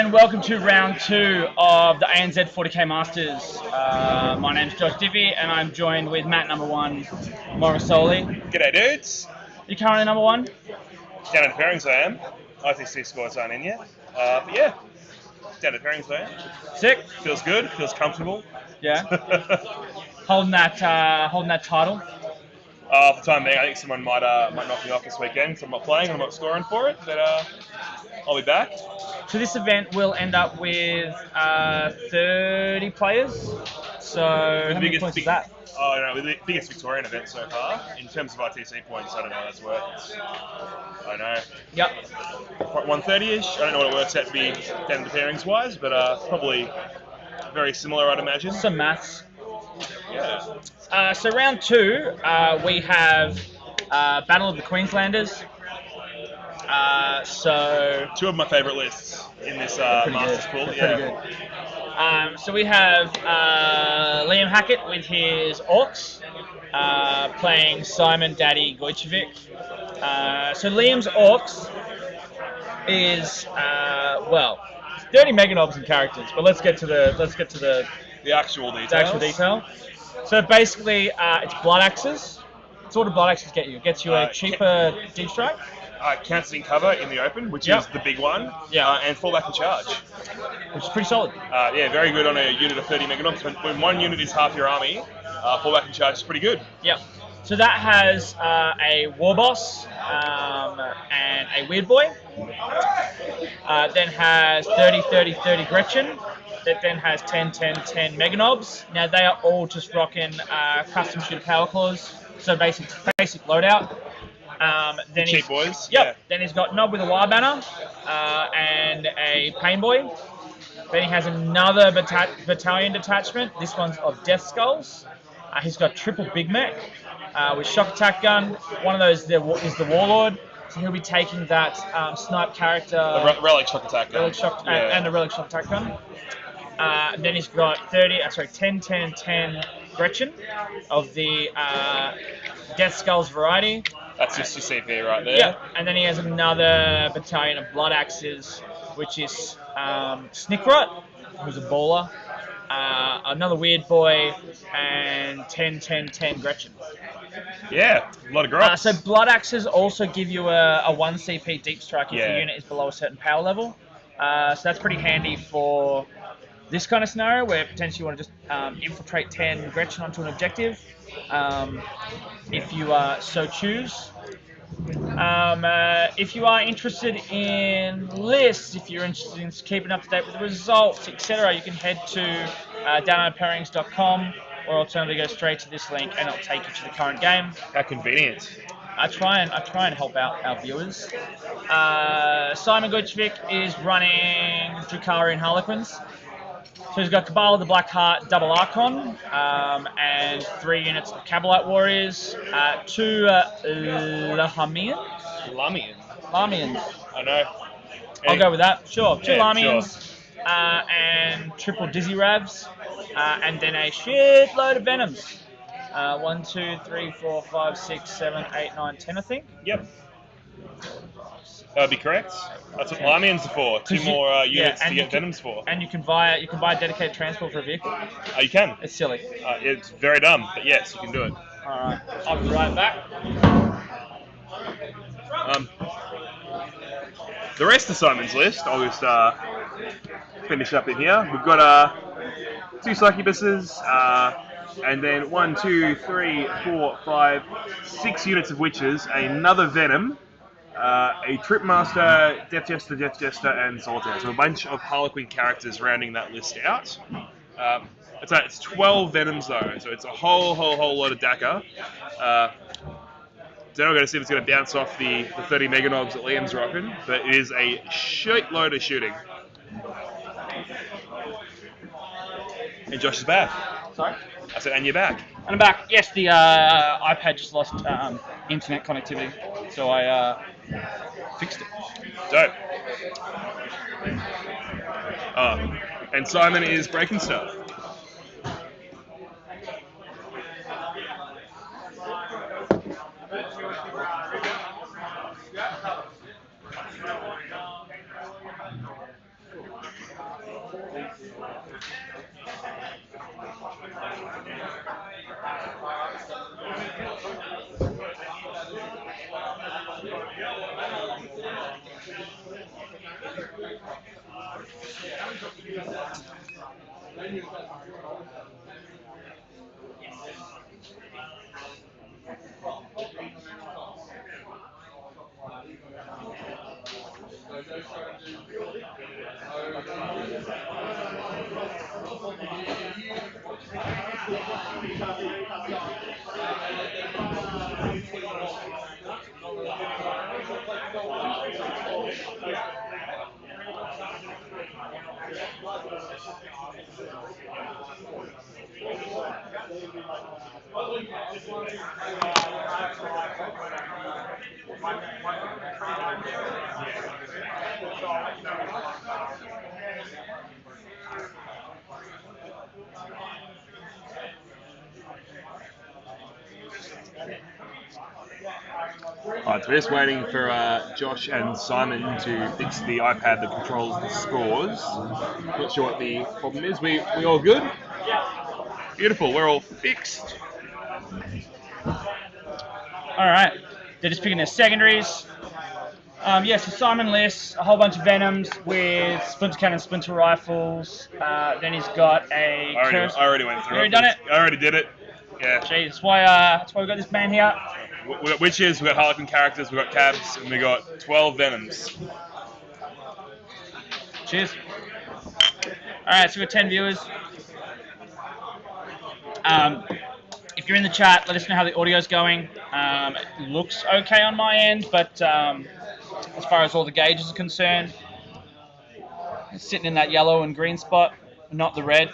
and welcome to round 2 of the ANZ40K Masters. My name's Josh Diffie and I'm joined with Matt number 1, Morrisoli. G'day dudes. You currently number 1? Down Under Pairings I am. ITC scores aren't in yet. But yeah, Down Under Pairings I am. Sick? Feels good, feels comfortable. Yeah. Holding that title. For the time being, I think someone might knock me off this weekend because I'm not playing and I'm not scoring for it, but I'll be back. So this event will end up with 30 players. So how many points is that? Oh no, the biggest Victorian event so far. In terms of ITC points, I don't know what that's worth. I don't know. Yep. 130-ish. I don't know what it works out to be Down Under Pairings wise, but probably very similar, I'd imagine. Some maths. Yeah. So round 2, we have Battle of the Queenslanders. So two of my favourite lists in this Masters pool. Yeah. So we have Liam Hackett with his Orcs playing Simon Daddy Gojkovic. So Liam's Orcs is 30 meganobs and characters, but let's get to the actual detail. So basically, it's blood axes. So what do blood axes get you? It gets you a cheaper deep strike. Counts in cover in the open, which is the big one. Yeah. And fallback and charge, which is pretty solid. Yeah, very good on a unit of 30 meganobs. When one unit is half your army, fallback and charge is pretty good. Yeah. So that has a war boss and a weird boy. Then has 30, 30, 30 Gretchen. That then has 10, 10, 10 meganobs. Now they are all just rocking custom shooter power claws. So basic loadout. Then cheap boys. Yep. Yeah. Then he's got Knob with a wire banner and a pain boy. Then he has another battalion detachment. This one's of Death Skulls. He's got triple Big Mech with shock attack gun. One of those is the Warlord. So he'll be taking that snipe character. The relic shock attack gun. And the relic shock attack gun. Then he's got 10, 10, and 10 Gretchen of the Death Skulls variety. That's just your CP right there. Yeah, and then he has another battalion of Blood Axes, which is Snickrot, who's a baller, another Weird Boy, and 10, 10, 10 Gretchen. Yeah, a lot of grops. So Blood Axes also give you a 1 CP deep strike if the unit is below a certain power level. So that's pretty handy for this kind of scenario where potentially you want to just infiltrate 10 Gretchen onto an objective, if you so choose. If you are interested in lists, if you're interested in keeping up to date with the results, etc., you can head to downunderpairings.com, or alternatively go straight to this link and it'll take you to the current game. How convenient. I try and help out our viewers. Simon Gojkovic is running Drakari and Harlequins. So he's got Cabal of the Black Heart, double Archon, and 3 units of Cabalite Warriors, 2 Lamians. I know. I'll go with that. Sure. 2 Lamians, sure. And triple Dizzy Ravs, and then a shitload of Venoms. 1, 2, 3, 4, 5, 6, 7, 8, 9, 10, I think. Yep. That would be correct. That's what Lamians are for. 2 more units to get Venoms for. And you can buy a dedicated transport for a vehicle. You can. It's silly. It's very dumb, but yes, you can do it. Alright, I'll be right back. The rest of Simon's list, I'll just finish up in here. We've got 2 Succubuses, and then 1, 2, 3, 4, 5, 6 units of Witches, another Venom, a Tripmaster, Death Jester, and Solitaire. So a bunch of Harlequin characters rounding that list out. It's 12 Venoms though, so it's a whole lot of DACA. Then we're going to see if it's going to bounce off the 30 meganobs that Liam's rocking, but it is a shitload of shooting. And Josh is back. Sorry? I said, and you're back. And I'm back. Yes, the iPad just lost internet connectivity, so I fixed it. Dope. And Simon is breaking stuff. Alright, so we're just waiting for Josh and Simon to fix the iPad that controls the scores. Not sure what the problem is. We all good? Yeah. Beautiful, we're all fixed. Alright. They're just picking their secondaries. So Simon lists a whole bunch of Venoms with splinter cannon, splinter rifles. Then he's got a I already went through You already done it? I already did it. Yeah. Jeez, that's why we've got this man here. We got witches, we got Harlequin characters, we got cabs, and we got 12 Venoms. Cheers. Alright, so we've got 10 viewers. If you're in the chat, let us know how the audio's going. It looks okay on my end, but as far as all the gauges are concerned, it's sitting in that yellow and green spot, not the red.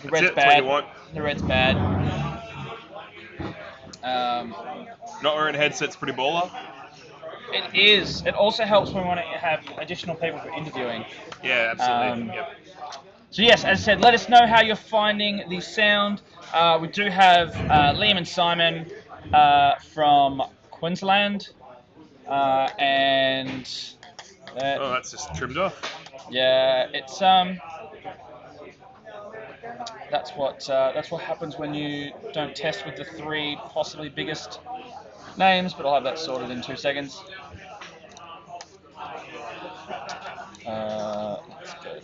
The red's That's what you bad. want. The red's bad. Not wearing a headset's pretty baller. It is. It also helps when we want to have additional people for interviewing. Yeah, absolutely. Yep. So yes, as I said, let us know how you're finding the sound. We do have Liam and Simon from Queensland, and Oh, that's just trimmed off. yeah, it's that's what happens when you don't test with the three possibly biggest names. But I'll have that sorted in 2 seconds. Let's go.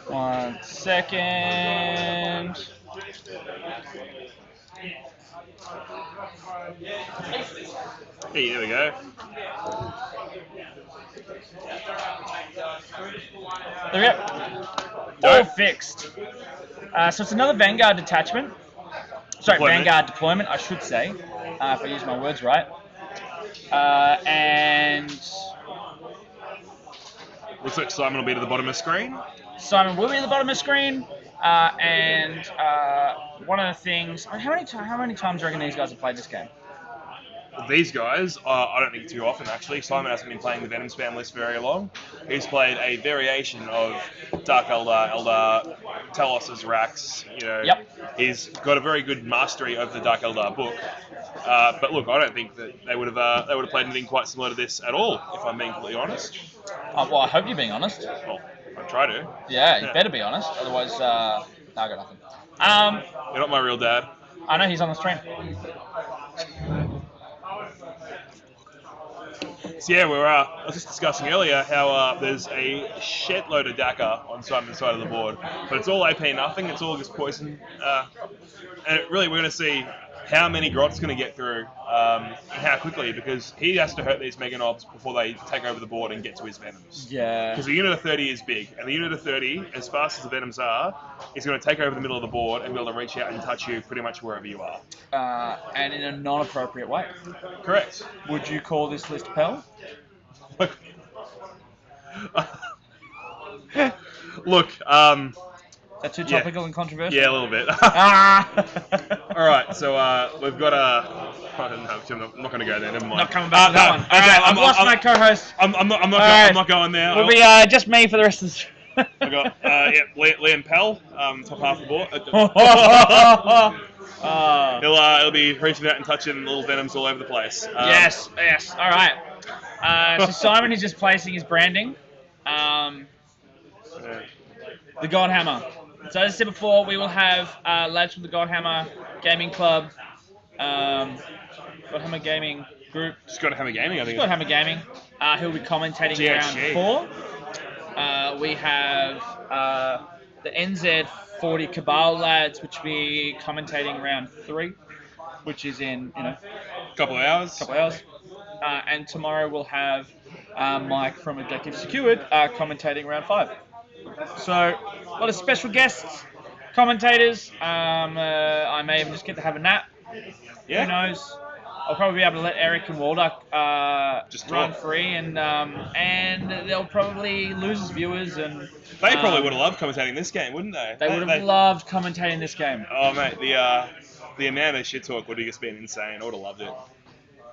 One second. Hey, there we go. There we go. All fixed. So it's another Vanguard detachment. Sorry, Vanguard deployment, I should say, if I use my words right. And looks like Simon will be to the bottom of the screen. Simon will be at the bottom of the screen. And one of the things, how many times do you reckon these guys have played this game? These guys, I don't think too often actually. Simon hasn't been playing the Venom spam list very long. He's played a variation of Dark Eldar, Talos' Rax. Yep. He's got a very good mastery of the Dark Eldar book. But look, I don't think that they would have played anything quite similar to this at all, if I'm being completely honest. Well, I hope you're being honest. Well, I try to. Yeah, you better be honest. Otherwise, I got nothing. You're not my real dad. I know he's on the stream. So yeah, I was just discussing earlier how there's a shed load of Dakar on Simon's side of the board, but it's all AP nothing. It's all just poison, and really we're going to see how many Grot's going to get through, and how quickly, because he has to hurt these Mega Knobs before they take over the board and get to his Venoms. Yeah. Because the unit of 30 is big, and the unit of 30, as fast as the Venoms are, is going to take over the middle of the board and be able to reach out and touch you pretty much wherever you are. And in a non-appropriate way. Correct. Would you call this list Pell? Look, Is that too topical and controversial? Yeah, a little bit. All right, so we've got a. I'm not going to go there. Never mind. Not coming back to that one. All right, I've lost my co-host. I'm not going there. We'll be just me for the rest of the. I got Liam Pell, top half of the board. He'll be reaching out and touching little Venoms all over the place. Yes. All right. So Simon is just placing his branding. The God Hammer. So as I said before, we will have lads from the Godhammer Gaming Club, Godhammer Gaming Group, Just got to have a gaming, I think. Godhammer Gaming, who will be commentating round GHG. 4. We have the ANZ40K Cabal lads, which will be commentating round 3, which is in Couple of hours. And tomorrow we'll have Mike from Objective Secured commentating round 5. So a lot of special guests, commentators. I may even just get to have a nap. Yeah. Who knows? I'll probably be able to let Eric and Walder Just run talk. free, and they'll probably lose as viewers. And They probably would have loved commentating this game, wouldn't they? They would have loved commentating this game. Oh mate, the amount of shit talk would have just been insane. I would have loved it.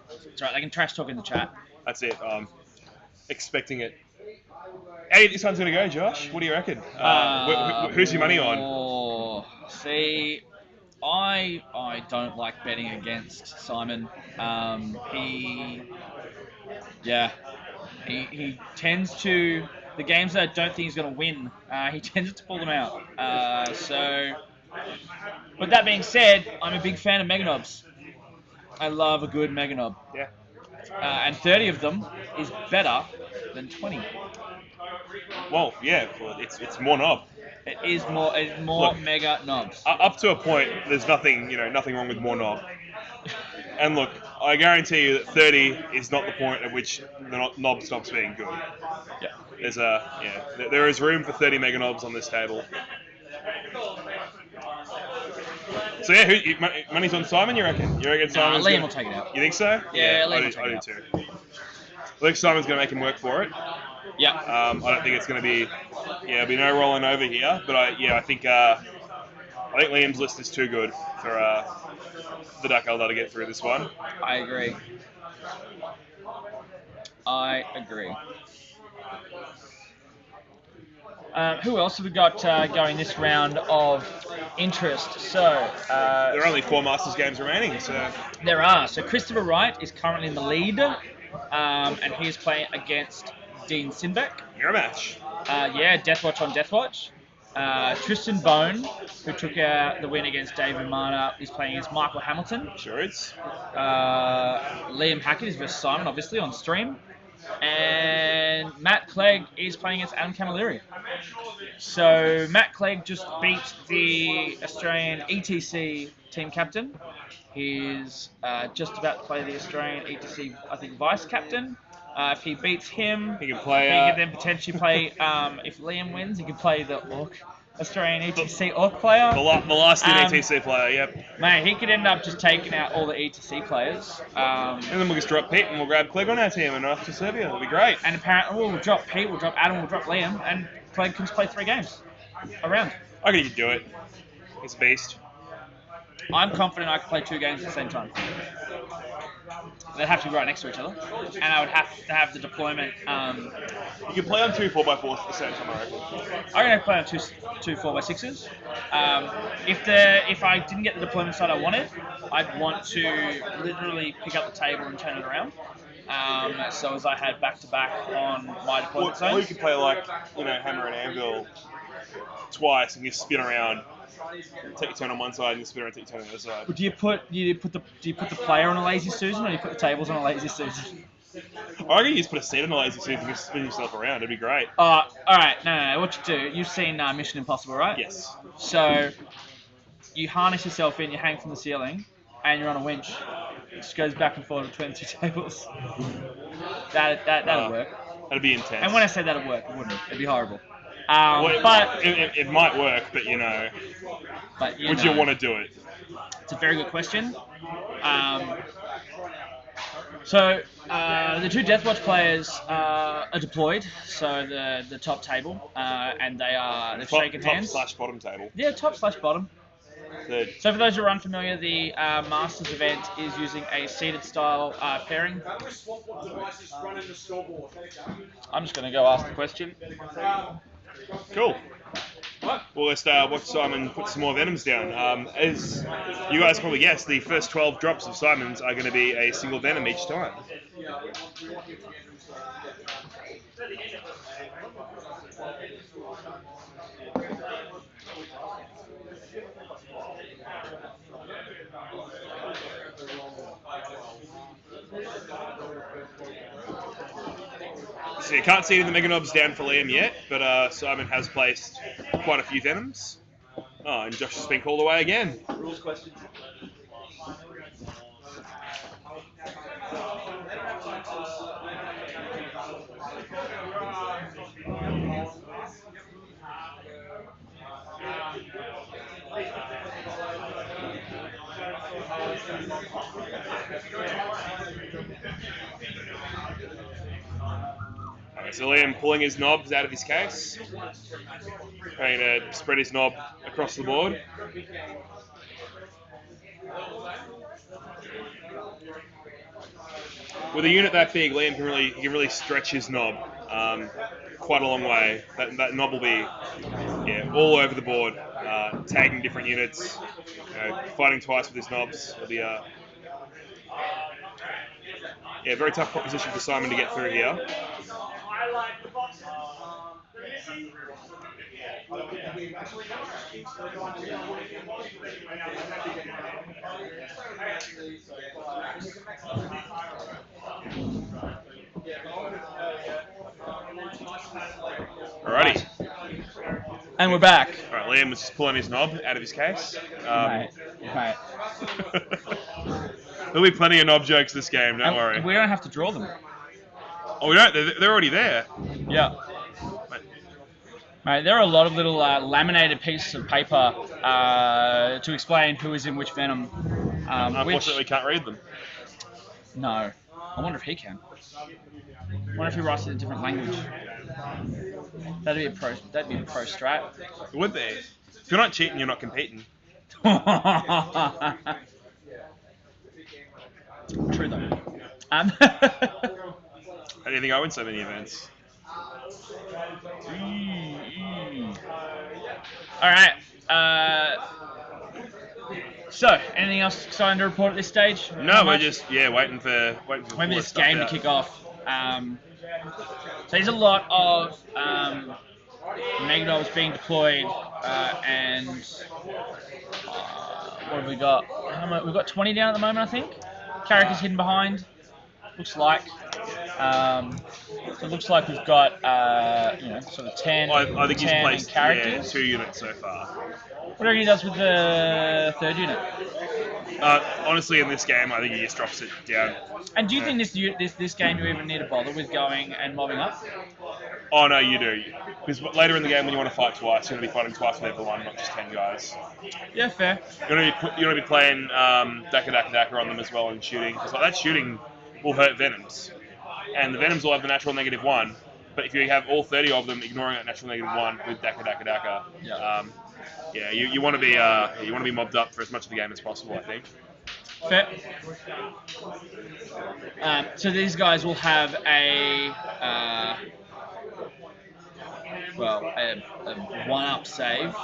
That's right. They can trash talk in the chat. That's it. Expecting it. How do you think this one's gonna go, Josh? What do you reckon? Who's your money on? See, I don't like betting against Simon. He tends to, the games that I don't think he's going to win, he tends to pull them out. But that being said, I'm a big fan of Mega Knobs. I love a good Mega Knob. Yeah. And 30 of them is better than 20. Well, yeah, it's more knob. It is more. It's more Look, Mega Knobs. Up to a point, there's nothing wrong with more knob. And look, I guarantee you that 30 is not the point at which the knob stops being good. Yeah. There is room for 30 mega knobs on this table. So yeah, money's on Simon, you reckon? You reckon Simon's Liam will take it out. You think so? Yeah, Liam I will take it do out. too. I think Simon's going to make him work for it. Yeah. I don't think it's going to be, there'll be no rolling over here. But I think Liam's list is too good for the Duck Elder to get through this one. I agree. Who else have we got going this round of interest? So there are only 4 Masters games remaining, so there are. So Christopher Wright is currently in the lead, and he is playing against Dean Sinbeck. Mirror match. Deathwatch on Deathwatch. Tristan Bone, who took the win against David Marner, is playing against Michael Hamilton. Sure is. Liam Hackett is versus Simon, obviously, on stream. And Matt Clegg is playing against Adam Camilleri. So Matt Clegg just beat the Australian ETC team captain. He's just about to play the Australian ETC, I think, vice captain. If he beats him, he can then potentially play. If Liam wins, he can play the Australian ETC Orc player. The last ETC player, yep. Mate, he could end up just taking out all the ETC players. And then we'll just drop Pete and we'll grab Clegg on our team and off to Serbia. It'll be great. And apparently we'll drop Pete, we'll drop Adam, we'll drop Liam, and Clegg can just play 3 games around. I think he can do it. He's a beast. I'm confident I can play 2 games at the same time. They'd have to be right next to each other, and I would have to have the deployment. You can play on 2 4x4s at the same time, I reckon. I'm going to play on two 4x6s. If I didn't get the deployment side I wanted, I'd want to literally pick up the table and turn it around. So as I had back-to-back on my deployment zones. Or you could play like, Hammer and Anvil twice and you spin around. Take your turn on one side and you spin around and take your turn on the other side. Do you put the player on a lazy Susan, or do you put the tables on a lazy Susan? I reckon you just put a seat on the lazy Susan and just spin yourself around. It'd be great. Alright, no. What you do, you've seen Mission Impossible, right? Yes. So, you harness yourself in, you hang from the ceiling, and you're on a winch. It just goes back and forth between the 2 tables. That'll work. That'd be intense. And when I say that'll work, it wouldn't. It'd be horrible. But it might work, but would you want to do it? It's a very good question. So the 2 Deathwatch players are deployed, so the top table, and they've shaken hands. Top/bottom table. Yeah, top/bottom. Good. So for those who are unfamiliar, the Masters event is using a seated style pairing. I'm just going to go ask the question. Cool. Well, let's watch Simon put some more Venoms down. As you guys probably guessed, the first 12 drops of Simon's are going to be a single Venom each time. So you can't see any of the Mega Knobs down for Liam yet, but Simon has placed quite a few Venoms. Oh, and Josh has been called away again. Rules question. So Liam pulling his knobs out of his case, trying to spread his knob across the board. With a unit that big, Liam can really stretch his knob quite a long way. That knob will be all over the board, tagging different units, fighting twice with his knobs. It'll be a very tough proposition for Simon to get through here. Alrighty. And we're back. Alright, Liam was just pulling his knob out of his case. Mate. There'll be plenty of knob jokes this game, don't worry. We don't have to draw them. Oh, we don't? They're already there. Yeah. Mate, there are a lot of little laminated pieces of paper to explain who is in which Venom. Unfortunately, we can't read them. No. I wonder if he can. I wonder if he writes it in a different language. That'd be a pro strat. It would be. If you're not cheating, you're not competing. True though. How do you think I win so many events? All right. So, anything else exciting to report at this stage? No, we're just waiting for this game to kick off. So there's a lot of Mega Knobs being deployed, and what have we got? We've got 20 down at the moment, I think. Characters hidden behind. Looks like. So it looks like we've got sort of 10. I think he's placed characters. 2 units so far. What do you reckon he does with the 3rd unit? Honestly, in this game, I think he just drops it down. And do you think this game you even need to bother with going and mobbing up? Oh no, you do. Because later in the game, when you want to fight twice, you're going to be fighting twice with everyone, not just 10 guys. Yeah, fair. You're going to be playing Daka on them as well and shooting. Because that shooting will hurt Venoms. And the Venoms will have the natural -1. But if you have all 30 of them ignoring that natural -1 with Daka, you want to be mobbed up for as much of the game as possible, I think. Fair. So these guys will have a 1-up save.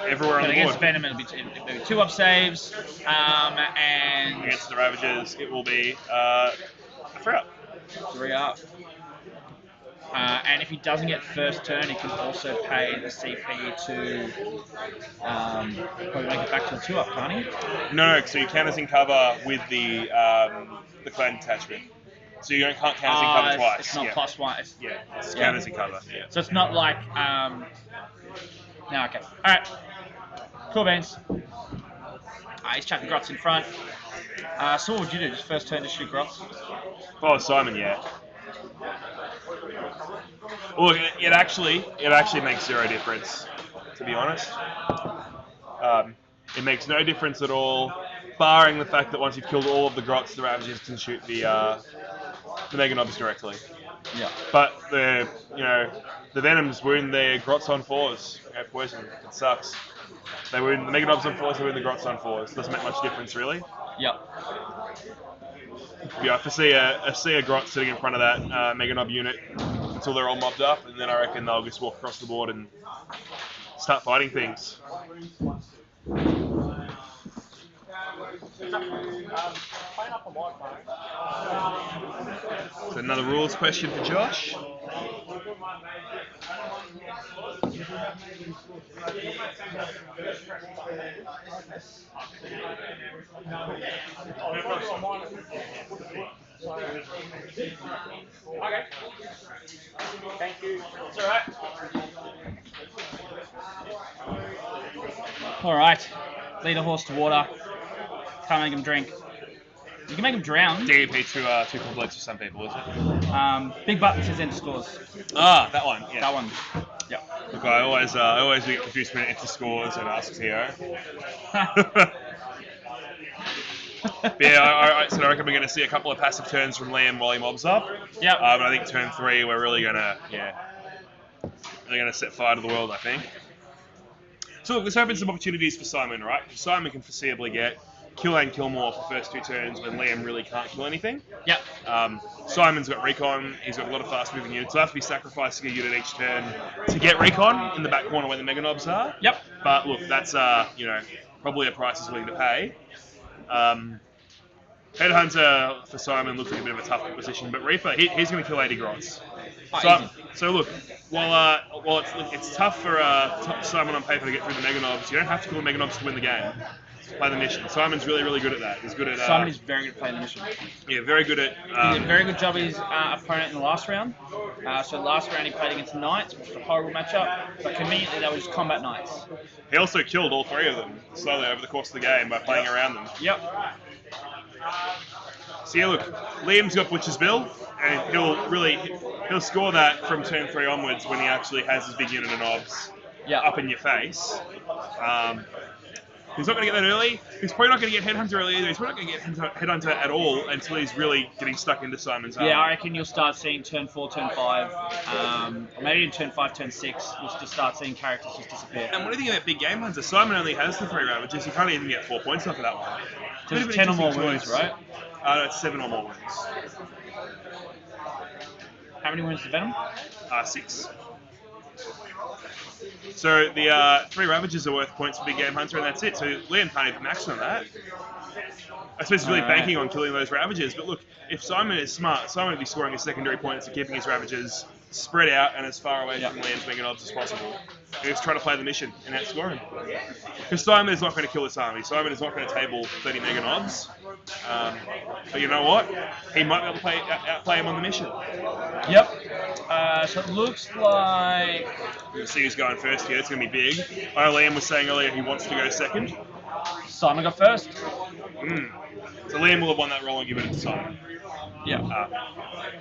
Everywhere on the board. Against Venom, it'll be 2-up saves, and against the Ravagers, it will be a 3-up. 3-up. And if he doesn't get first turn, he can also pay the CP to probably make it back to a 2-up, can't he? No, so you counters in cover with the clan detachment. So you can't counters in cover twice. It's not +1. It's counters in cover. Yeah. So it's not like... No, okay. Alright. Cool beans. He's chucking Grots in front. So what would you do? Just first turn to shoot Grots? If I was Simon, yeah. Well, it actually makes 0 difference, to be honest. It makes no difference at all, barring the fact that once you've killed all of the Grots, the Ravagers can shoot the Mega Knobs directly. Yeah. But the Venoms wound their Grots on 4s. Poison. It sucks. They wound the Mega Knobs on 4s. They wound the Grots on 4s. Doesn't make much difference, really. Yep. Yeah, I foresee a Grot sitting in front of that Mega Knob unit until they're all mobbed up, and then I reckon they'll just walk across the board and start fighting things. So another rules question for Josh. Okay. Thank you. It's all right. All right. Lead a horse to water. Can't make him drink. You can make him drown. DEP too complex for some people, is it? Big button says enter scores. Ah, that one. Yeah. That one. Yep. Look, I always get confused between enter scores and ask hero. Yeah, so I reckon we're going to see a couple of passive turns from Liam while he mobs up. Yep. But I think turn 3 we're really gonna set fire to the world, I think. So look, this opens some opportunities for Simon, right? Simon can foreseeably get kill and kill more for first 2 turns when Liam really can't kill anything. Yep. Simon's got recon, he's got a lot of fast moving units, so he'll have to be sacrificing a unit each turn to get recon in the back corner where the Mega Knobs are. Yep. But look, that's probably a price he's willing to pay. Headhunter for Simon looks like a bit of a tough position, but Reaper, he's going to kill 80 grots. So look, while it's tough for Simon on paper to get through the Mega Knobs, you don't have to kill the Mega Knobs to win the game. Play the mission. Simon's really, really good at that. He's good at. Simon is very good at playing the mission. Yeah, very good at. He did a very good job of his opponent in the last round. So last round he played against Knights, which was a horrible matchup, but conveniently that was combat Knights. He also killed all 3 of them slowly over the course of the game by playing around them. Yep. So yeah, look, Liam's got Butcher's Bill, and he'll score that from turn 3 onwards when he actually has his big unit of knobs up in your face. He's not going to get that early. He's probably not going to get Headhunter early either. He's probably not going to get Headhunter at all until he's really getting stuck into Simon's army. Yeah, I reckon you'll start seeing turn 4, turn 5, or maybe in turn 5, turn 6, you'll just start seeing characters just disappear. And what do you think about Big Game Hunter? Simon only has the 3 ravages. He can't even get 4 points off of that one. There's 10 or more wounds, right? No, it's 7 or more wounds. How many wounds to Venom? 6. So the 3 ravages are worth points for Big Game Hunter, and that's it. So Liam can't even max on that. I suppose he's really banking on killing those ravages. But look, if Simon is smart, Simon would be scoring his secondary points and keeping his ravages spread out and as far away from Liam's Mega Knobs as possible. And he's trying to play the mission and outscore him. Because Simon is not going to kill this army. Simon is not going to table 30 Mega Knobs. But you know what? He might be able to outplay him on the mission. Yep. So it looks like... We'll see who's going first here. It's going to be big. I know Liam was saying earlier he wants to go second. Simon got first. So Liam will have won that roll and give it to Simon. Yeah.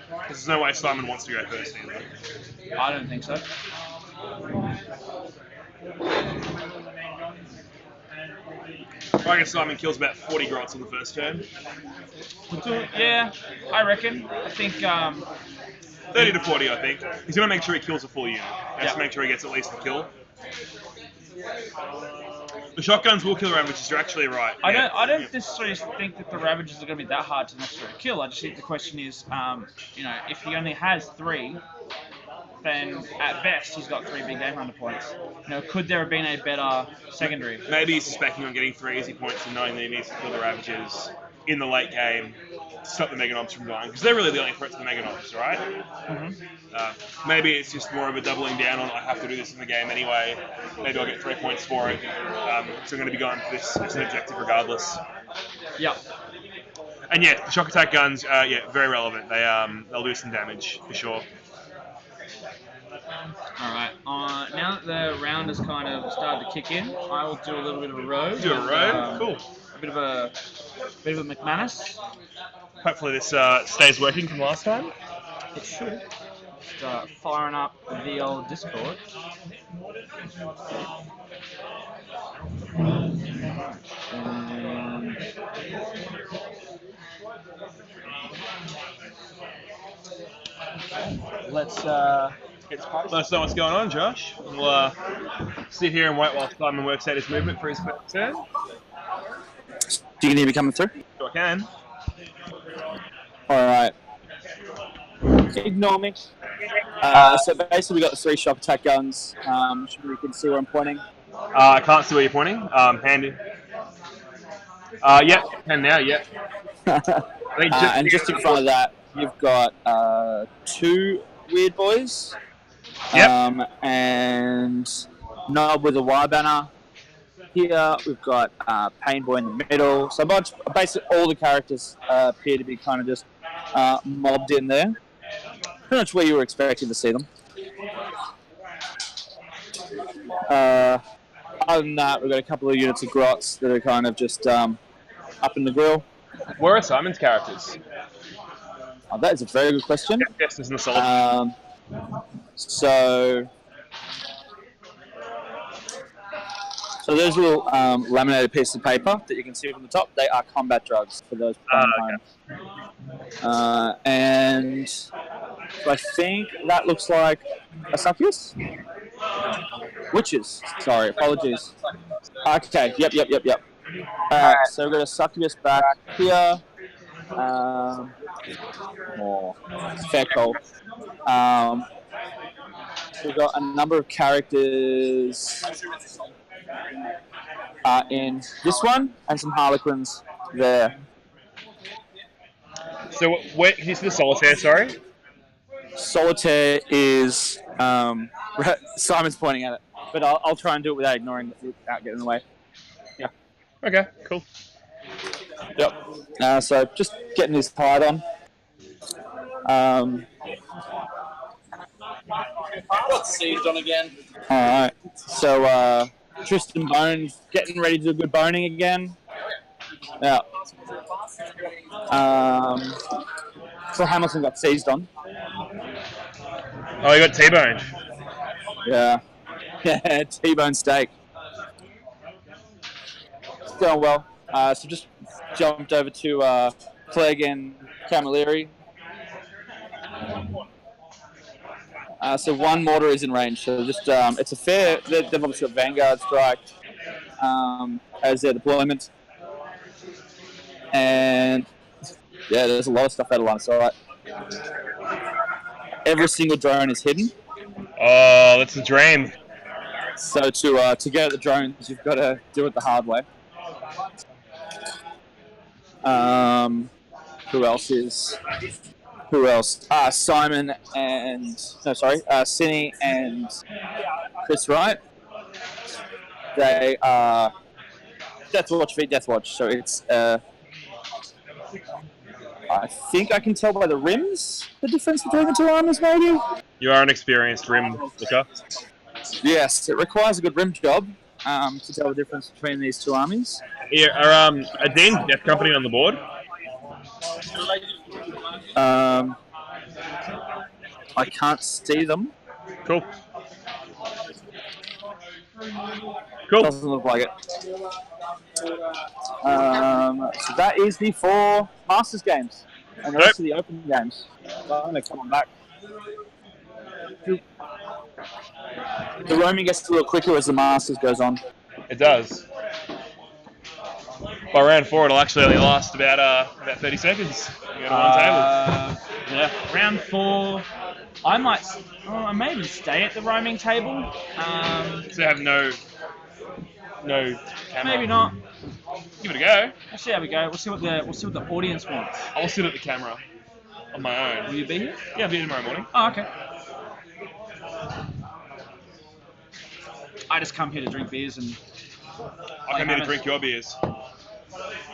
Because there's no way Simon wants to go first either. I don't think so. I guess Simon kills about 40 grots on the first turn. Yeah, I reckon. I think... 30 to 40, I think. He's going to make sure he kills a full unit. He has to make sure he gets at least a kill. The shotguns will kill ravages, you're actually right. I don't necessarily think that the ravages are going to be that hard to necessarily kill. I just think the question is, if he only has 3, then at best he's got 3 big game hunter points. Could there have been a better secondary? Maybe he's suspecting on getting 3 easy points and knowing that he needs to kill the ravages in the late game to stop the Mega Knobs from going, because they're really the only threat to the Mega Knobs, right? Mm-hmm. Maybe it's just more of a doubling down on I have to do this in the game anyway. Maybe I'll get 3 points for it. So I'm going to be going for this as an objective regardless. Yep. And yeah, the shock attack guns, very relevant. They'll do some damage for sure. Alright, now that the round has kind of started to kick in, I will do a little bit of a road. Do a road? Cool. A bit of a McManus. Hopefully this stays working from last time. It should. Start firing up the old Discord. And let's get started. Let us know what's going on, Josh. We'll sit here and wait while Simon works out his movement for his first turn. Do you can hear me coming through? Sure can. Alright. Ignore me. So basically we got the 3 shock attack guns. You can see where I'm pointing. I can't see where you're pointing. Handy. Yep, can now, yep. And just in front of that, you've got 2 weird boys. Yep. And Knob with a Y banner. Here we've got Pain Boy in the middle. So basically all the characters appear to be kind of just mobbed in there. pretty much where you were expecting to see them. Other than that, we've got a couple of units of grots that are kind of just up in the grill. Where are Simon's characters? Oh, that is a very good question. Yes, in the solid. So those little laminated pieces of paper that you can see from the top, they are combat drugs for those playing home. And so I think that looks like a succubus? Witches. Sorry, apologies. Okay, yep. So we've got a succubus back here. Fair call. We've got a number of characters in this one, and some harlequins there. So, wait, can you see the solitaire, sorry? Solitaire is... Simon's pointing at it, but I'll try and do it without ignoring it, without getting in the way. Yeah. Okay, cool. Yep. So just getting his hide on. Got seized on again. Alright. So Tristan Bones getting ready to do good boning again. Yeah. So Hamilton got seized on. Oh, you got T-boned. Yeah. Yeah, T-bone steak. It's going well. So just jumped over to Clegg and Camilleri. So one mortar is in range. So just it's a fair. They've obviously got Vanguard strike as their deployment, and yeah, there's a lot of stuff out of line of sight. Every single drone is hidden. Oh, that's a dream. So to get at the drones, you've got to do it the hard way. Who else? Simon and... No, sorry. Cinny and Chris Wright. They are Death Watch v Death Watch. So it's... I think I can tell by the rims the difference between the two armies, maybe? You are an experienced rim looker. Yes, it requires a good rim job to tell the difference between these two armies. Here, are Dean's Death Company on the board? I can't see them. Cool. Cool. Doesn't look like it. So that is the 4 Masters games. And the rest of the Open games. So I'm going to come on back. The roaming gets a little quicker as the Masters goes on. It does. By round 4, it'll actually only last about 30 seconds. You go to one table. Yeah, round 4. I might maybe stay at the roaming table. So have no camera. Maybe not. Give it a go. We'll see how we go. We'll see what the audience wants. I'll sit at the camera on my own. Will you be here? Yeah, I'll be here tomorrow morning. Oh, okay. I just come here to drink beers and... I come here to drink your beers.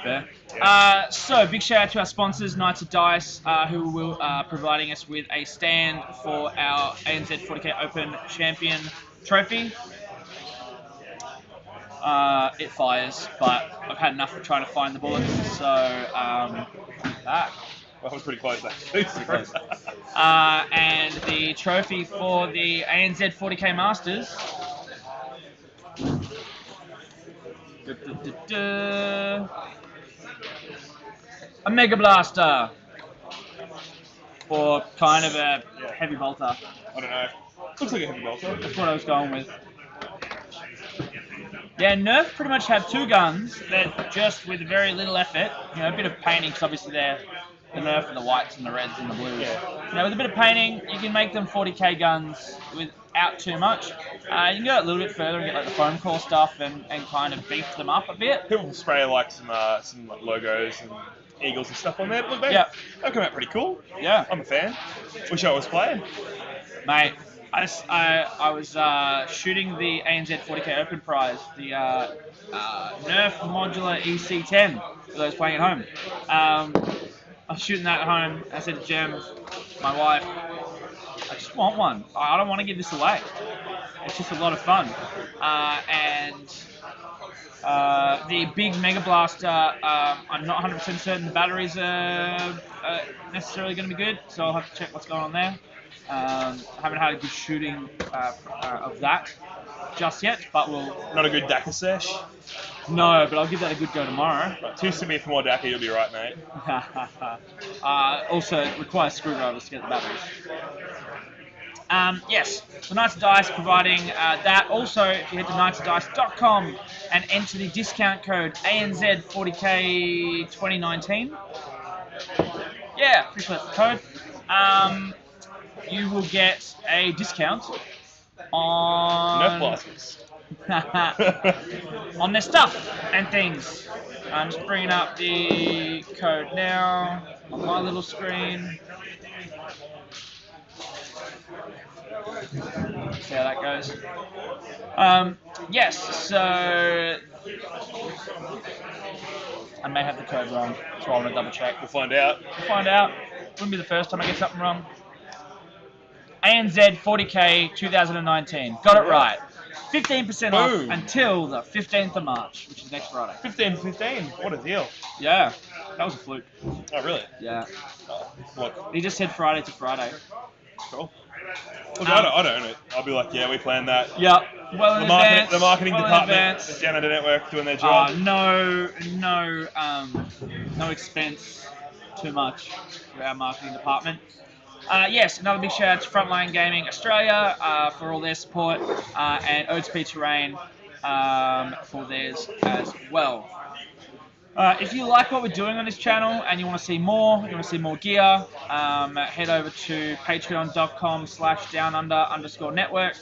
Fair. Yeah. So, big shout out to our sponsors, Knights of Dice, who will providing us with a stand for our ANZ40K Open Champion Trophy. It fires, but I've had enough of trying to find the bullets, so that. Well, that was pretty close, actually. And the trophy for the ANZ40K Masters. A Mega Blaster. Or kind of a heavy bolter. I don't know. Looks like a heavy bolter. That's what I was going with. Yeah, Nerf pretty much have 2 guns that just with very little effort, you know, a bit of painting, because obviously they're the Nerf and the whites and the reds and the blues. Yeah. You know, with a bit of painting, you can make them 40k guns without too much. You can go a little bit further and get like the foam core stuff and kind of beef them up a bit. People spray like some logos and eagles and stuff on there. Look, they'll come out pretty cool. Yeah. I'm a fan. Wish I was playing. Mate, I was shooting the ANZ40K Open prize, the Nerf Modular EC10 for those playing at home. I was shooting that at home. I said to Jem, my wife, I just want one. I don't want to give this away. It's just a lot of fun. The big Mega Blaster, I'm not 100% certain the batteries are necessarily going to be good, so I'll have to check what's going on there. I haven't had a good shooting of that just yet, but we'll... Not a good DACA sesh. No, but I'll give that a good go tomorrow. Right, too severe for more DACA, you'll be right, mate. Also, it requires screwdrivers to get the batteries. Yes, so Knights of Dice providing that. Also, if you head to knightsofdice.com and enter the discount code ANZ40K 2019. Yeah, pretty sure that's the code. You will get a discount on Nerf blasters. on their stuff and things. I'm just bringing up the code now on my little screen. See how that goes. Yes, so I may have the code wrong, so I want to double check. We'll find out. We'll find out. Wouldn't be the first time I get something wrong. ANZ40K 2019. Got it right. 15% off until the 15th of March, which is next Friday. 15. What a deal. Yeah, that was a fluke. Oh, really? Yeah. Look, He just said Friday to Friday. cool. Look, I don't own it. I'll be like, yeah, we planned that. Yep. Well in advance. The marketing well department, the Down Under Network doing their job. No expense too much for our marketing department. Yes, another big shout out to Frontline Gaming Australia for all their support, and ODSP Terrain for theirs as well. If you like what we're doing on this channel and you want to see more, gear, head over to patreon.com/downunder_network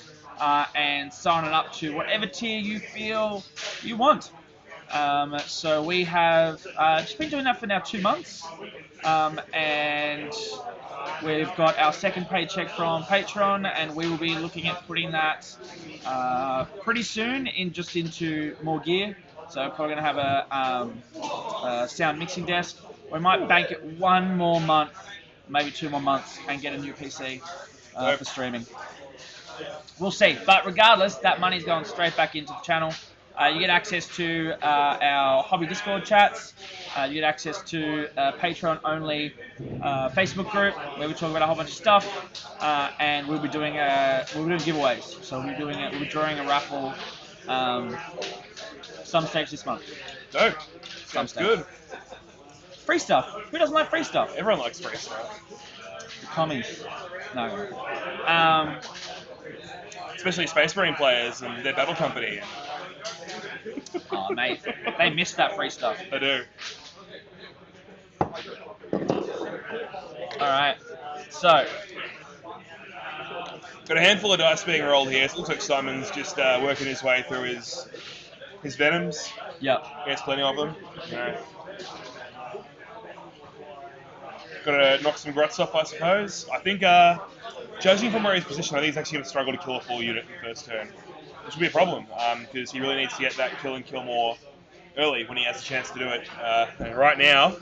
and sign it up to whatever tier you feel you want. So we have just been doing that for now 2 months, and we've got our second paycheck from Patreon, and we will be looking at putting that pretty soon into more gear. So we're probably going to have a sound mixing desk. We might bank it 1 more month, maybe 2 more months, and get a new PC for streaming. We'll see. But regardless, that money's going straight back into the channel. You get access to our hobby Discord chats. You get access to Patreon-only Facebook group where we talk about a whole bunch of stuff, and we'll be doing giveaways. So we'll be drawing a raffle some stage this month. No, sounds good. Free stuff. Who doesn't like free stuff? Everyone likes free stuff. The commies. No. Especially Space Marine players and their battle company. Oh, mate, they miss that free stuff. They do. Alright, so. Got a handful of dice being rolled here. So it looks like Simon's just working his way through his Venoms. Yep. He has plenty of them. Got to knock some Grots off, I suppose. I think, judging from where he's positioned, I think he's actually going to struggle to kill a full unit in the first turn. Which will be a problem, because he really needs to get that kill and kill more early when he has a chance to do it. And right now,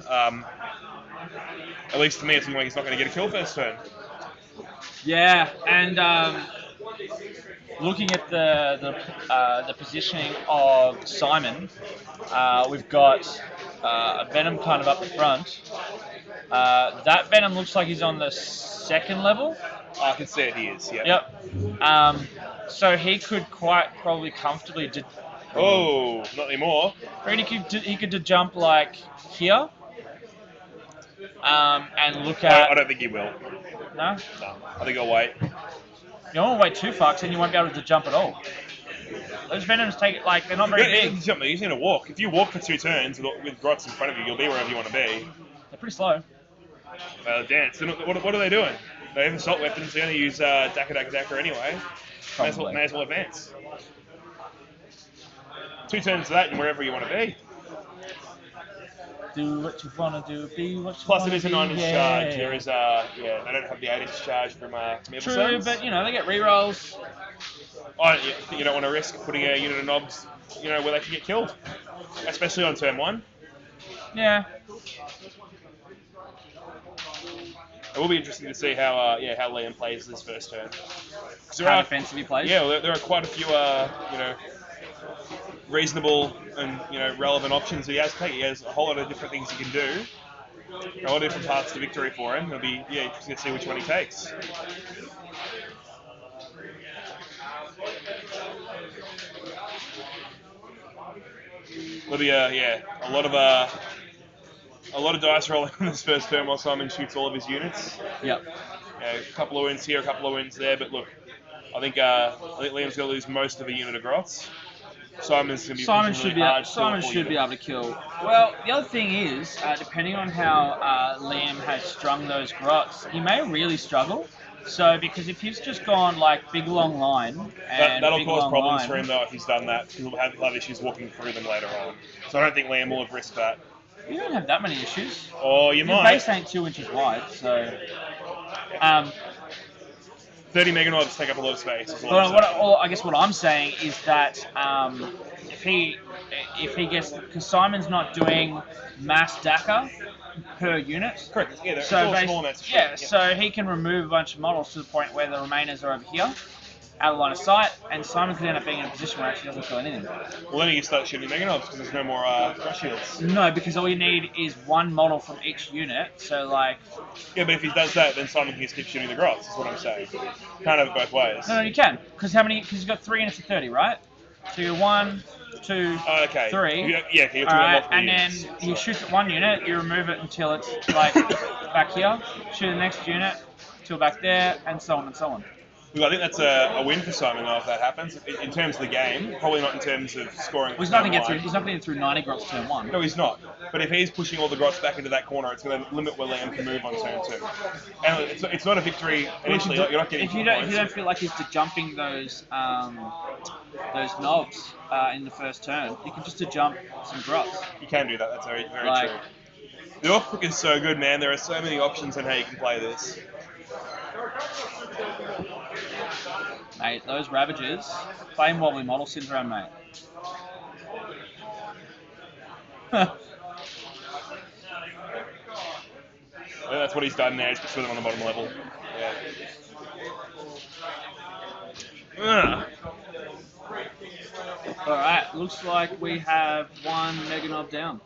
at least to me, it's looking like he's not going to get a kill first turn. Yeah, and looking at the positioning of Simon, we've got a Venom kind of up the front. That Venom looks like he's on the 2nd level. I can see it, he is, yeah. Yep. So he could quite probably comfortably... Oh, not anymore. He could jump like here. And look at... I don't think he will. No? No, I think I'll wait. You don't want to wait too far, because then you won't be able to jump at all. Those Venoms they're not very big. He's going to walk. If you walk for 2 turns with Grots in front of you, you'll be wherever you want to be. They're pretty slow. Dance. What are they doing? They have assault weapons. They're going to use Daka anyway. May as well advance. 2 turns to that and wherever you want to be. Do what you want to do, be what you Plus want to it is a 9-inch charge. There is they don't have the 8-inch charge from Evil True, Sons. but they get rerolls. You don't want to risk putting a unit of knobs, where they can get killed. Especially on turn 1. Yeah. It will be interesting to see how how Liam plays this first turn. How defensive he plays. Yeah, there are quite a few reasonable and relevant options that he has to take. He has a whole lot of different things he can do. A lot of different paths to victory for him. It'll be interesting to see which one he takes. It'll be a lot of dice rolling on this first turn while Simon shoots all of his units. Yep. A couple of wins here, a couple of wins there, but look, I think Liam's going to lose most of a unit of grots. Simon should be able to kill. Well, the other thing is, depending on how Liam has strung those grots, he may really struggle. So, because if he's just gone like big long line, and that'll big, cause long problems line, for him though if he's done that. He'll have issues walking through them later on. So I don't think Liam will have risked that. You don't have that many issues. Oh, you Your might. base ain't 2 inches wide, so. 30 Meganauts take up a lot of space. I guess what I'm saying is that if he gets, because Simon's not doing mass DACA per unit. Correct. Yeah, so small amounts. So he can remove a bunch of models to the point where the remainers are over here, out of line of sight, and Simon could end up being in a position where he actually doesn't feel anything. Well, then you start shooting Meganauts because there's no more crush shields. No, because all you need is one model from each unit. So like. Yeah, but if he does that, then Simon can just keep shooting the grots. Is what I'm saying. Can't have it both ways. No, you can, because because you've got 3 units of 30, right? So you're 1, 2, 3. Yeah, okay, all right, and then you shoot at one unit, you remove it until it's like back here. Shoot the next unit till back there, and so on and so on. Look, I think that's a win for Simon though if that happens. In terms of the game, probably not in terms of scoring. Well, he's not going to get through 90 grots turn 1. No, he's not. But if he's pushing all the grots back into that corner, it's going to limit where Liam can move on turn 2. And it's not a victory initially. You're not getting. If you don't feel like he's jumping those knobs in the first turn, you can just jump some grots. You can do that. That's very true. The off click is so good, man. There are so many options on how you can play this. Mate, those Ravagers, playing wobbly model syndrome, mate. Well, that's what he's done now. He's put them on the bottom level. Yeah. Alright, looks like we have one Meganob down.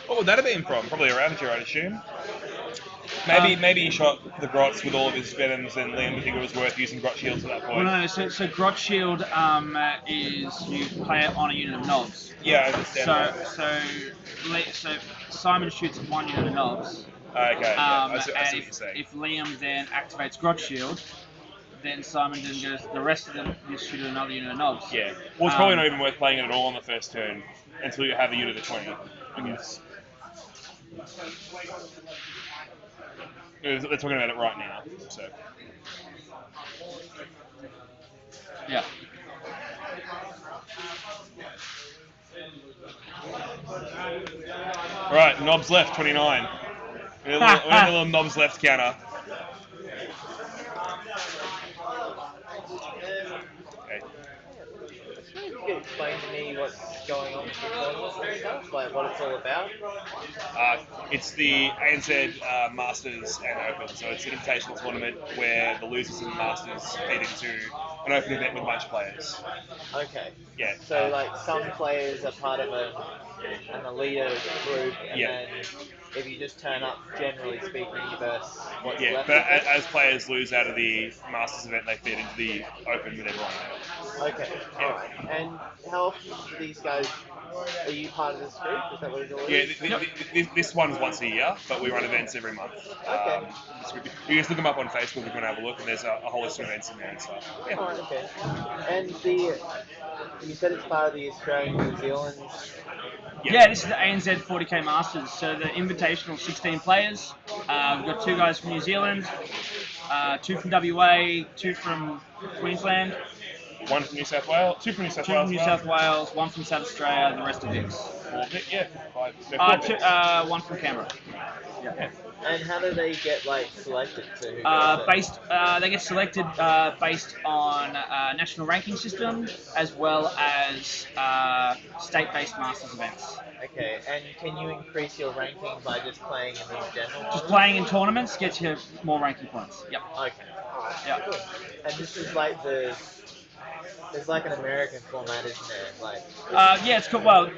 What would that have been from? Probably a Ravager, I'd assume. Maybe he shot the grots with all of his venoms, and Liam didn't think it was worth using grot shields at that point. Well, no, so grot shield is you play it on a unit of knobs. Yeah, I understand. So Simon shoots at one unit of knobs. Okay. I see what you're saying. If Liam then activates grot shield, then Simon then goes. The rest of them just shoot at another unit of knobs. Yeah. Well, it's probably not even worth playing it at all on the first turn until you have a unit of 20, I guess. They're talking about it right now, so. Yeah. Right, knobs left, 29. We have a little knobs left counter. Okay. You could explain to me what's going on with the tournaments and stuff, like what it's all about? It's the ANZ Masters and Open, so it's an invitational tournament where the losers and the Masters feed into an open event with a bunch of players. Okay. Yeah. So like some players are part of an elite group, and then if you just turn up, generally speaking, you verse what's left. But as players lose out of the Masters event, they feed into the Open with everyone. Okay. Yeah. Alright. And how often do these guys? Are you part of this group? Is that what it's all Yeah, this one's once a year, but we run events every month. Okay. You just look them up on Facebook if you want to have a look, and there's a whole list of events in there and stuff. Yeah. Alright, okay. And you said it's part of the Australian New Zealand. Yeah, this is the ANZ40K Masters. So the invitational 16 players. We've got 2 guys from New Zealand, 2 from WA, 2 from Queensland. 1 from New South Wales, 2 from New South 2 Wales. from New South Wales, 1 from South Australia, the rest of Vics. 4 bit, yeah. 5. 1 from Canberra. Yeah. And how do they get like selected to who goes there? They get selected based on national ranking system as well as state-based masters events. Okay, and can you increase your ranking by just playing in these general Just tournaments? playing in tournaments gets you more ranking points. Yep. Okay, alright, Yeah. cool. And this is like there's like an American format, isn't there? Like, Yeah, it's called. Well,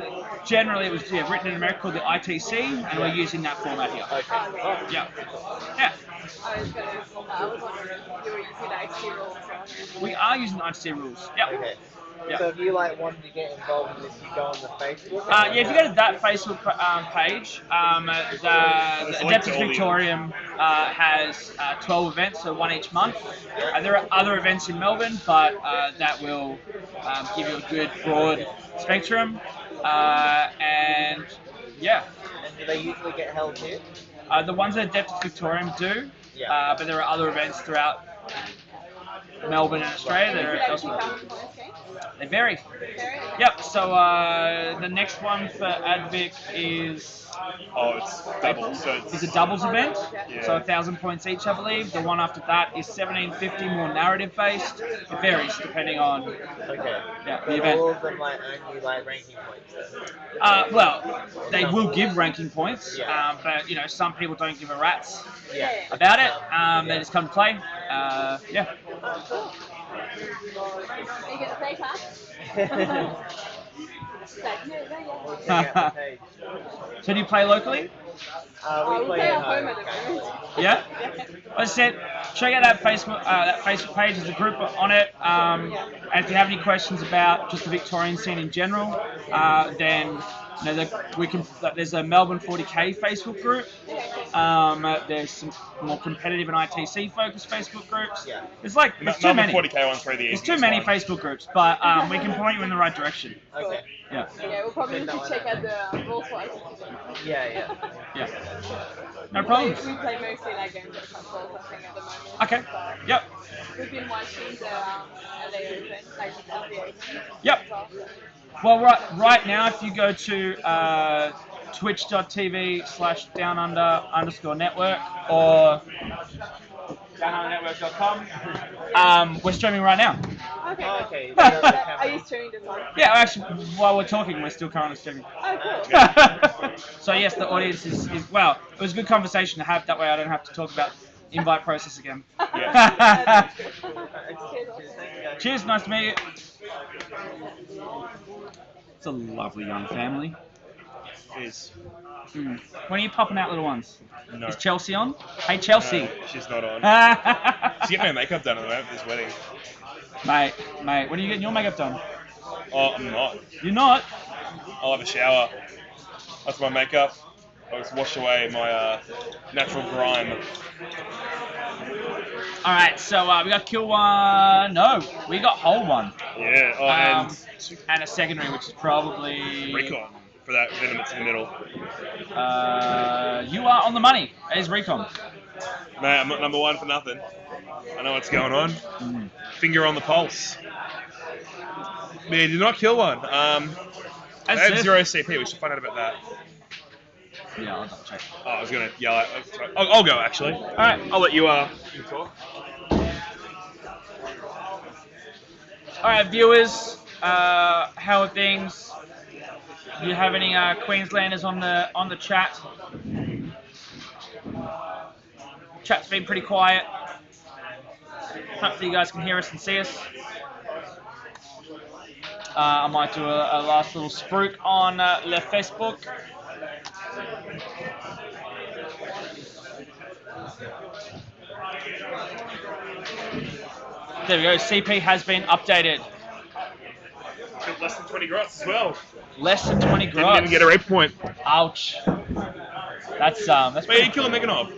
generally it was written in America called the ITC, and we're using that format here. okay. Oh, Yeah. Yeah. I was wondering if you were using the XT rules. We are using the ITC rules. Yeah. okay. Yeah. So if you like wanted to get involved in this, you go on the Facebook. Yeah, if you go to that Facebook page, the link to Adeptus all the- Victorium has 12 events, so one each month. There are other events in Melbourne, but that will give you a good broad spectrum. And yeah, And do they usually get held here? the ones that Adeptus Victorium do, Yeah. but there are other events throughout Melbourne and Australia that are elsewhere. They vary. Yep, so the next one for Advic is Oh, it's double. So is a doubles event, Yeah. so 1,000 points each, I believe. The one after that is 1750, more narrative based. It varies depending on Okay. yeah, the But event. all of them like earn you like ranking points. Well, they will give ranking points, Yeah. but you know some people don't give a rat's Yeah. about it. They just come to play. Yeah. Are you going to play class? We'll check out the page. So do you play locally? We play at home. at the moment. Yeah. As I said, check out that Facebook page. There's a group on it. And if you have any questions about just the Victorian scene in general, then you know there's a Melbourne 40K Facebook group. There's some more competitive and ITC focused Facebook groups. Yeah. There's too Number many. 40K one's probably the There's easiest too many one. Facebook groups, but we can point you in the right direction. Okay. Yeah. Yeah, we'll probably need to check out the rules for us. Yeah. Yeah. No problems. We play mostly like games at consoles, I think, at the moment. Okay. Yep. We've been watching the LA Open, like the Open. Yep. Well, right now, if you go to twitch.tv/downunder_network or downundernetwork.com, we're streaming right now. Okay. Oh, okay. You Are got the camera. you streaming this one? Yeah, actually, while we're talking, we're still currently streaming. Oh, cool. So yes, the audience is well. It was a good conversation to have. That way, I don't have to talk about the invite process again. Yeah. Cheers, nice to meet you. It's a lovely young family. Is When are you popping out, little ones? no. Is Chelsea on? Hey, Chelsea. No, she's not on. Mate, She's getting her makeup done at the moment for this wedding. when are you getting your makeup done? Oh, I'm not. You're not? I'll have a shower. That's my makeup. I'll just wash away my natural grime. Alright, so we got kill one. No, we got hold one. Yeah. Oh, And a secondary, which is probably. Recon for that venom that's in the middle. You are on the money. It is Recon. Mate, I'm not number one for nothing. I know what's going on. Finger on the pulse. Yeah, did not kill one. They have 0 CP. We should find out about that. Yeah, I'll double check. Oh, I was gonna yell at. I'll go actually. All right, I'll let you talk. Alright, viewers, how are things? Do you have any Queenslanders on the chat? Chat's been pretty quiet. Hopefully you guys can hear us and see us. I might do a last little spruik on Le Facebook. There we go, CP has been updated. Less than 20 grots as well. Less than 20 Didn't grots. even get a rape point. Ouch. That's Wait, you kill a Meganov.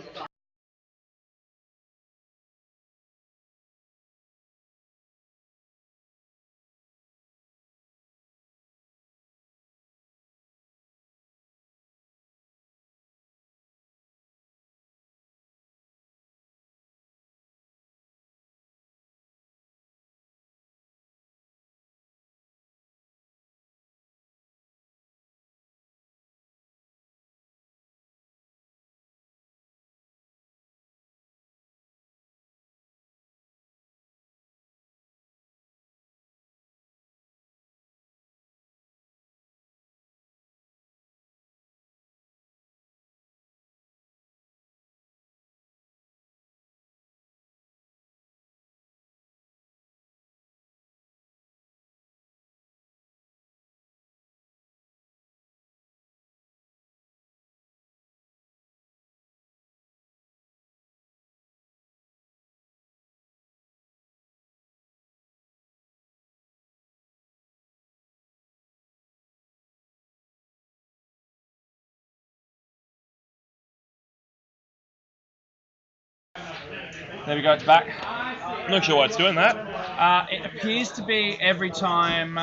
There we go, it's back. I'm not sure why it's doing that. It appears to be every time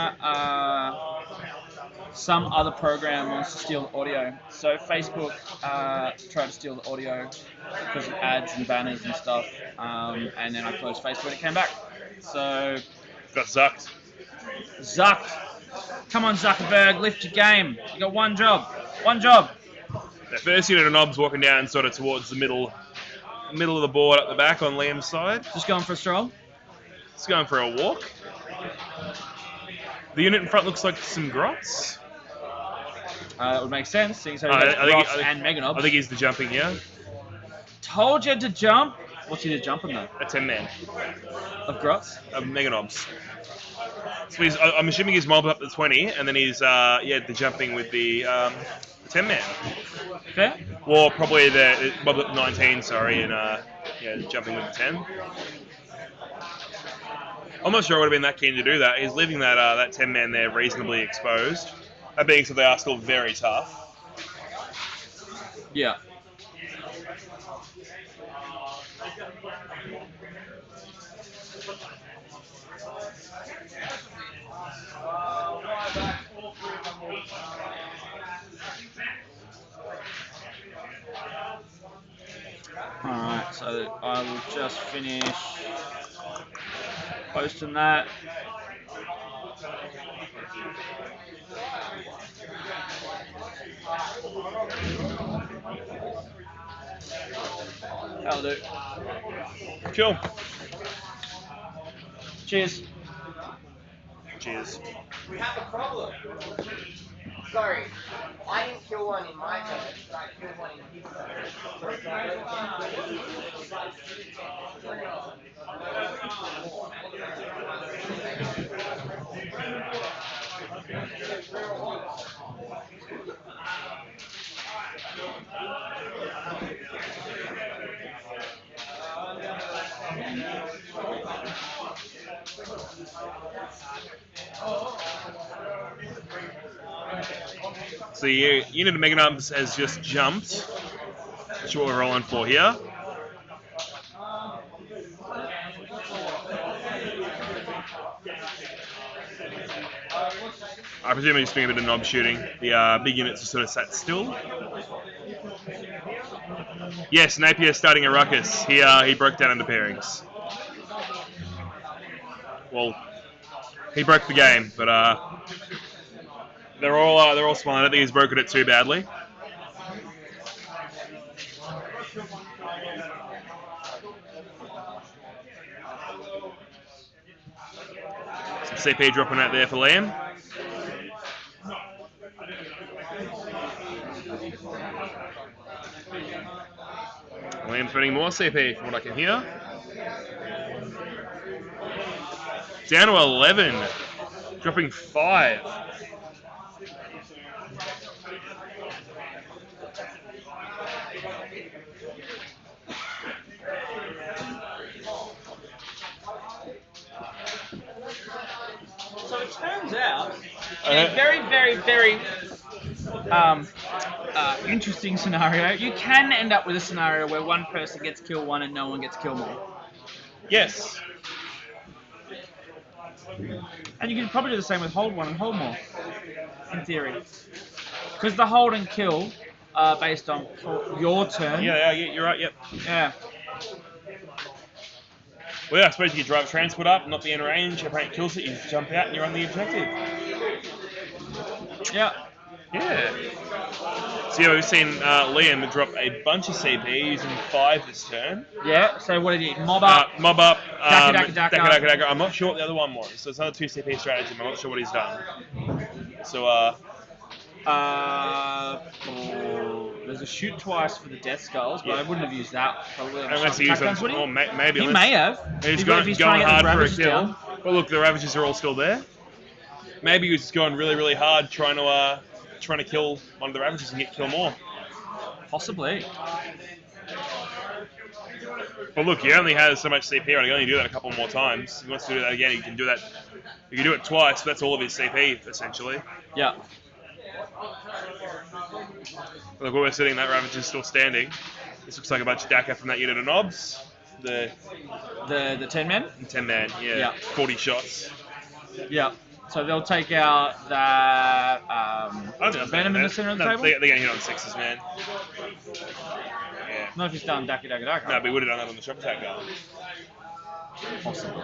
some other program wants to steal the audio. So Facebook tried to steal the audio because of ads and banners and stuff. And then I closed Facebook and it came back. So, Got sucked. Zuck. Come on, Zuckerberg, lift your game. You got one job. One job. The first unit of knobs walking down sort of towards the middle of the board up the back on Liam's side. Just going for a stroll. It's going for a walk. The unit in front looks like some grots. That would make sense, seeing as how I he's think- Ross I think- and Meganobs. I think he's the jumping here. Told you to jump. What's he to jumping though? A 10-man. Of Grots? Of Meganobs. So I'm assuming he's mobbed up to 20, and then he's the jumping with the 10-man. Fair? Well, probably the mobbed up to 19, sorry, and jumping with the 10. I'm not sure I would have been that keen to do that. He's leaving that 10-man there reasonably exposed. That being said, they are still very tough. Yeah. Alright, so I will just finish posting that. That'll do. Cool. Cheers. Cheers. We have a problem. Sorry, I didn't kill one in my turn, but I killed one in his So the unit of Meganubs has just jumped. That's what we're rolling for here. I presume he's doing a bit of knob shooting. The big units are sort of sat still. Yes, Napier's starting a ruckus. He broke down under pairings. Well, he broke the game, but they're all smiling. I don't think he's broken it too badly. Some CP dropping out there for Liam. Liam's spending more CP from what I can hear. Down to 11. Dropping 5. So it turns out, in a very, very, very interesting scenario, you can end up with a scenario where one person gets kill one and no one gets kill more. Yes. And you can probably do the same with hold one and hold more, in theory. Because the hold and kill are based on your turn. Yeah, you're right, yep. Yeah. Well, yeah, I suppose you could drive transport up, not be in range, your opponent kills it, you just jump out and you're on the objective. Yeah. Yeah. So yeah, we've seen Liam drop a bunch of CP using 5 this turn. Yeah, so what did he? Mob up? Mob up, Daka. I'm not sure what the other one was. So it's another 2 CP strategy, I'm not sure what he's done. So, there's a shoot twice for the death skulls, but Yeah. I wouldn't have used that. Probably. unless he used them, or maybe. He unless- may have. He's If going he's trying to get hard the for a ravages kill. down. But look, the Ravages are all still there. Maybe he was just going really, really hard trying to kill one of the Ravages and kill more. Possibly. But look, he only has so much CP, right? He can only do that a couple more times. If he wants to do that again, he can do that. He can do it twice, that's all of his CP, essentially. Yeah. Look, where we're sitting, that Ravage is still standing. This looks like a bunch of Daka from that unit of knobs. The The 10 men. 10 man, yeah. Yeah. 40 shots. Yeah. So they'll take out that I don't think Venom in the center of the table. They're going to hit on 6s, man. Yeah. Not if he's done Daka Daka Daka. No, but we would have done that on the shock attack gun. Possible.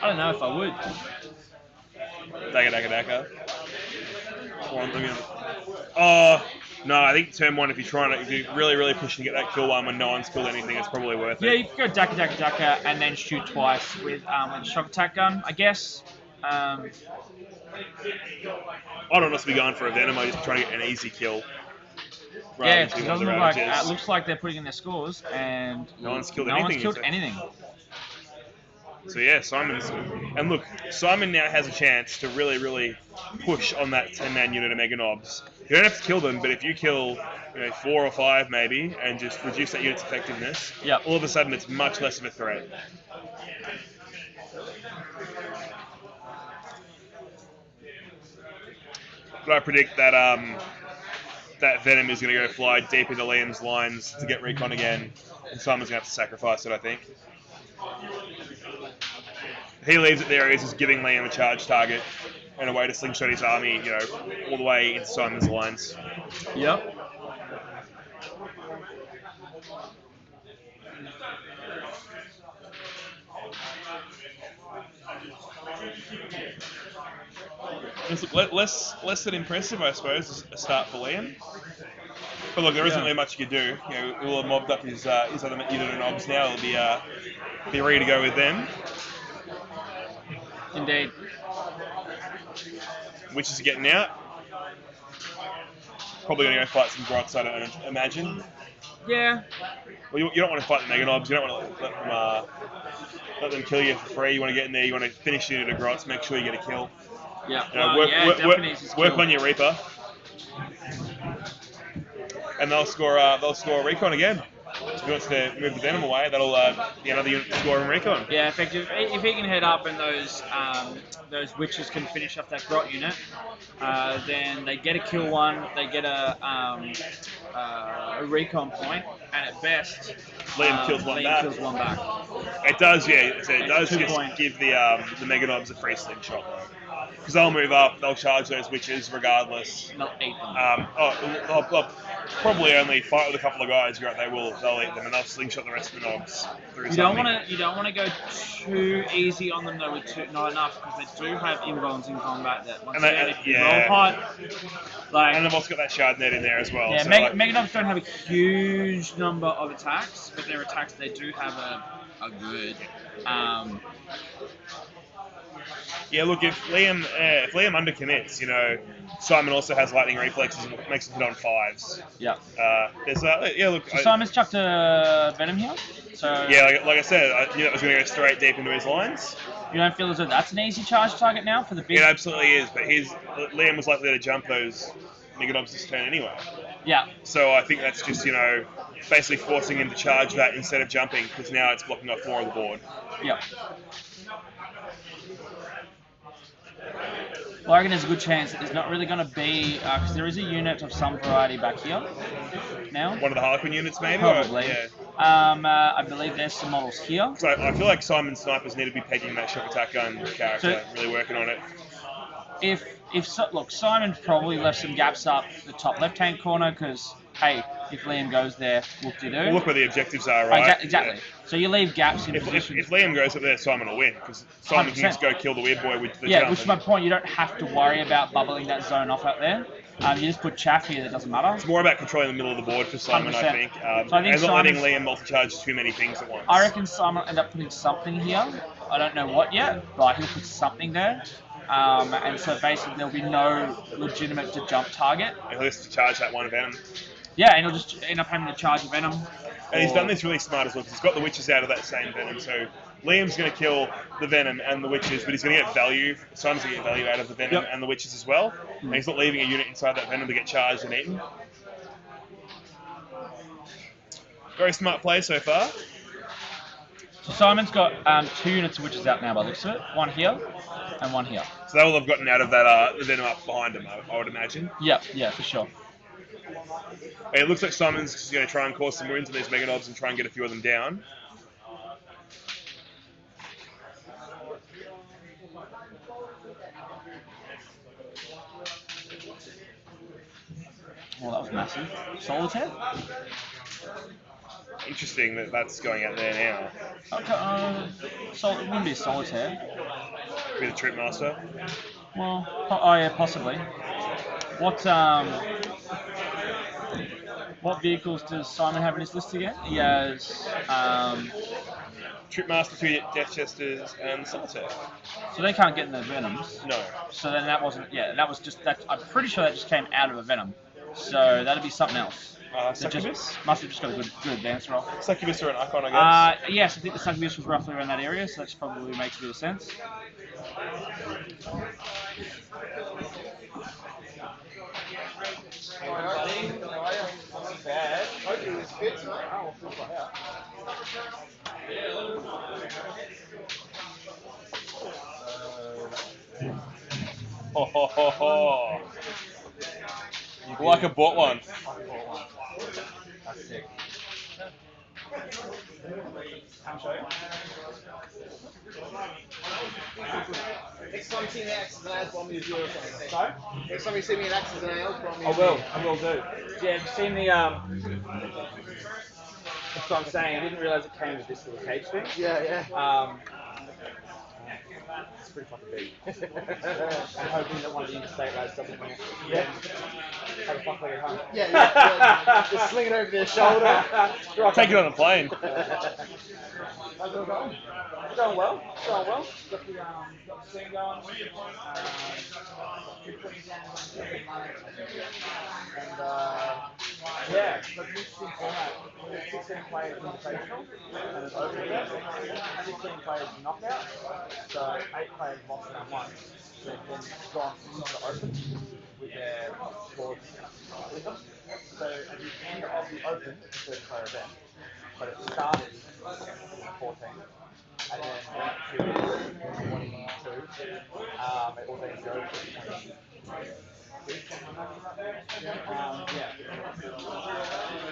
I don't know if I would. Daka. Oh, no, I think turn 1, if you're really pushing to get that kill one when no one's killed anything, it's probably worth Yeah, it. you could go Daka Daka Daka and then shoot twice with a shock attack gun, I guess. I'd honestly be going for a Venom, I'm just trying to get an easy kill. Yeah, it doesn't look like it looks like they're putting in their scores and no one's killed anything. So yeah, and look, Simon now has a chance to really push on that 10-man unit of Mega Knobs. You don't have to kill them, but if you kill 4 or 5 maybe, and just reduce that unit's effectiveness, all of a sudden it's much less of a threat. But I predict that that Venom is going to go fly deep into Liam's lines to get recon again, and Simon's going to have to sacrifice it, I think. If he leaves it there, he's just giving Liam a charge target and a way to slingshot his army, all the way into Simon's lines. Yep. Less than impressive, I suppose, a start for Liam. But look, there isn't really much you can do. He'll have mobbed up his other unit of knobs now. He'll be ready to go with them. Indeed. Witches are getting out. Probably going to go fight some grots, I don't imagine. Yeah. Well, you don't want to fight the Mega Knobs. You don't want to let them kill you for free. You want to get in there. You want to finish the unit of grots. Make sure you get a kill. Yeah. Work on your Reaper. And they'll score recon again. If he wants to move the Venom away, that'll be another unit to score in recon. Yeah, effective. If he can head up and those witches can finish up that grot unit, then they get a kill one, they get a recon point, and at best, Liam kills one back. It does, yeah. So it does just give the Mega Knobs a free slingshot though. Because they'll move up, they'll charge those witches regardless. They'll eat them. They'll probably only fight with a couple of guys. They'll eat them and they'll slingshot the rest of the knobs. You don't want to go too easy on them though with not enough because they do have invulns in combat that once again if you roll hot. And they've also got that shard net in there as well. Yeah, so Mega Knobs don't have a huge number of attacks, but their attacks they do have a good. Yeah, look, if Liam undercommits, Simon also has lightning reflexes and makes him hit on 5s. Yeah. So Simon's chucked a Venom here. So yeah, like I said, I knew that was going to go straight deep into his lines. You don't feel as though that's an easy charge target now for the big... It absolutely is, but Liam was likely to jump those Mega Knobs this turn anyway. Yeah. So I think that's just, basically forcing him to charge that instead of jumping, because now it's blocking off more of the board. Yeah. Well, I reckon there's a good chance that there's not really going to be, because there is a unit of some variety back here now. One of the Harlequin units, maybe? Probably. Yeah. I believe there's some models here. So I feel like Simon's snipers need to be pegging that shock attack gun character, really working on it. Look, Simon probably left some gaps up the top left-hand corner because, hey, if Liam goes there, whoop-de-doo. Well, look where the objectives are, right? Exactly. Yeah. So you leave gaps in if positions. If Liam goes up there, Simon will win because Simon 100%. Can just go kill the weird boy with the jump. Which is my point. You don't have to worry about bubbling that zone off out there. You just put chaff here that doesn't matter. It's more about controlling the middle of the board for Simon, 100%. I think. So I think and not letting Liam multi-charge too many things at once. I reckon Simon will end up putting something here. I don't know what yet, but he'll put something there. And so basically there'll be no legitimate to jump target. And he'll just charge that one Venom. Yeah, and he'll just end up having to charge a Venom. And he's done this really smart as well, because he's got the witches out of that same Venom. So Liam's going to kill the Venom and the witches, but he's going to get value. Simon's going to get value out of the Venom and the witches as well. And he's not leaving a unit inside that Venom to get charged and eaten. Very smart play so far. So Simon's got 2 units of witches out now by the looks of it. One here and one here. So they will have gotten out of that the Venom up behind him, I would imagine. Yeah, for sure. It looks like Simon's just going to try and cause some wounds on these Meganobs and try and get a few of them down. Well, that was massive. Solitaire? Interesting that that's going out there now. Okay, it wouldn't be a solitaire. Be the Trip Master. Well, yeah, possibly. What vehicles does Simon have in his list again? He has Trip Master, 2 Death Chesters, and Solitaire. so they can't get in the Venoms. No. So then that wasn't. Yeah, that was just that. I'm pretty sure that just came out of a Venom. So that'd be something else. Succubus? Must have just got a good advance roll. Succubus or an Icon, I guess. Yes, I think the Succubus was roughly around that area, so that probably makes a bit of sense. Bad. Hopefully this fits, mate. Oh, we'll find out. Ho ho ho ho. Like I bought one. That's sick. Next time you see me axes and nails, buy me a Euro or something. Sorry? Next time you see me in axes and nails, buy me a Euro. I will do. Yeah, have you seen the that's what I'm saying. I didn't realise it came with this little cage thing. Yeah. It's pretty fucking big. I'm hoping that one of the interstate lads doesn't win it. Yeah. How the fuck are you home? Yeah. Just sling it over their shoulder. Take it on a plane. How's it all going? It's going well. It's going well. Got the scene going. And yeah, so it's an interesting format. We have 16 players in the invitational and it's over there. 16 players knockout. So 8 players lost round 1. They've then gone into the open with their boards with them. So at the end of the open, it's a 30-player event. But it started with 14. And then went to 22. It will then go to 20.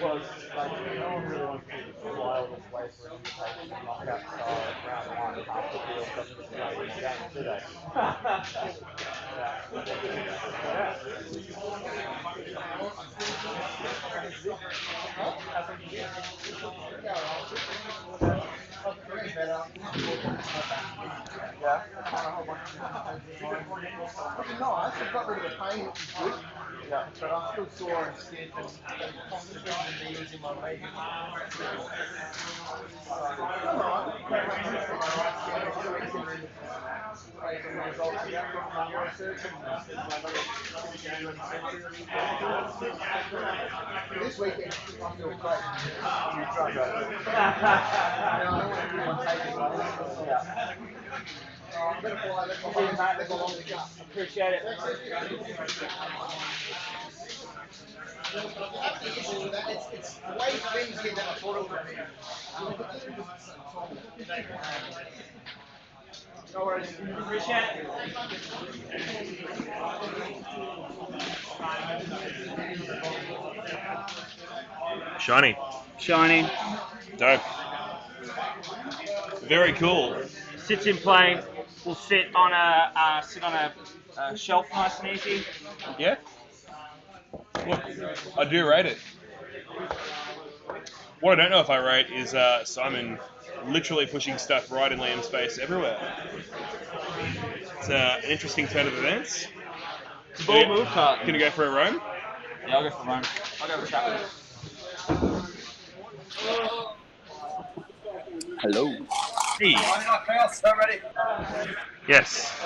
Was like no one really wants to fly all this way for an invitation and knockout style round 1 half the field doesn't play in the game, do they? Yeah. Pretty nice. I've got rid of the pain, which is good. Yeah. But I'm still sore and stiff and concentrating the knees in my leg. This weekend, I feel great. Appreciate it. It's the way things get that photo. No worries. Appreciate it. Shiny. Dope. Very cool. Sits in plane. Will sit on a shelf, nice and easy. Yeah. Look, I do rate it. What I don't know if I rate is Simon literally pushing stuff right in Liam's face everywhere. It's an interesting turn of events. Bold move card. Gonna go for a roam? Yeah, I'll go for Rome. I'll go with Chapman. Hello. Hey. Yes.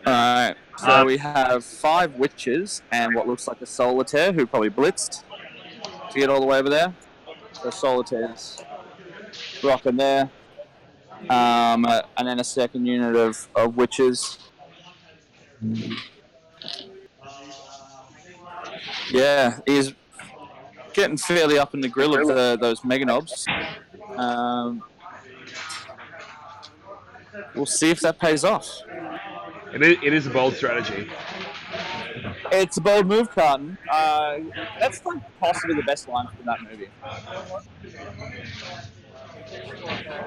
Alright, so we have 5 witches and what looks like a solitaire who probably blitzed to get all the way over there. So solitaires rocking there. And then a second unit of witches. Yeah, he's getting fairly up in the grill of those Meganobs. We'll see if that pays off. It is a bold strategy. It's a bold move, Carton. That's like possibly the best line from that movie.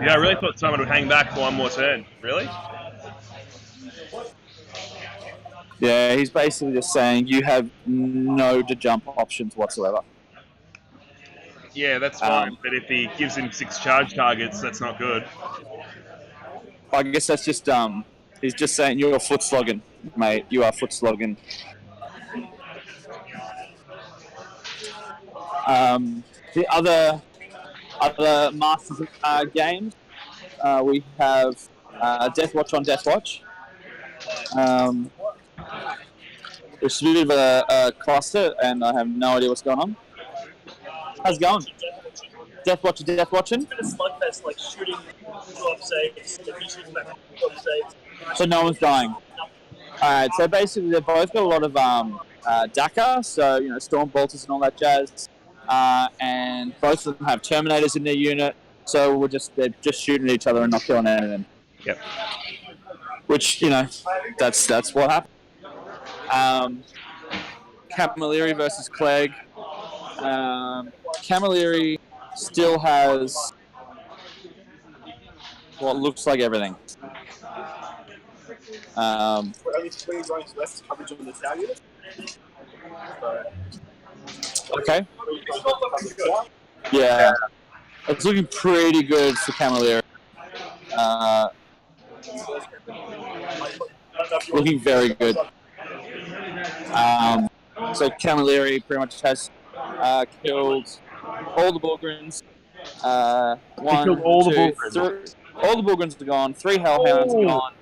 Yeah, I really thought someone would hang back for one more turn. Really? Yeah, he's basically just saying you have no to jump options whatsoever. Yeah, that's fine. But if he gives him 6 charge targets, that's not good. I guess that's just he's just saying you're foot slogging, mate. You are foot slogging. The other Masters games, we have Death Watch on Death Watch. It's a bit of a cluster, and I have no idea what's going on. How's it going? Death Watch, Death Watching. It's a slugfest, like shooting drop saves, if he shoots back drop saves. So no one's dying. Alright, so basically they've both got a lot of DACA, so Storm Bolters and all that jazz. And both of them have Terminators in their unit, so they're just shooting at each other and not killing anything. Yep. Which, that's what happened. Camilleri versus Clegg. Camilleri still has what looks like everything. Only 3 drones left coverage on the tower unit. Okay. Yeah. It's looking pretty good for Camilleri. Looking very good. So Camilleri pretty much has killed all the Bulgrins. Killed all the Bulgrins. All the Bulgrins are gone. 3 Hellhounds are gone.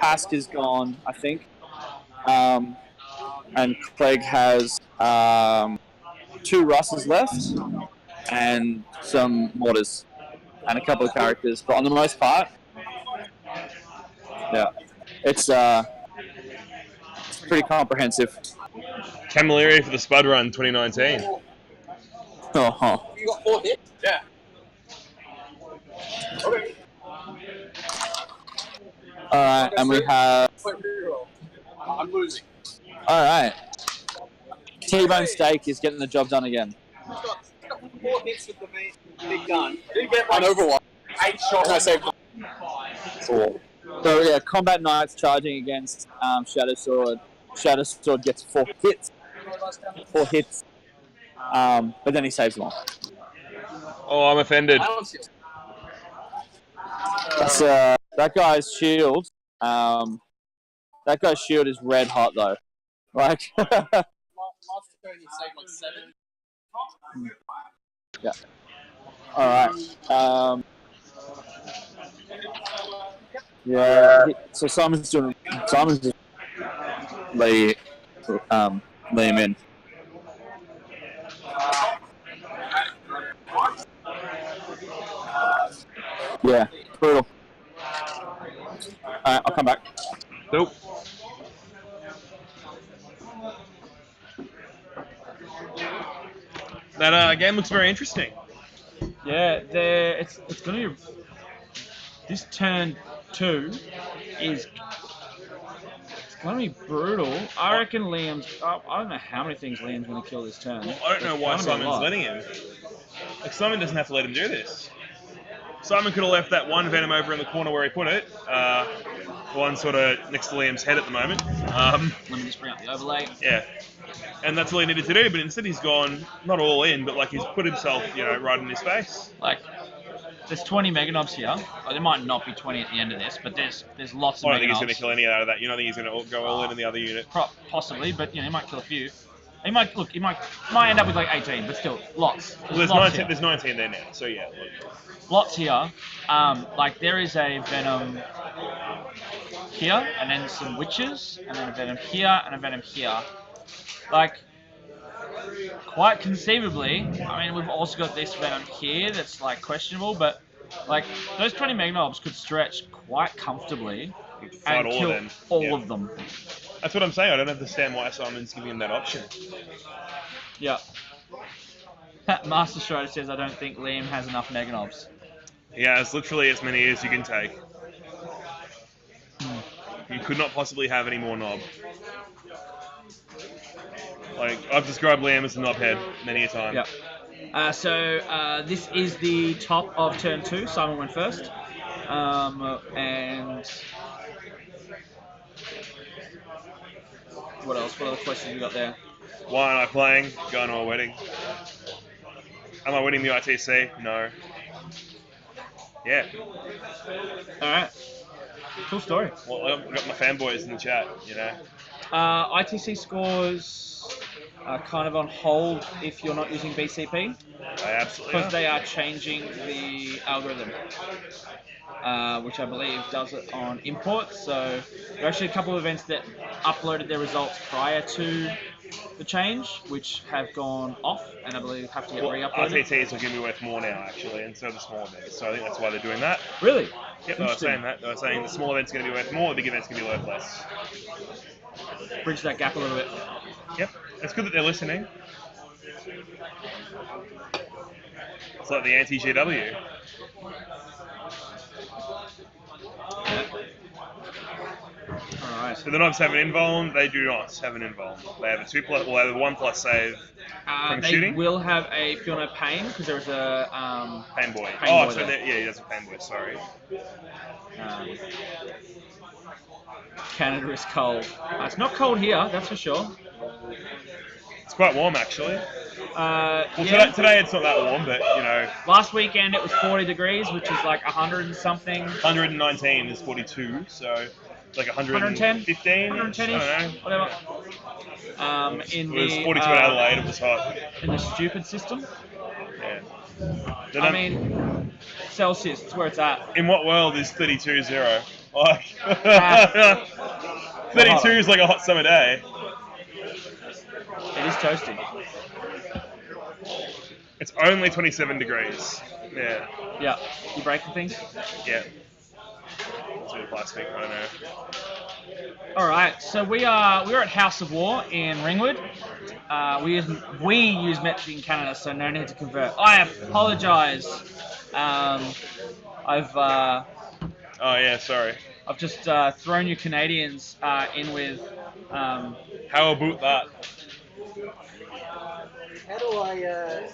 Pask is gone, I think. And Clegg has 2 Russes left and some mortars and a couple of characters. But on the most part, yeah, it's pretty comprehensive. Camilleri for the Spud Run 2019. Uh-huh. You got 4 hits? Yeah. Okay. Alright, and we have... I'm losing. Alright. T-Bone Steak is getting the job done again. He's got 4 hits with the big gun. Did get on Overwatch. 8 shots. I saved 4. So yeah, Combat Knights charging against Shadow Sword. Shadow Sword gets 4 hits. 4 hits. But then he saves them all. Oh, I'm offended. That's, that guy's shield. That guy's shield is red hot though. Like. Last turn you saved like 7. Yeah. All right. Yeah. So Simon's just lay him in. Yeah. Brutal. Alright, I'll come back. Nope. That game looks very interesting. Yeah, it's going to be... This turn 2 is... It's going to be brutal. I reckon Liam's... I don't know how many things Liam's going to kill this turn. Well, I don't know why Simon's letting him. Like, Simon doesn't have to let him do this. Simon could have left that one Venom over in the corner where he put it. One sort of next to Liam's head at the moment. Let me just bring up the overlay. Yeah. And that's all he needed to do, but instead he's gone, not all in, but like he's put himself, right in his face. Like, there's 20 Meganobs here. Well, there might not be 20 at the end of this, but there's lots of Meganobs. I don't think he's going to kill any out of that. You don't think he's going to go all in the other unit? Possibly, but he might kill a few. He might end up with like 18, but still, lots. Well, there's 19 there now, so yeah. Lots here. Like there is a Venom here, and then some Witches, and then a Venom here, and a Venom here. Like, quite conceivably, I mean, we've also got this Venom here that's like questionable, but like those 20 Magnobs could stretch quite comfortably and kill all of them. That's what I'm saying. I don't understand why Simon's giving him that option. Yeah. Master Strider says, I don't think Liam has enough Meganobs. Yeah, it's literally as many as you can take. You could not possibly have any more knob. Like, I've described Liam as a knobhead many a time. Yep. So this is the top of turn 2. Simon went first. And what else? What other questions you got there? Why am I playing? Going to a wedding. Am I winning the ITC? No. Yeah. Alright. Cool story. Well, I've got my fanboys in the chat, you know. ITC scores are kind of on hold if you're not using BCP. I absolutely Because they are changing the algorithm, which I believe does it on imports. So there are actually a couple of events that uploaded their results prior to the change, which have gone off, and I believe have to get re-uploaded. RTTs are going to be worth more now, actually, instead of the small events. So I think that's why they're doing that. Really? Yep, they were saying that. They were saying the small event's going to be worth more, the big event's going to be worth less. Bridge that gap a little bit. Yep, it's good that they're listening. It's like the anti-GW. Alright. So the knobs have an invuln, they do not have an invuln. They have a 2+, well, they have a 1+ save from They shooting. will have a Feel No Pain, because there is a Painboy. Painboy So there. yeah, that's a Painboy, sorry. Canada is cold. It's not cold here, that's for sure. It's quite warm, actually. Well, Today it's not that warm, but, you know. Last weekend it was 40 degrees, which is like 100 and something. 119 is 42, so like 110? 15? 110 I don't know. whatever. It was 42 in Adelaide, it was hot. In the stupid system. Yeah. I mean, Celsius, it's where it's at. In what world is 32-0? Like, 32 is like a hot summer day. It is toasty. It's only 27 degrees. Yeah. Yeah. You breaking things? Yeah. It's a bit of plastic, I don't know. Alright, so we're at House of War in Ringwood. We use metric in Canada, so no need to convert. I apologise. Oh yeah, sorry. I've just thrown you Canadians in with. How about that? How do I?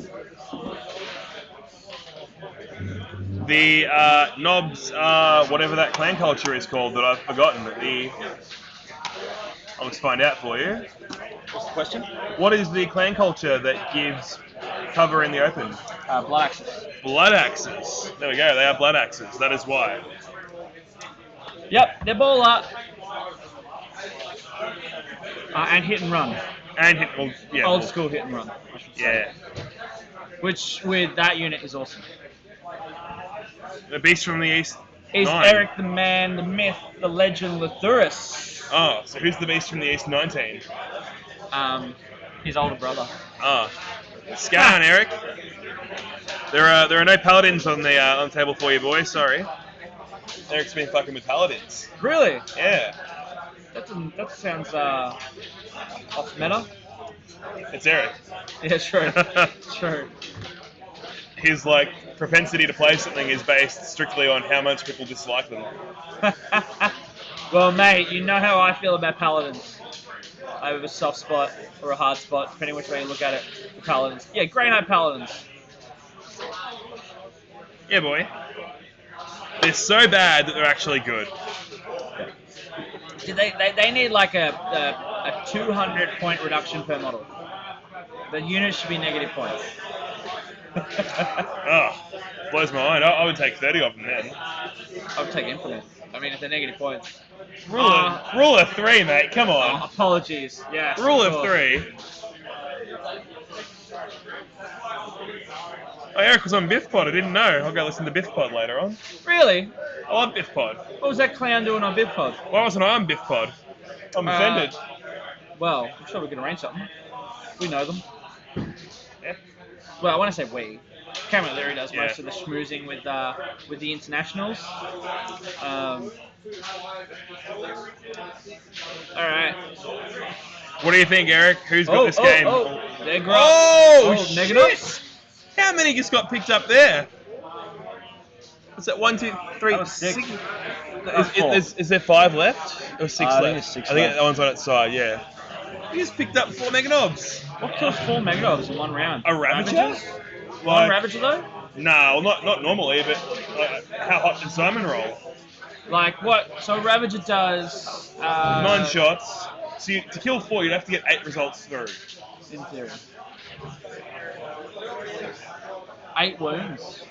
The knobs are whatever that clan culture is called that I've forgotten. I'll just find out for you. What's the question? What is the clan culture that gives cover in the open? Blood axes. Blood axes. There we go. They are blood axes. That is why. Yep, they're bowler. And hit and run. And hit. Well, yeah. Old school hit and run. I should say. Yeah. Which with that unit is awesome. The beast from the east. Is 9. Eric the man, the myth, the legend, Lathurus. Oh, so who's the beast from the east 19? His older brother. Oh. Scan, Eric. There are no paladins on the table for you, boy. Sorry. Eric's been fucking with paladins. Really? Yeah. That sounds off meta. It's Eric. Yeah, true. True. His propensity to play something is based strictly on how much people dislike them. Well, mate, you know how I feel about paladins. I have a soft spot or a hard spot, depending which way you look at it. The paladins. Yeah, Grey Knight paladins. Yeah, boy. They're so bad that they're actually good. They need like a 200-point reduction per model. The unit should be negative points. Oh, blows my mind. I would take 30 of them then. I would take Implement. I mean, if they're negative points. Rule of 3, mate. Come on. Apologies. Yeah. Rule of 3. Oh, Eric was on Biff Pod. I didn't know. I'll go listen to Biff Pod later on. Really? I love Biff Pod. What was that clown doing on Biff Pod? Why wasn't I on Biff Pod? I'm offended. Well, I'm sure we can arrange something. We know them. Yeah. Well, I want to say we. Cameron Leary does most Yeah. of the schmoozing with the internationals. All right. What do you think, Eric? Who's got this game? They're great. Oh, shit! Negative. How many just got picked up there? What's that? 1, 2, 3, That was six. Four. Is there 5 left? Or 6 I left? think it's 6 I think left. that one's on its side, yeah. You just picked up 4 Meganobs. What kills 4 Megadovs in one round? A Ravager? Ravagers? One Like, Ravager though? no, not normally, but how hot does Simon roll? Like what? So Ravager does 9 shots. So to kill 4, you'd have to get 8 results through. in theory. 8 wounds.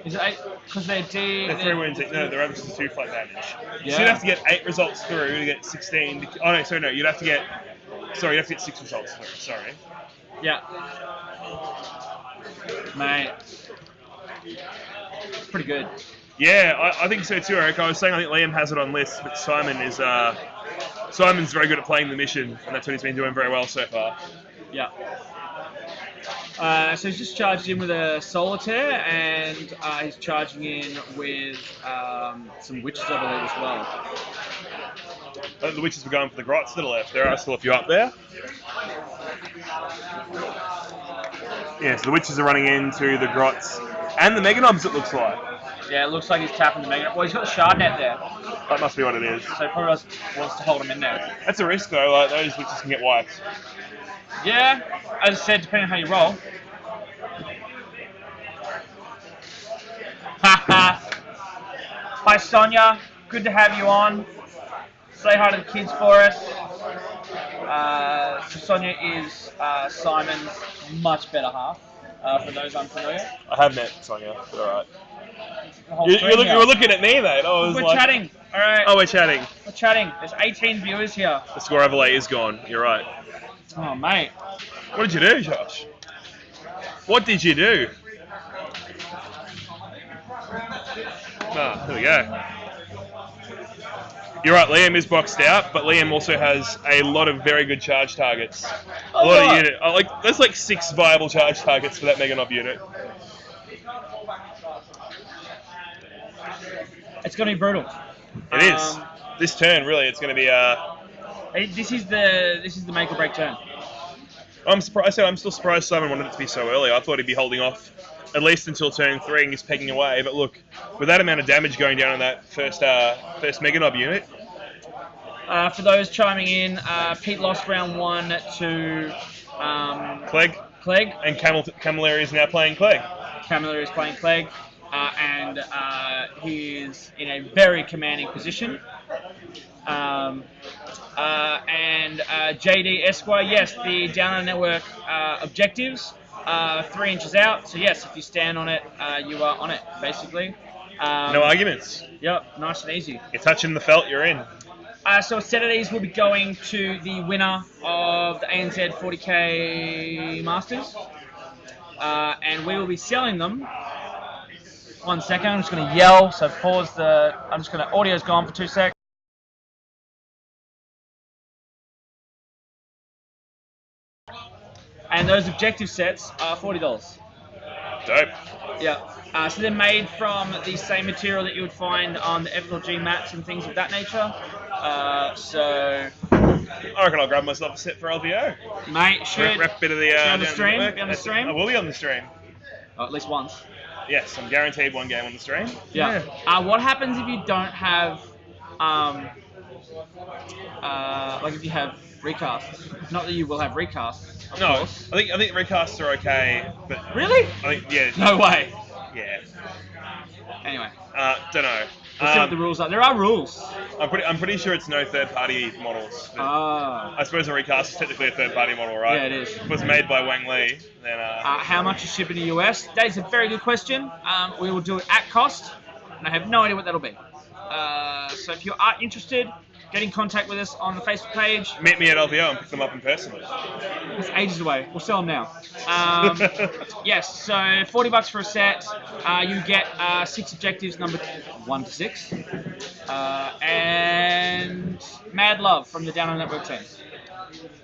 Is it 8? Because they're D. They're 3 wounds each. No, the Ravagers are 2 flat damage. Yeah. So you'd have to get 8 results through to get 16. Oh no, sorry, no, you'd have to get 6 results through. Sorry. Yeah. Mate. Pretty good. Yeah, I think so too, Eric. I was saying I think Liam has it on list, but Simon's very good at playing the mission, and that's what he's been doing very well so far. Yeah. So he's just charged in with a Solitaire, and he's charging in with some Witches, I believe, as well. The Witches were going for the Grots to the left. There are still a few up there. Yeah, so the Witches are running into the Grots and the Meganobs, it looks like. Yeah, it looks like he's tapping the Mega. Well, he's got the Shard Net there, That must be what it is. so he probably wants to hold him in there. That's a risk though, like those Witches can get wiped. Yeah, as I said, depending on how you roll. Hi Sonia, good to have you on. Say hi to the kids for us. So Sonia is Simon's much better half, for those unfamiliar. I have met Sonia, but alright. The whole You screen here. were looking at me, mate. We're chatting. All right. Oh, we're chatting. We're chatting. There's 18 viewers here. The score overlay is gone. You're right. Oh, mate. What did you do, Josh? What did you do? Ah, there we go. You're right, Liam is boxed out, but Liam also has a lot of very good charge targets. A lot of unit. There's like 6 viable charge targets for that Meganob unit. It's going to be brutal. It is. This turn, really, it's going to be. This is the make or break turn. I'm surprised. I'm still surprised Simon wanted it to be so early. I thought he'd be holding off at least until turn 3 and he's pegging away. But look, with that amount of damage going down on that first Meganob unit. For those chiming in, Pete lost round 1 to Clegg. And Camilleri is now playing Clegg. Camilleri is playing Clegg, and he is in a very commanding position. And JD Esquire, yes, the Down Under Network objectives, 3 inches out. So yes, if you stand on it, you are on it, basically. No arguments. Yep, nice and easy. You're touching the felt, you're in. So a set of these will be going to the winner of the ANZ40K Masters. And we will be selling them. 1 second, I'm just going to yell, so pause the... audio's gone for 2 seconds. And those objective sets are $40. Dope. Yeah. So they're made from the same material that you would find on the FLG mats and things of that nature. So... I reckon I'll grab myself a set for LVO. Mate, should... Rep bit of the... on the stream? Be on the stream? I will be on the stream. Oh, at least once. Yes, I'm guaranteed 1 game on the stream. Yeah. What happens if you don't have... like if you have recasts? Not that you will have recasts, of course. I think recasts are okay, but... Really? I think, yeah. No way. Yeah. Anyway. Don't know. We'll see what the rules are. There are rules. I'm pretty sure it's no third-party models. Ah. I suppose a recast is technically a third-party model, right? Yeah, it is. If it was made by Wang Li, then... How much is shipping to the US? That is a very good question. We will do it at cost, and I have no idea what that'll be. So if you are interested, get in contact with us on the Facebook page. Meet me at LVO and pick them up in person. It's ages away. We'll sell them now. Yes, so $40 for a set. You get 6 objectives, numbered 1 to 6. And Mad Love from the Down Under Network team.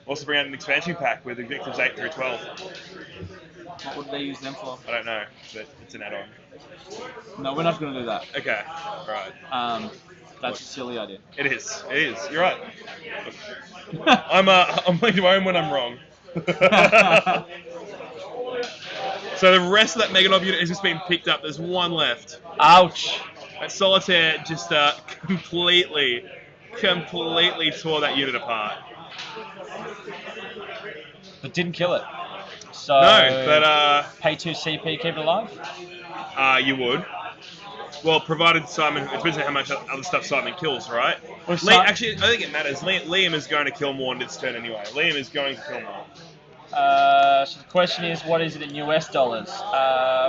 Also bring out an expansion pack with objectives 8 through 12. What would they use them for? I don't know, but it's an add-on. No, we're not going to do that. Okay, right. That's a silly idea. It is. You're right. I'm willing to own when I'm wrong. So the rest of that Meganob unit has just been picked up. There's one left. Ouch. That Solitaire just completely tore that unit apart. But didn't kill it. So No, but pay 2 CP, keep it alive. you would. Well, provided Simon, it depends on how much other stuff Simon kills, right? Well, Actually, I think it matters. Liam is going to kill more on this turn anyway. Liam is going to kill more. So the question is, what is it in US dollars?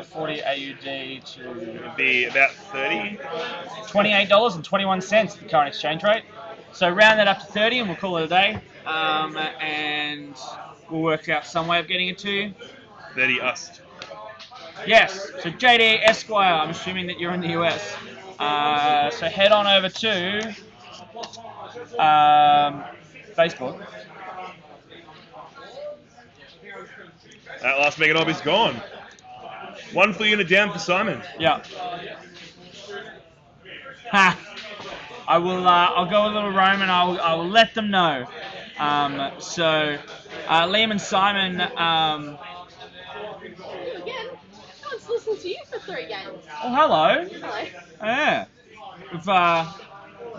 40 AUD to... It'd be about 30. $28.21 the current exchange rate. So round that up to 30 and we'll call it a day. And we'll work out some way of getting it to you. 30 us. Yes, so JD Esquire, I'm assuming that you're in the US. So head on over to Facebook. That last Meganob is gone. One full unit down for Simon. Yeah. Ha! I will. I'll go a little roam and I will let them know. So Liam and Simon. Again, no one's listened to you for 3 games. Oh, hello. Hello. Yeah. We've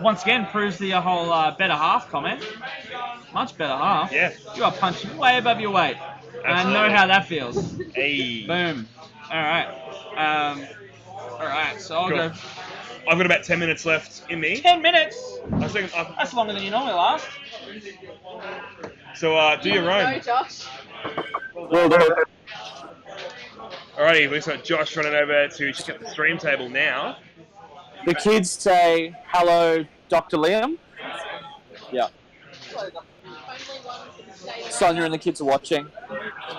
once again proves the whole better half comment. Much better half. Yeah. You are punching way above your weight. I know how that feels. Hey. Boom. All right. All right. So I'll go. I've got about 10 minutes left in me. 10 minutes. I was thinking, That's longer than you normally last. So do your own. Go, Josh. Will do. Alrighty, we've got Josh running over to check out the stream table now. The kids say, hello, Dr. Liam. Yeah. Sonia and the kids are watching.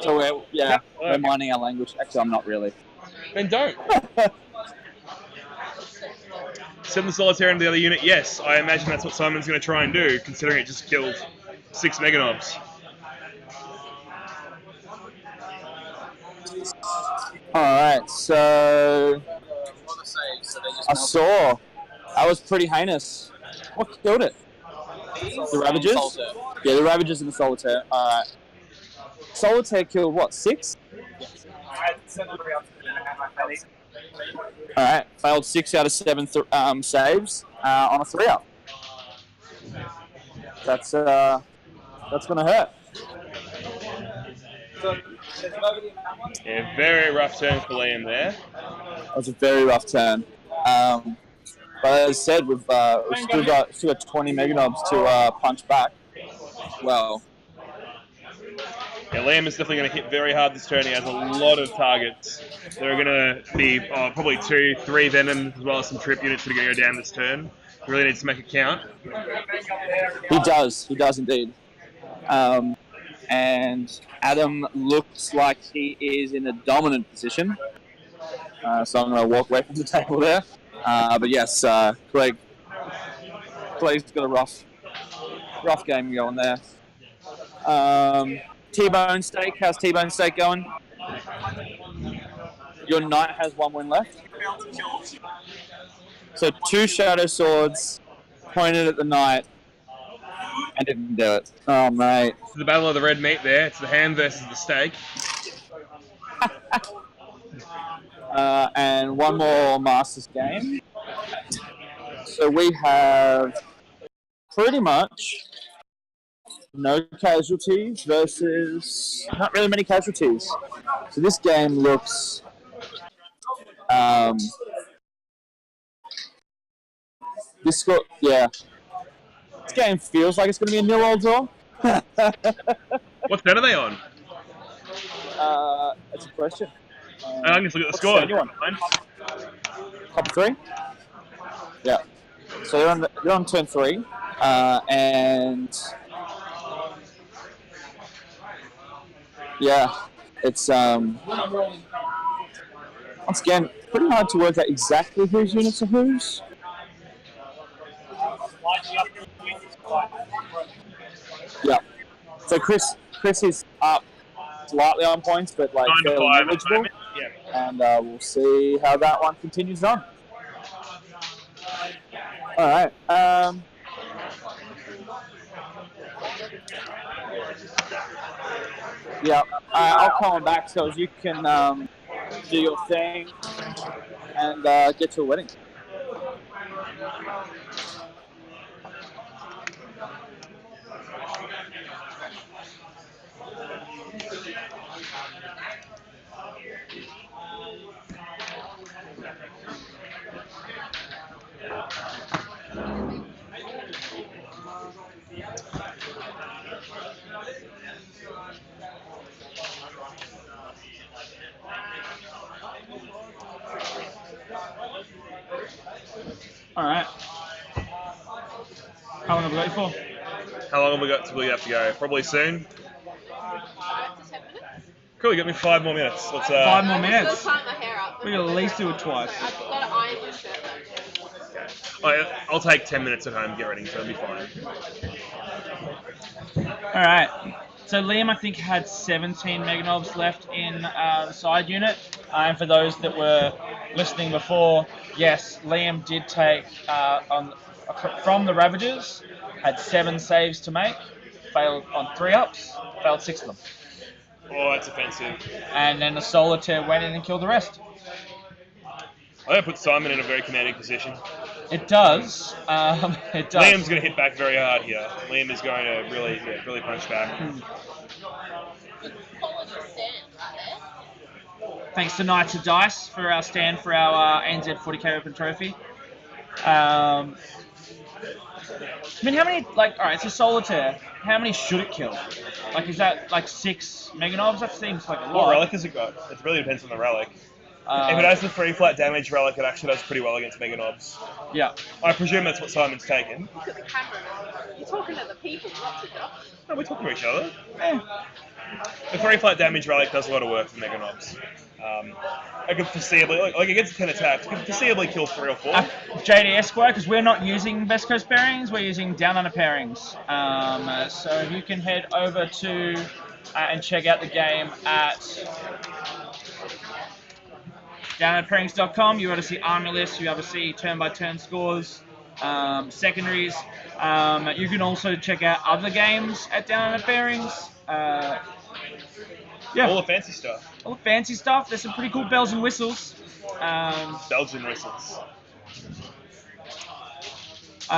So we're minding our language. Actually, I'm not really. Then don't. Send the Solitaire into the other unit. Yes, I imagine that's what Simon's going to try and do, considering it just killed 6 Meganobs. Alright, so I saw. That was pretty heinous. What killed it? The Ravagers? Yeah, the Ravagers and the Solitaire. Alright. Solitaire killed what, 6? Alright, failed 6 out of 7 saves on a 3-up. That's gonna hurt. Yeah, very rough turn for Liam there. That was a very rough turn. But as I said, we've still got 20 Meganobs to punch back. Well, yeah, Liam is definitely going to hit very hard this turn. He has a lot of targets. There are going to be probably 2, 3 Venoms as well as some trip units that are going to go down this turn. He really needs to make it count. He does indeed. And Adam looks like he is in a dominant position. So I'm going to walk away from the table there. But yes, Craig's got a rough game going there. T-Bone Steak, how's T-Bone Steak going? Your knight has 1 win left. So 2 Shadow Swords pointed at the knight and didn't do it. Oh, mate. It's the battle of the red meat there. It's the ham versus the steak. And 1 more Masters game. So we have pretty much no casualties versus not really many casualties. So this game looks this game feels like it's going to be a 0-all draw. What set are they on? That's a question. I can just look at the score. Top 3? Yeah. So they're on turn 3, and yeah, it's once again pretty hard to work out exactly whose units are whose. Yeah. So Chris is up slightly on points, but like 9 to 5 negligible. Yeah. And we'll see how that one continues on. All right. Yeah, I'll call him back so you can do your thing, and get to a wedding. All right. How long have we got you for? How long have we got till we have to go? Probably soon. 5 to 10 minutes. Cool, you got me 5 more minutes. Let's 5 more I'm minutes. still tying my hair up. We can at least do it twice. I've got to iron my shirt though. I'll take 10 minutes at home, get ready, so it'll be fine. All right. So Liam, I think, had 17 meganobs left in the side unit. And for those that were listening before, yes, Liam did take from the Ravagers, had 7 saves to make, failed on 3 ups, failed 6 of them. Oh, that's offensive. And then the Solitaire went in and killed the rest. I don't put Simon in a very commanding position. It does. It does. Liam's going to hit back very hard here. Liam is going to really punch back. Thanks to Knights of Dice for our stand for our ANZ40K Open Trophy. I mean, how many, all right, it's a Solitaire. How many should it kill? Is that 6 meganobs? That seems like a lot. What relic has it got? It really depends on the relic. If it has the 3 flat damage relic, it actually does pretty well against meganobs. Yeah. I presume that's what Simon's taken. Look at the camera now. You're talking to the people, not to Josh. No, we're talking to each other. The 3 flat damage relic does a lot of work for meganobs. I could foreseeably, against 10 attacks, I could foreseeably kill 3 or 4. JD Esquire, because we're not using West Coast pairings, we're using Down Under Pairings. So you can head over to and check out the game at downunderpairings.com. You want to see army lists, you have to see turn-by-turn scores, secondaries. You can also check out other games at Down Under Pairings. Yeah. All the fancy stuff. All the fancy stuff. There's some pretty cool bells and whistles. Belgian whistles.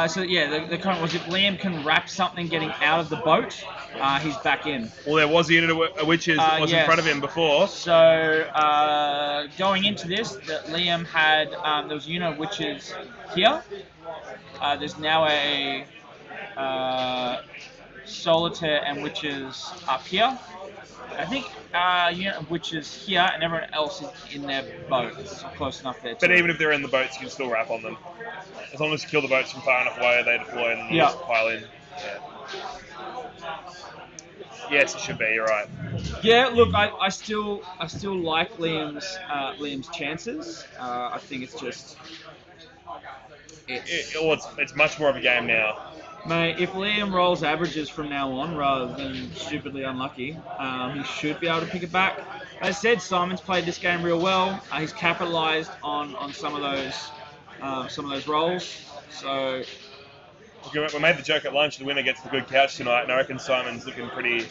So yeah, the comment was if Liam can wrap something getting out of the boat, he's back in. Well, there was a unit of witches that was in front of him before. So going into this, that Liam had, there was a unit of witches here. There's now a Solitaire and witches up here. I think unit of witches here and everyone else is in their boats. Close enough there too. But even if they're in the boats, you can still wrap on them. As long as you kill the boats from far enough away, they deploy and then you just pile in. Yeah. Yes, it should be. You're right. Yeah, look, I still like Liam's chances. I think it's just it's much more of a game now. Mate, if Liam rolls averages from now on rather than stupidly unlucky, he should be able to pick it back. As I said, Simon's played this game real well. He's capitalised on some of those rolls. So we made the joke at lunch. The winner gets the good couch tonight, and I reckon Simon's looking pretty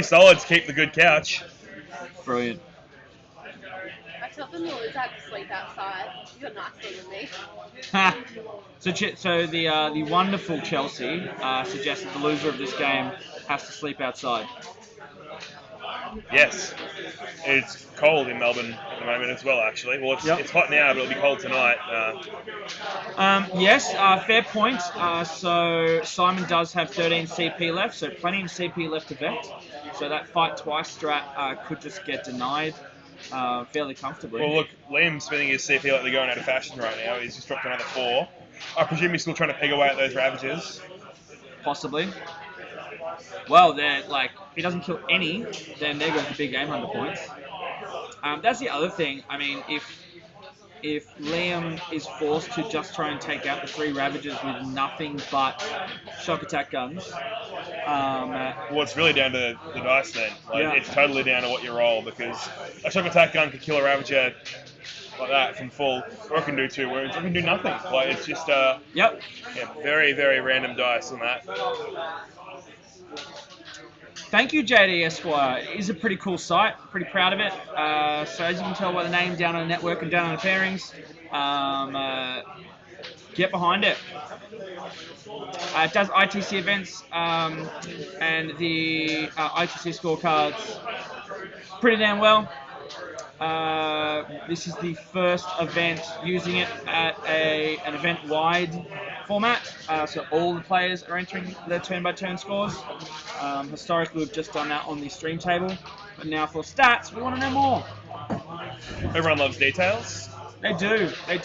solid to keep the good couch. Brilliant. I tell them always have to sleep outside. You're nicer than me. So the wonderful Chelsea suggested the loser of this game has to sleep outside. Yes. It's cold in Melbourne at the moment as well, actually. Well, it's hot now, but it'll be cold tonight. Yes, fair point. So Simon does have 13 CP left, so plenty of CP left to vet. So that fight twice strat could just get denied fairly comfortably. Well, look, Liam's spending his CP like they're going out of fashion right now. He's just dropped another 4. I presume he's still trying to peg away at those Ravagers. Possibly. Well, they're if he doesn't kill any, then they're going for big game under points. That's the other thing. I mean, if Liam is forced to just try and take out the 3 Ravagers with nothing but shock attack guns. Well, it's really down to the dice then. It's totally down to what you roll, because a shock attack gun could kill a Ravager like that from full, or it can do 2 wounds, or it can do nothing. It's just very, very random dice on that. Thank you, JD Esquire. It is a pretty cool site. Pretty proud of it. So as you can tell by the name, Down Under Network and Down Under Pairings, get behind it. It does ITC events and the ITC scorecards pretty damn well. This is the first event using it at an event-wide format, so all the players are entering their turn-by-turn scores. Historically, we've just done that on the stream table, but now for stats, we want to know more. Everyone loves details. They do. We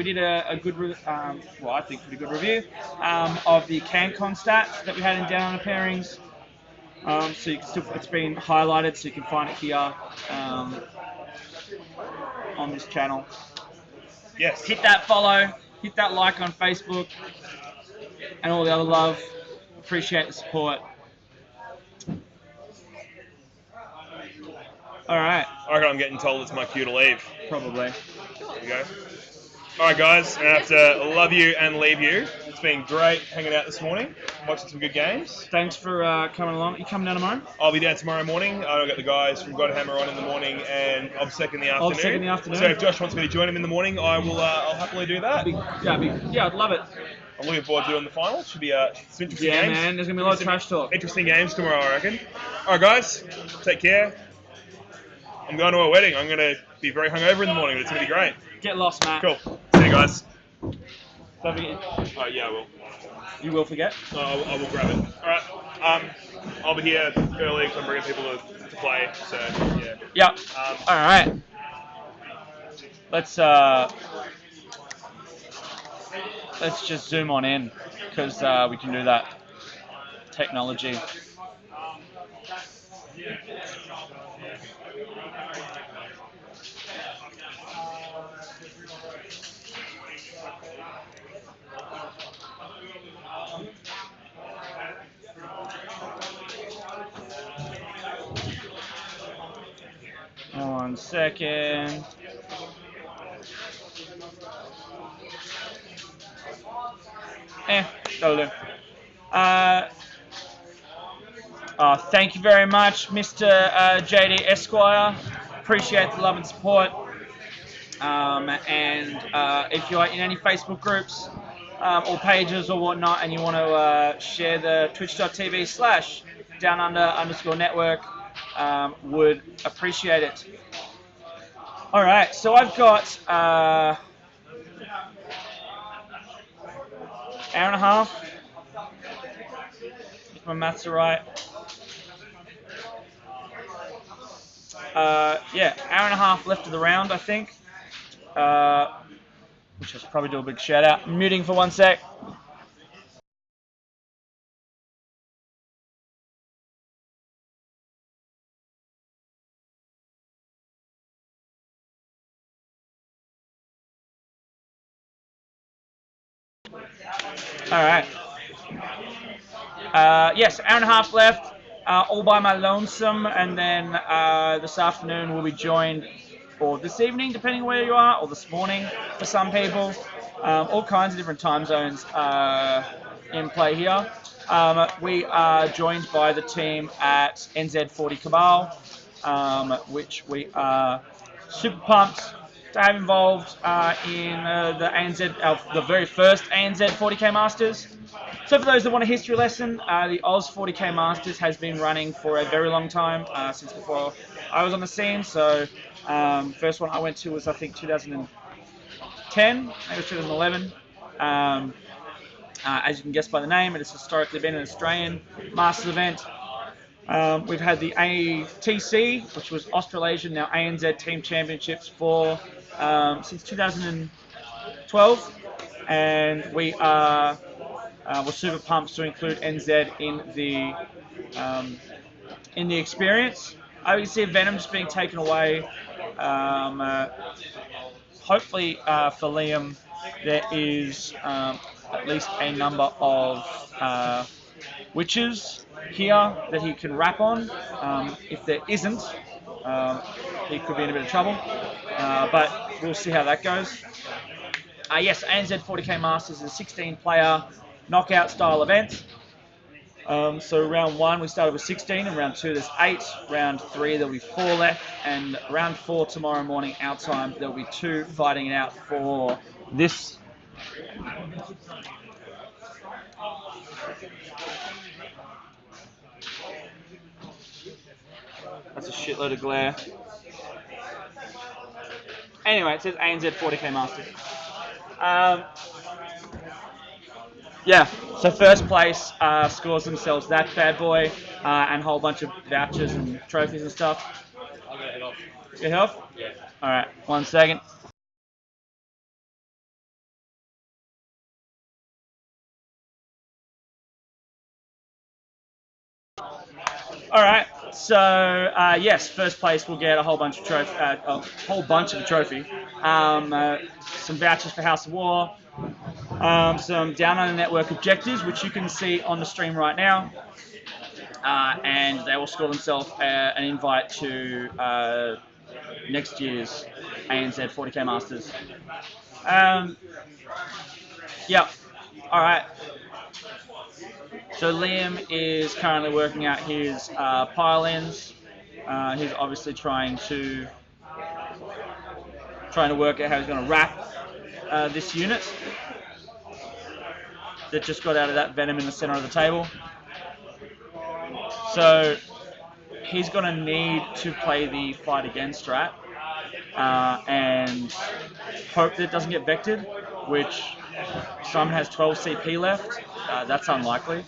did a good, well, I think pretty good review of the CanCon stats that we had in Down Under Pairings. So you can still, it's been highlighted, so you can find it here on this channel. Yes. Hit that follow, hit that like on Facebook, and all the other love. Appreciate the support. All right. I reckon I'm getting told it's my cue to leave. Probably. There you go. Alright guys, I'm going to have to love you and leave you. It's been great hanging out this morning, watching some good games. Thanks for coming along. Are you coming down tomorrow? I'll be down tomorrow morning. I've got the guys from Godhammer on in the morning and Obsec in the afternoon. Obsec in the afternoon. So if Josh wants me to join him in the morning, I'll happily do that. Yeah, I'd love it. I'm looking forward to doing the final. Should be some interesting Yeah, games. man, there's going to be a lot of trash talk. Interesting games tomorrow, I reckon. Alright guys, take care. I'm going to a wedding. I'm going to be very hungover in the morning, but it's going to be great. Get lost, Matt. Cool. See you guys. Don't forget. Oh yeah, I will. You will forget? I will grab it. Alright. I'll be here early because I'm bringing people to play, so yeah. Yep. Alright. Let's just zoom on in, because we can do that. Technology. One second. That'll do. Thank you very much, Mr. JD Esquire. Appreciate the love and support. And if you're in any Facebook groups or pages or whatnot, and you want to share the twitch.tv/downunder_network, would appreciate it. All right, so I've got hour and a half, if my maths are right. Yeah, hour and a half left of the round, I think. Which I should probably do a big shout out. I'm muting for 1 sec. Alright. Yes, hour and a half left. All by my lonesome, and then this afternoon we'll be joined, or this evening, depending on where you are, or this morning for some people. All kinds of different time zones in play here. We are joined by the team at ANZ40K, which we are super pumped to have involved in the very first ANZ40K Masters. So for those that want a history lesson, the Oz 40K Masters has been running for a very long time, since before I was on the scene. So first one I went to was, I think, 2010, maybe it was 2011. As you can guess by the name, it has historically been an Australian Masters event. We've had the ATC, which was Australasian, now ANZ Team Championships since 2012, and we're super pumped to include NZ in the experience. You can see Venom just being taken away. Hopefully for Liam, there is at least a number of witches here that he can rap on. If there isn't, he could be in a bit of trouble. But we'll see how that goes. Yes, ANZ40K Masters is a 16-player knockout style event. So round 1 we started with 16, and round 2 there's 8. Round 3 there'll be 4 left, and round 4 tomorrow morning our time there'll be 2 fighting it out for this. That's a shitload of glare. Anyway, it says ANZ40K Masters. Yeah, so first place scores themselves that bad boy and a whole bunch of vouchers and trophies and stuff. I'll get it off. Get health? Yeah. Alright, 1 second. Alright, so yes, first place will get a whole bunch of trophy, some vouchers for House of War, some Down Under Network objectives, which you can see on the stream right now, and they will score themselves an invite to next year's ANZ40K Masters. Yeah, alright. So Liam is currently working out his pile-ins. He's obviously trying to work out how he's going to wrap this unit that just got out of that venom in the center of the table. So he's going to need to play the fight again strat and hope that it doesn't get vectored, which Simon has 12 CP left. That's unlikely.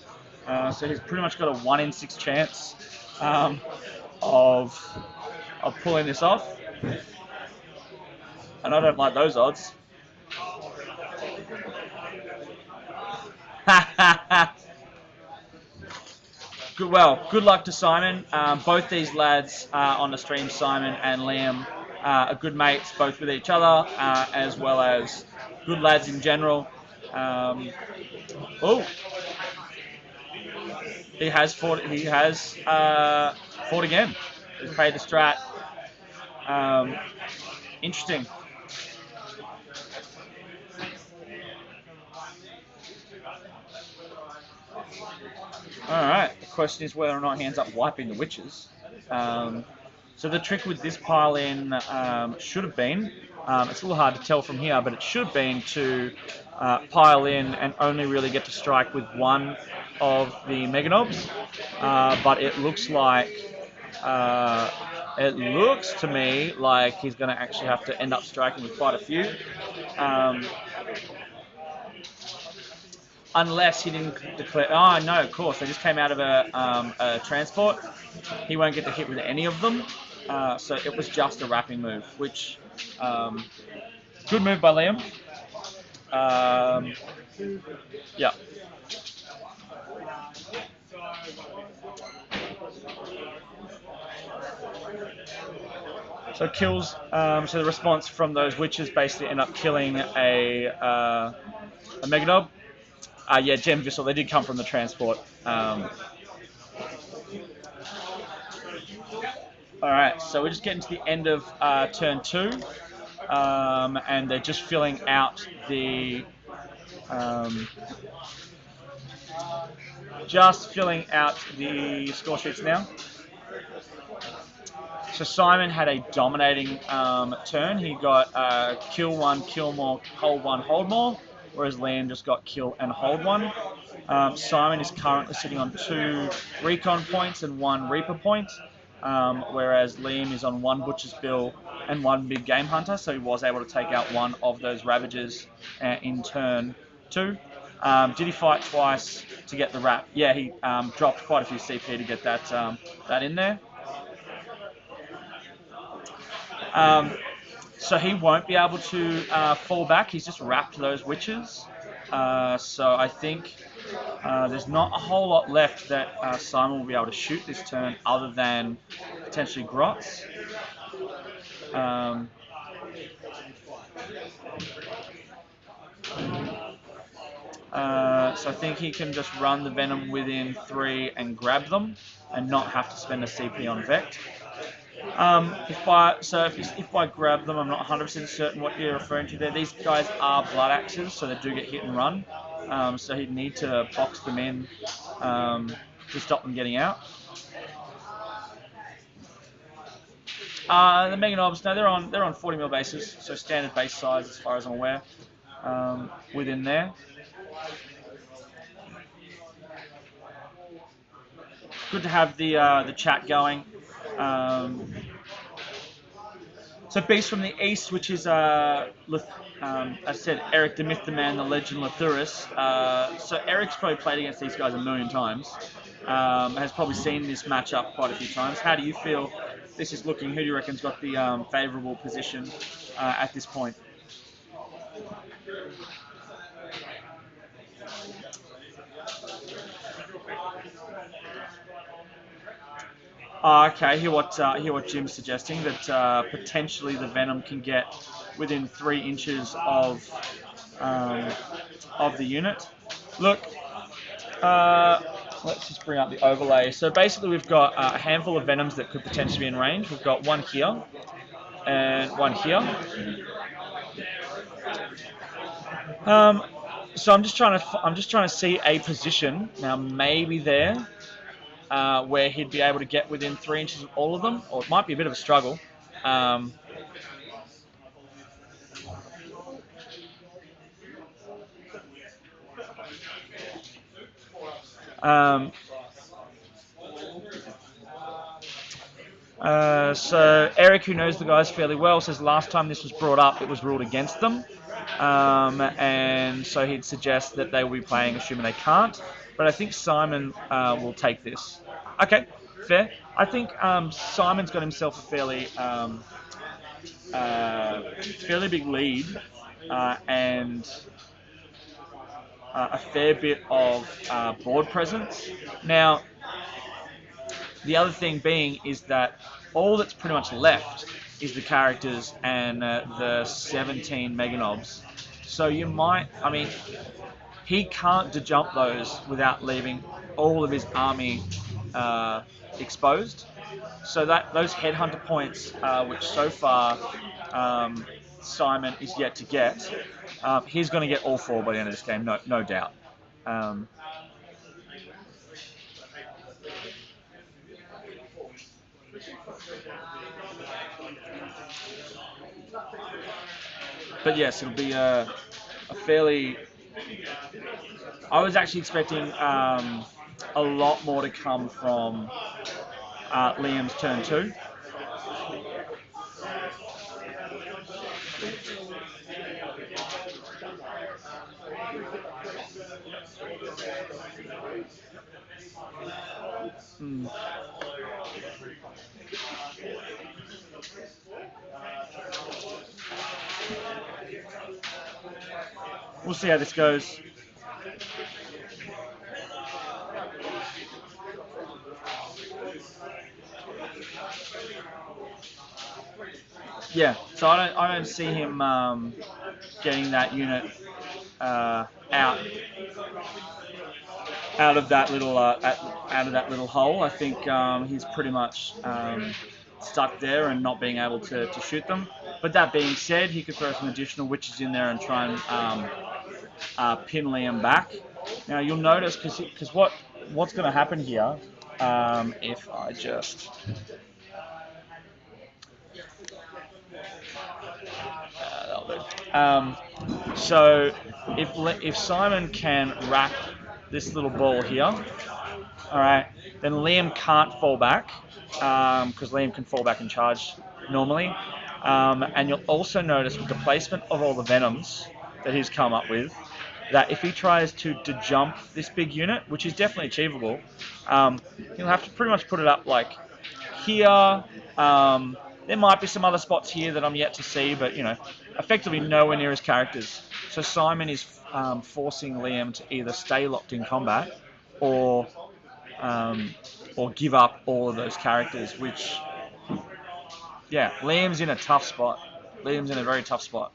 So he's pretty much got a 1 in 6 chance of pulling this off. And I don't like those odds. Good luck to Simon. Both these lads on the stream, Simon and Liam, are good mates, both with each other, as well as good lads in general. He has fought again. He's paid the strat. Interesting. Alright, the question is whether or not he ends up wiping the witches. So the trick with this pile-in should have been, it's a little hard to tell from here, but it should have been to pile in and only really get to strike with one of the Mega Knobs. But it looks to me like he's going to actually have to end up striking with quite a few. Unless he didn't declare... Oh, no, of course. They just came out of a transport. He won't get to hit with any of them. So it was just a wrapping move, which... good move by Liam. Yeah. So kills... so the response from those witches basically end up killing a Mega Knob. Yeah, Gem Vissel, they did come from the transport. Alright, so we're just getting to the end of turn 2. And they're just filling out the... score sheets now. So Simon had a dominating turn. He got kill 1, kill more, hold 1, hold more. Whereas Liam just got kill and hold 1. Simon is currently sitting on 2 recon points and 1 reaper point, whereas Liam is on 1 butcher's bill and 1 big game hunter, so he was able to take out one of those ravagers in turn 2. Did he fight twice to get the wrap? Yeah, he dropped quite a few CP to get that in there. So he won't be able to fall back. He's just wrapped those witches. So I think there's not a whole lot left that Simon will be able to shoot this turn other than potentially grots. So I think he can just run the Venom within 3 and grab them and not have to spend a CP on Vect. If I grab them, I'm not 100% certain what you're referring to there. These guys are Blood Axes, so they do get hit and run. So he'd need to box them in to stop them getting out. The Mega Knobs, no, they're on 40 mil bases, so standard base size as far as I'm aware, within there. Good to have the chat going. So Beast from the East, which is, I said, Eric the Myth, the Man, the Legend, Lathuris. So Eric's probably played against these guys a million times. Has probably seen this matchup quite a few times. How do you feel this is looking? Who do you reckon's got the favourable position at this point? Okay, hear what Jim's suggesting, that potentially the Venom can get within 3 inches of the unit. Look, let's just bring up the overlay. So basically we've got a handful of Venoms that could potentially be in range. We've got one here and one here. So I'm just trying to see a position now, maybe there. Where he'd be able to get within 3 inches of all of them, or it might be a bit of a struggle. So Eric, who knows the guys fairly well, says last time this was brought up, it was ruled against them, and so he'd suggest that they will be playing, assuming they can't. But I think Simon will take this. Okay, fair. I think Simon's got himself a fairly big lead, and a fair bit of board presence. Now, the other thing being is that all that's pretty much left is the characters and the 17 Mega Knobs. So you might, I mean, he can't de-jump those without leaving all of his army exposed. So that those headhunter points, which so far Simon is yet to get, he's going to get all 4 by the end of this game, no doubt. But yes, it'll be a fairly... I was actually expecting a lot more to come from Liam's turn 2. We'll see how this goes. Yeah, so I don't see him getting that unit out of that little hole. I think he's pretty much stuck there and not being able to shoot them. But that being said, he could throw some additional witches in there and try and pin Liam back. Now you'll notice, because what's going to happen here, if I just... so if Simon can rack this little ball here, all right, then Liam can't fall back, because Liam can fall back and charge normally. And you'll also notice with the placement of all the Venoms that he's come up with, that if he tries to jump this big unit, which is definitely achievable, he'll have to pretty much put it up like here. There might be some other spots here that I'm yet to see, but effectively nowhere near his characters. So Simon is forcing Liam to either stay locked in combat or give up all of those characters, which, yeah, Liam's in a tough spot. Liam's in a very tough spot.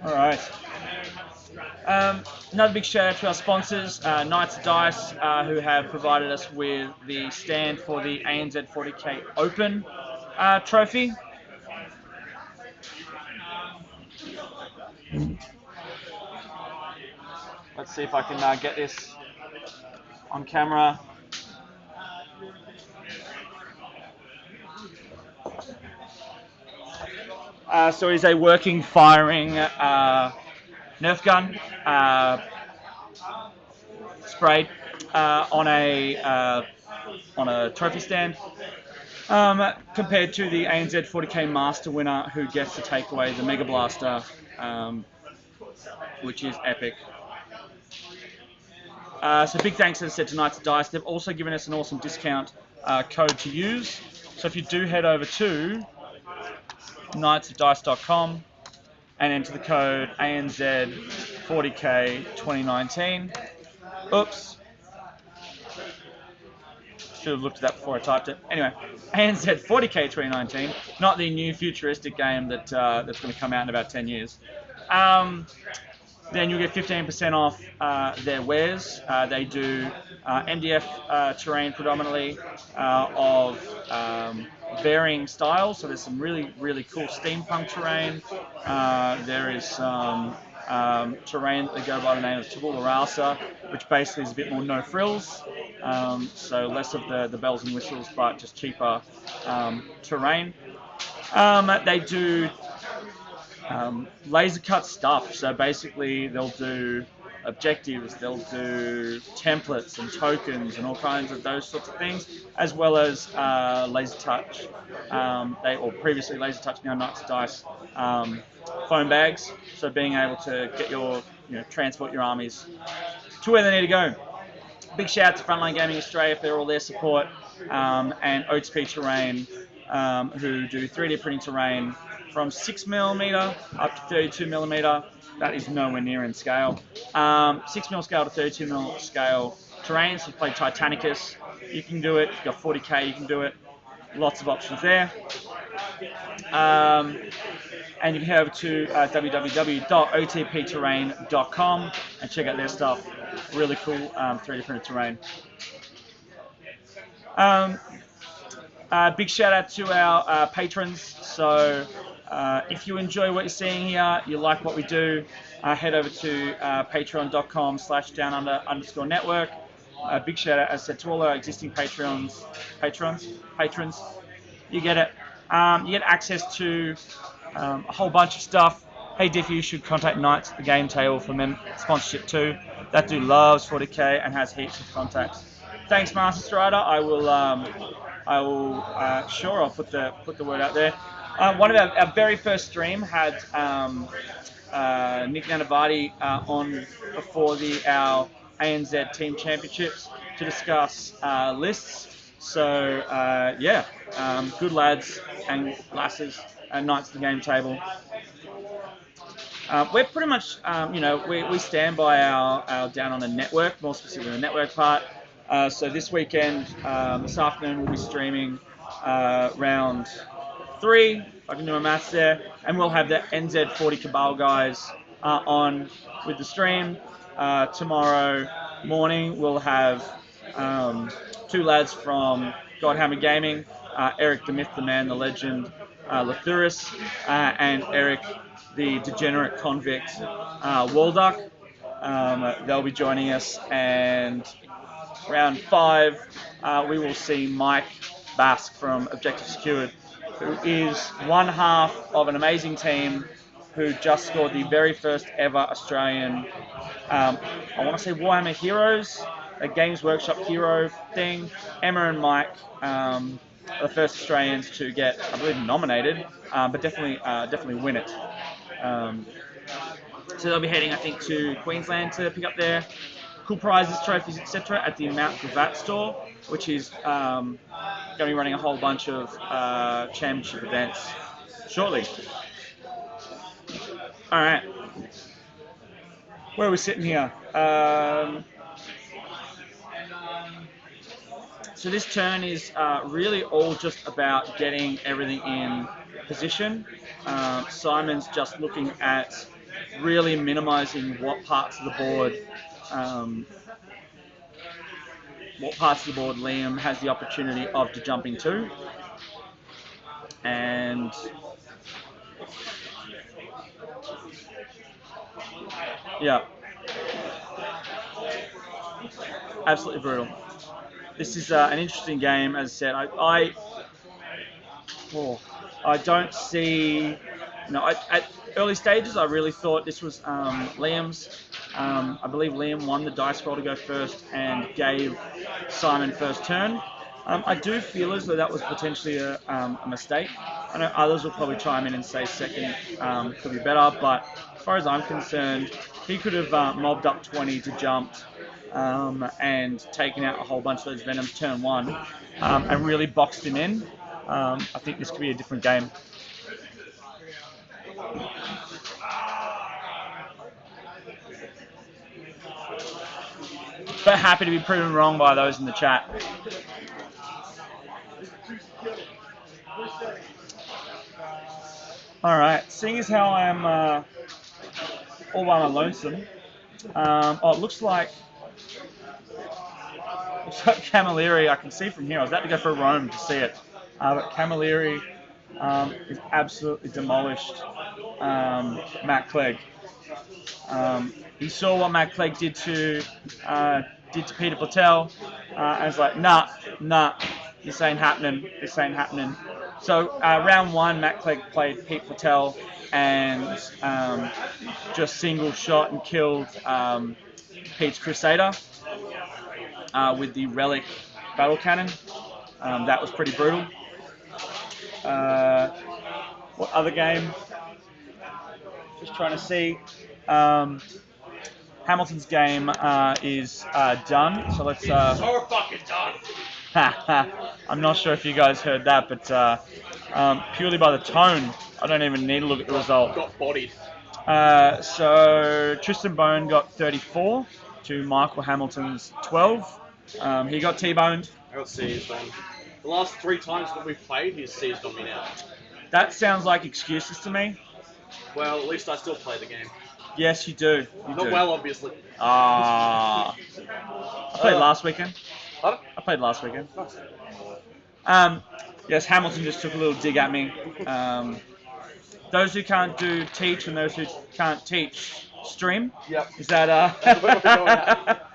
All right. Another big shout out to our sponsors, Knights of Dice, who have provided us with the stand for the ANZ40K Open trophy. Let's see if I can get this on camera. So it is a working firing Nerf gun sprayed on a trophy stand, compared to the ANZ40K Master winner, who gets to take away the Mega Blaster, which is epic. So big thanks, as I said, to Knights of Dice. They've also given us an awesome discount code to use. So if you do head over to knightsofdice.com and enter the code ANZ40K 2019. Oops. Should have looked at that before I typed it. Anyway, ANZ40K 2019, not the new futuristic game that that's going to come out in about 10 years. Then you'll get 15% off their wares. They do MDF terrain predominantly of varying styles. So there's some really, really cool steampunk terrain. There is some terrain that they go by the name of tabula rasa, which basically is a bit more no frills. So less of the bells and whistles, but just cheaper terrain. They do laser cut stuff. So basically they'll do objectives, they'll do templates and tokens and all kinds of those sorts of things, as well as laser touch. Previously laser touch, now Knights of Dice foam bags. So being able to get transport your armies to where they need to go. Big shout out to Frontline Gaming Australia for all their support, and OTP Terrain, who do 3D printing terrain from 6mm up to 32mm. That is nowhere near in scale. 6mm scale to 32mm scale terrain. So you play Titanicus, you can do it. If you've got 40k, you can do it. Lots of options there. And you can head over to www.otpterrain.com and check out their stuff. Really cool 3D printed terrain. Big shout out to our patrons. So if you enjoy what you're seeing here, you like what we do, head over to patreon.com/downunder_network. Big shout out, as I said, to all our existing patrons. You get it. You get access to a whole bunch of stuff. Hey Diffie, you should contact Knights at the Game Table for sponsorship too. That dude loves 40k and has heaps of contacts. Thanks, Master Strider. I'll put the word out there. One of our very first stream had Nick Nanavati on before our ANZ Team Championships to discuss lists. So good lads and lasses and Knights at the Game Table. We're pretty much, we stand by our Down Under network, more specifically the network part. So this weekend, this afternoon, we'll be streaming round 3, if I can do my maths there, and we'll have the NZ40 Cabal guys on with the stream. Tomorrow morning, we'll have 2 lads from Godhammer Gaming, Eric the Myth, the Man, the Legend, Lathuris, and Eric the Degenerate Convict Walduck. They'll be joining us, and round 5 we will see Mike Bask from Objective Secured, who is one half of an amazing team who just scored the very first ever Australian, I want to say Warhammer Heroes, a Games Workshop hero thing. Emma and Mike are the first Australians to get, I believe, nominated, but definitely win it. So they'll be heading, I think, to Queensland to pick up their cool prizes, trophies, etc. at the Mount Gravatt store, which is going to be running a whole bunch of championship events shortly. All right, where are we sitting here? So this turn is really all just about getting everything in position. Simon's just looking at really minimising what parts of the board Liam has the opportunity of to jump into. And yeah, absolutely brutal. This is an interesting game, as I said. I don't see, at early stages, I really thought this was Liam's. I believe Liam won the dice roll to go first and gave Simon first turn. I do feel as though that was potentially a mistake. I know others will probably chime in and say second could be better, but as far as I'm concerned, he could have mobbed up 20 to jumped and taken out a whole bunch of those Venoms turn 1 and really boxed him in. I think this could be a different game. But happy to be proven wrong by those in the chat. Alright, seeing as how I'm all by my lonesome, it looks like Camilleri, I can see from here, I was about to go for a roam to see it, but Camilleri is absolutely demolished Matt Clegg. He saw what Matt Clegg did to Peter Patel, and it's like, nah, this ain't happening. So round 1, Matt Clegg played Pete Patel and just single shot and killed Pete's Crusader with the Relic battle cannon. That was pretty brutal. What other game? Just trying to see. Hamilton's game is done, so let's. So fucking done. I'm not sure if you guys heard that, but purely by the tone, I don't even need to look at the result. Got bodied. So Tristan Bone got 34 to Michael Hamilton's 12. He got T-boned. I got seized on. The last 3 times that we've played, he's seized on me now. That sounds like excuses to me. Well, at least I still play the game. Yes, you do. Not well, obviously. I played last weekend. Pardon? I played last weekend. Yes, Hamilton just took a little dig at me. Those who can't do teach and those who can't teach stream. Yep. Is that That's where we're going at.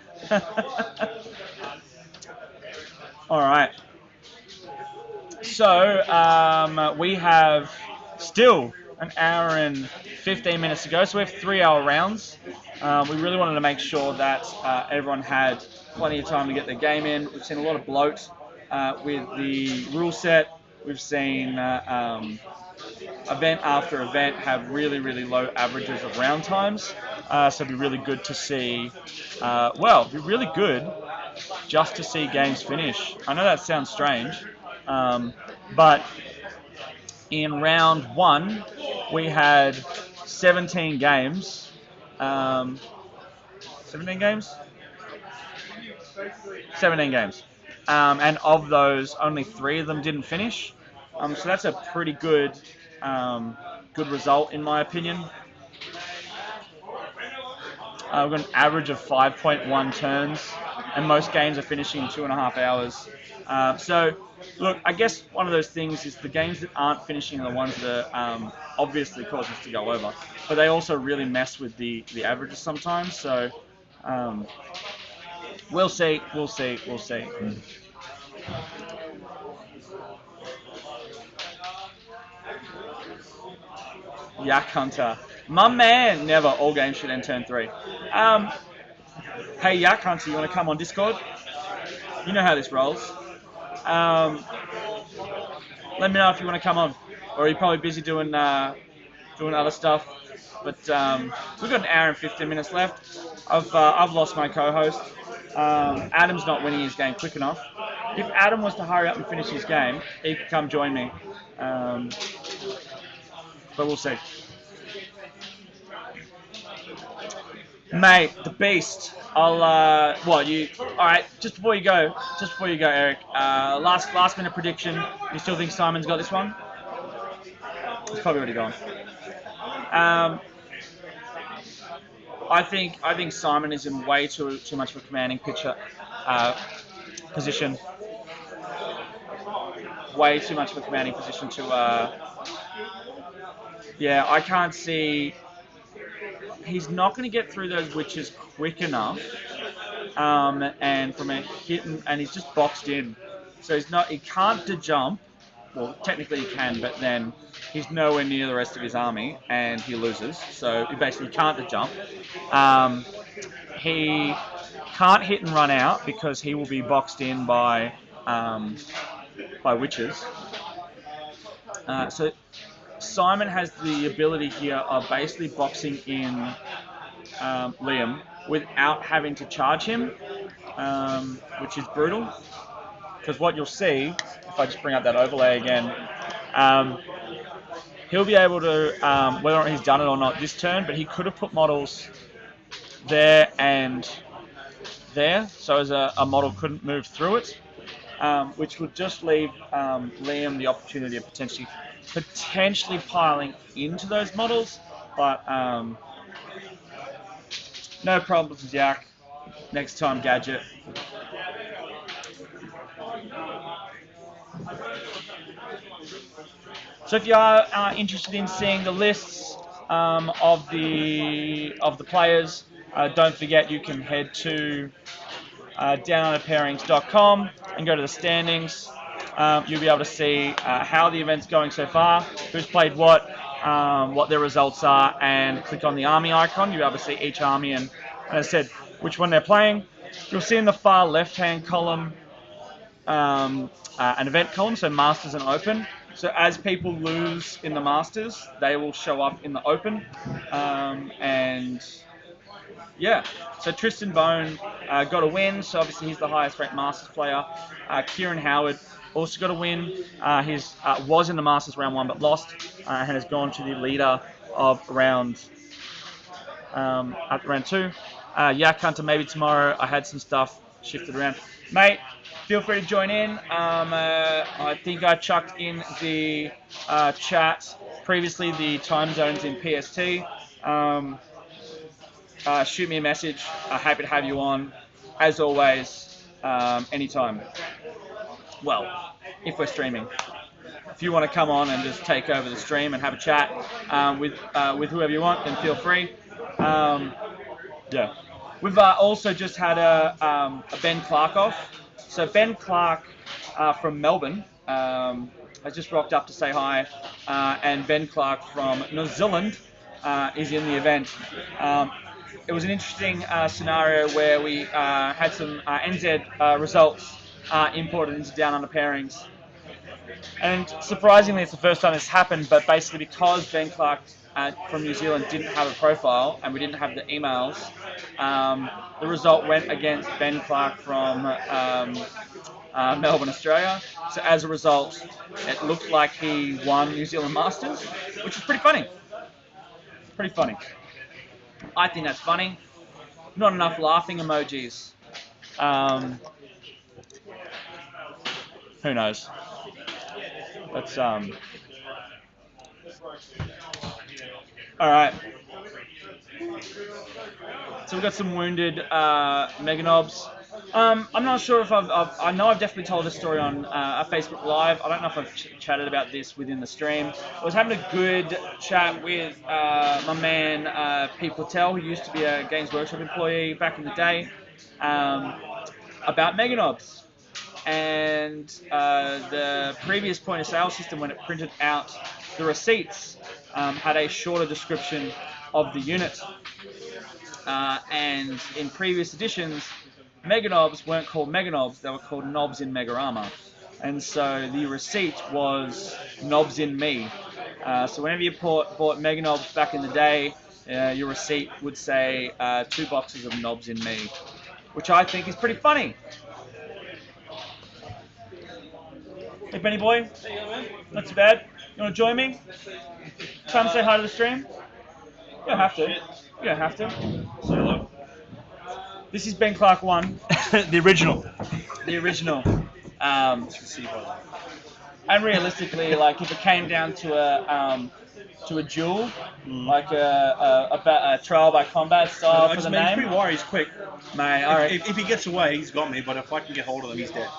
All right. So we have still an hour and 15 minutes to go. So we have 3-hour rounds. We really wanted to make sure that everyone had plenty of time to get their game in. We've seen a lot of bloat with the rule set. We've seen event after event have really, really low averages of round times. So it'd be really good to see, it'd be really good just to see games finish. I know that sounds strange, but in round 1, we had 17 games. 17 games? 17 games. And of those, only 3 of them didn't finish. So that's a pretty good result, in my opinion. We've got an average of 5.1 turns, and most games are finishing in 2.5 hours. So, look, I guess one of those things is the games that aren't finishing are the ones that obviously cause us to go over, but they also really mess with the averages sometimes. So, we'll see. Yak Hunter. My man, never. All games should end turn 3. Hey, Yak Hunter, you want to come on Discord? You know how this rolls. Let me know if you want to come on. Or are you probably busy doing other stuff? But we've got an hour and 15 minutes left. I've lost my co-host. Adam's not winning his game quick enough. If Adam was to hurry up and finish his game, he could come join me. But we'll see. Mate, the beast. Alright, just before you go, Eric, last minute prediction. You still think Simon's got this one? It's probably already gone. I think Simon is in way too much of a commanding pitcher position. Way too much of a commanding position to. Yeah, I can't see. He's not going to get through those witches quick enough. And from a hit and he's just boxed in, so he can't de-jump. Well, technically he can, but then he's nowhere near the rest of his army, and he loses. So he basically can't de-jump. He can't hit and run out because he will be boxed in by witches. So Simon has the ability here of basically boxing in Liam without having to charge him, which is brutal. Because what you'll see, if I just bring up that overlay again, he'll be able to, whether or not he's done it or not this turn, but he could have put models there and there, so as a model couldn't move through it, which would just leave Liam the opportunity of potentially piling into those models, but no problems, Jack. Next time, Gadget. So if you are interested in seeing the lists of the players, don't forget you can head to downunderpairings.com and go to the standings. You'll be able to see how the event's going so far, who's played what their results are, and click on the army icon. You'll be able to see each army and, as I said, which one they're playing. You'll see in the far left-hand column an event column, so Masters and Open. So as people lose in the Masters, they will show up in the Open. And yeah, so Tristan Bone got a win, so obviously he's the highest ranked Masters player. Kieran Howard also got a win. He was in the Masters round 1 but lost, and has gone to the leader of round 2. Yak Hunter maybe tomorrow. I had some stuff shifted around. Mate, feel free to join in. I think I chucked in the chat previously the time zones in PST. Shoot me a message. Happy to have you on. As always, anytime. Well, if we're streaming. If you want to come on and just take over the stream and have a chat with whoever you want, then feel free. Yeah. We've also just had a Ben Clark off. So Ben Clark from Melbourne has just rocked up to say hi, and Ben Clark from New Zealand is in the event. It was an interesting scenario where we had some NZ results imported into Down Under Pairings. And surprisingly, it's the first time this happened, but basically because Ben Clark from New Zealand didn't have a profile and we didn't have the emails, the result went against Ben Clark from Melbourne, Australia. So as a result, it looked like he won New Zealand Masters, which is pretty funny. Pretty funny. I think that's funny. Not enough laughing emojis. Who knows? That's all right. So we've got some wounded Meganobs. I'm not sure if I know I've definitely told this story on a Facebook Live. I don't know if I've chatted about this within the stream. I was having a good chat with my man Pete Patel, who used to be a Games Workshop employee back in the day, about Meganobs. And the previous point of sale system, when it printed out the receipts, had a shorter description of the unit. And in previous editions, Meganobs weren't called Meganobs, they were called Knobs in Mega Armor. And so the receipt was Knobs in Me. So whenever you bought Meganobs back in the day, your receipt would say 2 boxes of Knobs in Me, which I think is pretty funny. Hey, Benny boy. How you going, man? Not too bad. You want to join me? Come say hi to the stream? You don't have to. You don't have to. Say hello. This is Ben Clark 1. The original. The original. And realistically, like, if it came down to to a duel, like a trial by combat style for the He's pretty name. wire. He's quick. Mate, all right. If he gets away, he's got me. But if I can get hold of him, he's dead.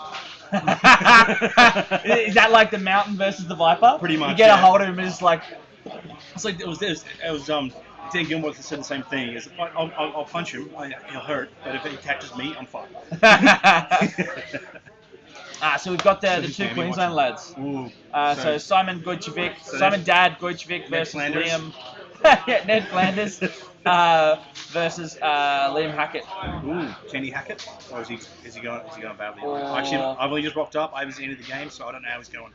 Is that like the Mountain versus the Viper? Pretty much. You get a yeah. hold of him and it's like. It's like it was Dan Gilmore said the same thing. Is I'll punch him, he'll hurt, but if he catches me, I'm fine. So we've got the two Queensland lads. Ooh. So Simon Gojkovic, Simon Dad Gojkovic versus Flanders. Liam. Yeah, Ned Flanders versus Liam Hackett. Ooh, Kenny Hackett, or is he going badly? Oh. Actually, I've only just rocked up. I haven't seen any of the game, so I don't know how he's going.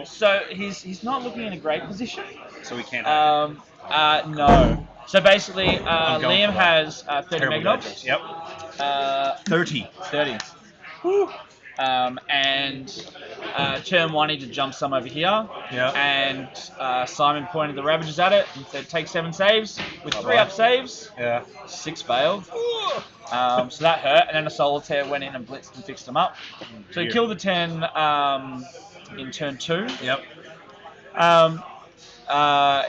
So he's not looking in a great position. So we can't. No. So basically, I'm going Liam for that. has 30 Terrible megnobs. dice. Yep. 30. 30. Woo. And Term wanted to jump some over here. Yeah. And Simon pointed the Ravages at it and said, take 7 saves. With 3 up saves, Yeah. 6 failed. So that hurt. And then a Solitaire went in and blitzed and fixed them up. So he killed the 10 in turn 2. Yep.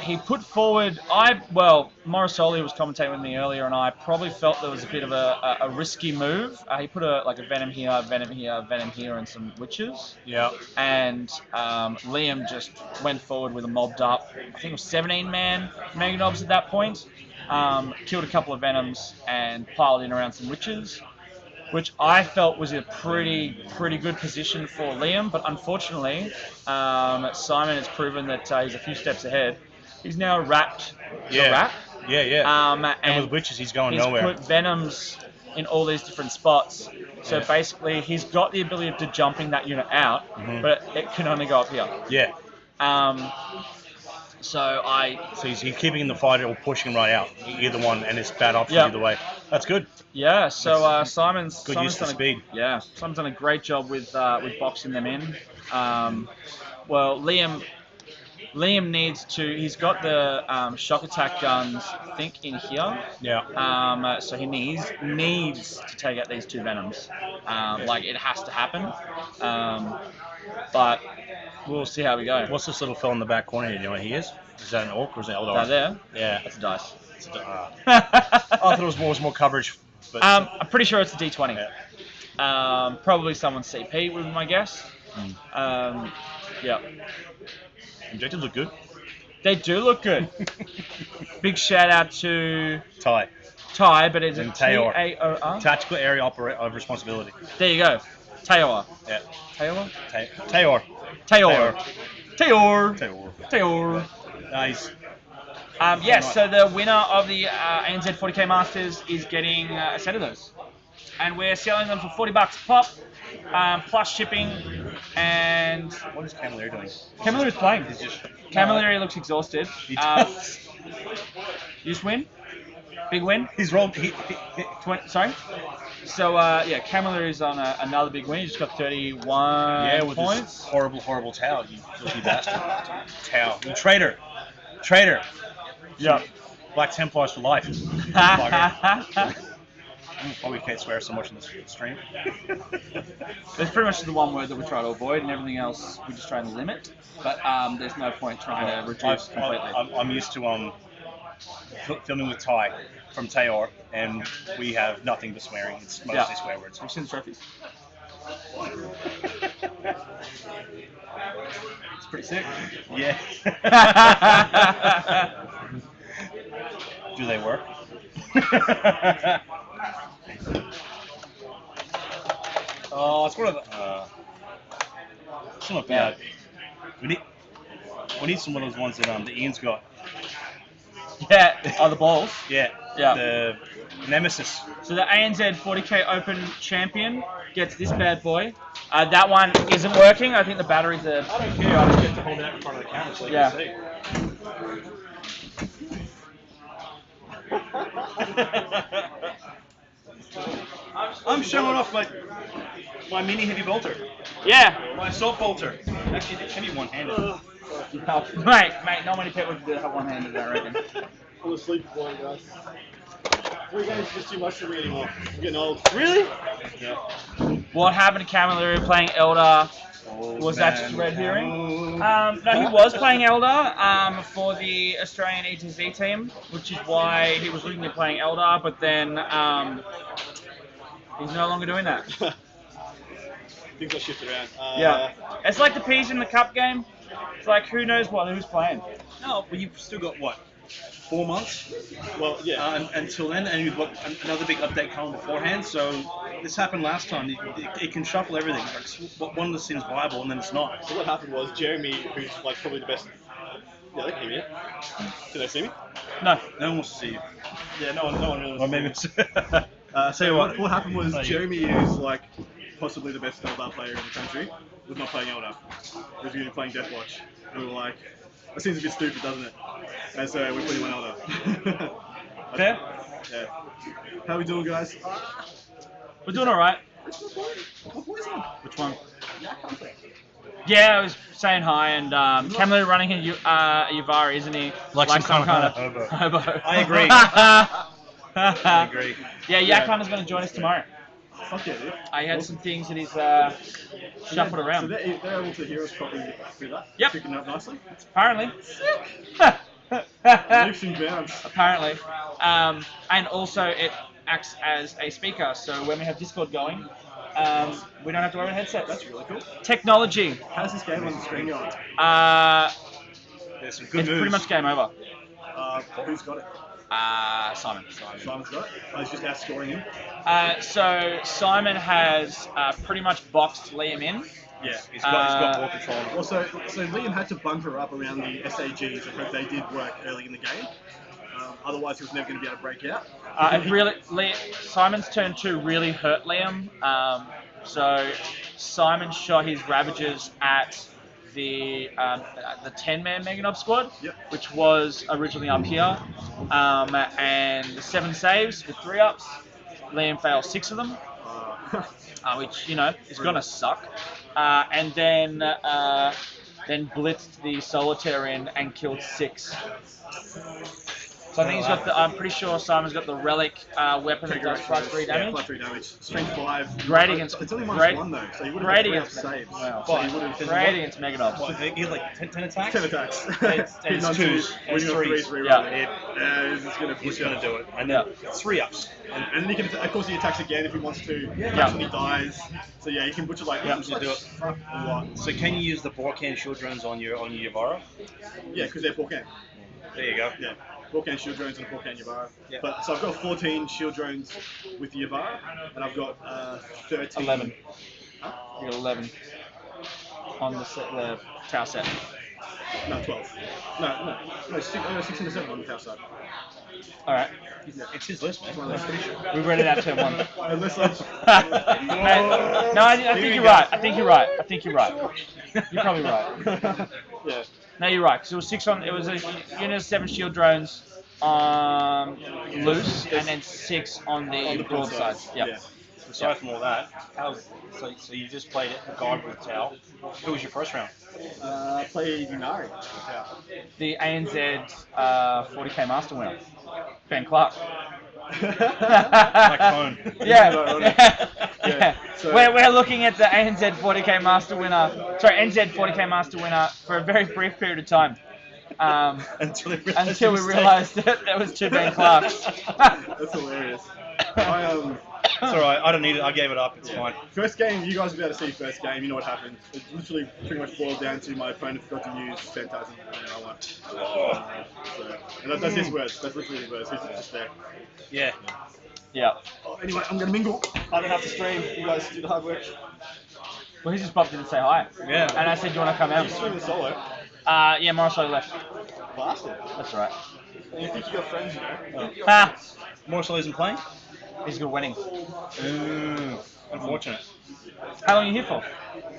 He put forward. Morrisoli was commentating with me earlier, and I probably felt there was a bit of a risky move. He put a Venom here, and some Witches. Yeah. And Liam just went forward with a mobbed up. I think it was 17-man Meganobs at that point. Killed a couple of Venoms and piled in around some Witches, which I felt was a pretty good position for Liam, but unfortunately, Simon has proven that he's a few steps ahead. He's now wrapped the wrap. Yeah. And with Witches, he's going nowhere. He's put Venoms in all these different spots. So basically, he's got the ability to jumping that unit out, but it can only go up here. Yeah. So he's keeping the fight or pushing right out. Either one, and it's bad option either way. That's good. Yeah, so Simon's good use of speed. Simon's done a great job with boxing them in. Liam needs to. He's got the shock attack guns, I think, in here. Yeah. So he needs to take out these 2 Venoms. Like it has to happen. But we'll see how we go. What's this little fella in the back corner here? Do you know what he is? Is that an orc or is it Eldar? Right there? Yeah. That's a dice. I thought it was more coverage. But I'm pretty sure it's a D20. Yeah. Probably someone's CP would be my guess. Yeah. Objectives look good. They do look good. Big shout out to Ty, but it's a Tayor. Taor. Tactical area of responsibility. There you go. Taor. Yeah. Taor? Tayor. Taor. Taor. Tayor. Taor. Nice. So the winner of the ANZ40K Masters is getting a set of those. And we're selling them for $40 a pop, plus shipping. And What is Camilleri doing? Camilleri's playing. He's just. Camilleri looks exhausted. He does. You just win? Big win? He's rolled. Sorry? So, Camilleri's on another big win. He just got 31 with points. this horrible towel, you filthy bastard. Towel. You traitor. Yeah. Black Templars for life. Probably can't swear so much in this stream. There's pretty much the one word that we try to avoid, and everything else we just try to limit. But there's no point trying to reduce completely. I'm used to filming with Ty from Tayor, and we have nothing but swearing. It's mostly swear words. Have you seen the trophies? It's pretty sick. Yeah. Do they work? Oh, it's one of the. It's not bad. We need some of those ones that the Ian's got. Yeah. The balls. Yeah. Yeah. The Nemesis. So the ANZ40K Open champion gets this bad boy. That one isn't working. I think the batteries are. I don't care. I just get to hold it out in front of the camera so you can see. I'm showing off my mini heavy bolter. Yeah. My assault bolter. Actually, it can be one-handed. Mate, not many people can have one-handed, I reckon. I'm asleep before, guys. 3 games is just too much for me anymore. I'm getting old. Really? Yeah. What happened to Camilleri playing Elder? Was that just red herring? No, he was playing Elder for the Australian ETZ team, which is why he was originally playing Elder, but then he's no longer doing that. Things got shifted around. Yeah. It's like the peas in the cup game. It's like, who knows who's playing? No, but you've still got what? 4 months? Well, yeah. Until then, and you've got another big update coming beforehand. So this happened last time. It can shuffle everything. Like one of the seems viable, and then it's not. So what happened was Jeremy, who's like probably the best. Yeah, they can hear me. Can they see me? No. No one wants to see you. Yeah, no one really. Or maybe. So what happened was Jeremy is like possibly the best Eldar player in the country. Was not playing Eldar. He was going to be playing Deathwatch. And we were like, that seems a bit stupid, doesn't it? And so we put him on Eldar. Fair? Yeah. How we doing, guys? We're doing alright. What boys on? Which one? Yeah, I was saying hi, and Camilleri running a Yavara, isn't he? Like some kind of hobo. I agree. I agree. Yeah, Yakan is going to join us tomorrow. Fuck yeah, dude. I had some things that he's shuffled So around. they're able to hear us properly through that? Yep. Picking it up nicely? Apparently. Leaps and bounds. Apparently. And also it acts as a speaker, so when we have Discord going, we don't have to wear a headset. That's really cool. Technology. How's this game on the screen going? There's some good It's moves. pretty much game over. Who's got it? Simon. Simon's got it? I was just outscoring him. So Simon has pretty much boxed Liam in. Yeah, he's got more control on it. Well, so Liam had to bunker up around the SAGs because they did work early in the game. Otherwise, he was never going to be able to break out. Simon's turn 2 really hurt Liam. So Simon shot his Ravagers at the 10-man Meganob squad, Yep. which was originally up here, and 7 saves with 3 ups. Liam failed 6 of them, which is gonna suck. And then blitzed the Solitarian and killed 6. So I think he's got I'm pretty sure Simon's got the relic weapon that does +3 damage. Yeah, +3 damage. Strength 5. Great against. It's only great, -1 though, so he would great have against saves. Wow. So he would have Great against Meganobs. What, he had like 10 attacks? 10 attacks. It's Hitting on 2s. 2s, winning on 3s, Yeah. rerolling. He's just going to He's push going it. to do it. And Yeah. 3 ups. And then he can, of course, he attacks again if he wants to. Yeah. That's when he dies. So yeah, he can butcher like. Yeah. Butcher like Do it. fuck a lot. So can you use the Borkan shield drones on your Yavara? Yeah, because they're Porcan. There you go. Yeah. Porcan shield drones and Porcan Yavara. Yeah. But so I've got 14 shield drones with Yavara, and I've got 13. 11. Huh? You got 11 on the tower set. No, 12. No, 16 or 7 on the tower side. All right. It's his list, man. One of those. Pretty sure. We read it out turn 1. Unless I. No, I think you're right. I think you're right. You're probably right. Yeah. No, you're right. Because it was 6 on. It was a unit of 7 shield drones loose, and then 6 on the broadside. Yep. Yeah. Aside from all that, so you just played it, guard with Tau. Who was your first round? Play Yunari. The ANZ 40K Master winner, Ben Clark. Like Cone. Yeah. So- We're looking at the ANZ 40K Master winner. Sorry, NZ 40K Master winner for a very brief period of time. Until Until we realised that there was 2 Ben Clarks. That's hilarious. It's alright, I don't need it, I gave it up, it's fine. First game, you guys will be able to see first game, you know what happened. It literally pretty much boiled down to my opponent forgot to use Phantasm and I won. And that's his words, that's literally his words, he's just there. Yeah. Yeah. Oh, anyway, I'm gonna mingle. I don't have to stream, you guys do the hard work. Well, he just popped in to say hi. Yeah. And I said, do you want to come out? Streaming solo. Yeah, Morrissey left. Bastard. That's right. And you think you got friends, you know? Morrissey isn't playing? He's good winning. Unfortunate. How long are you here for?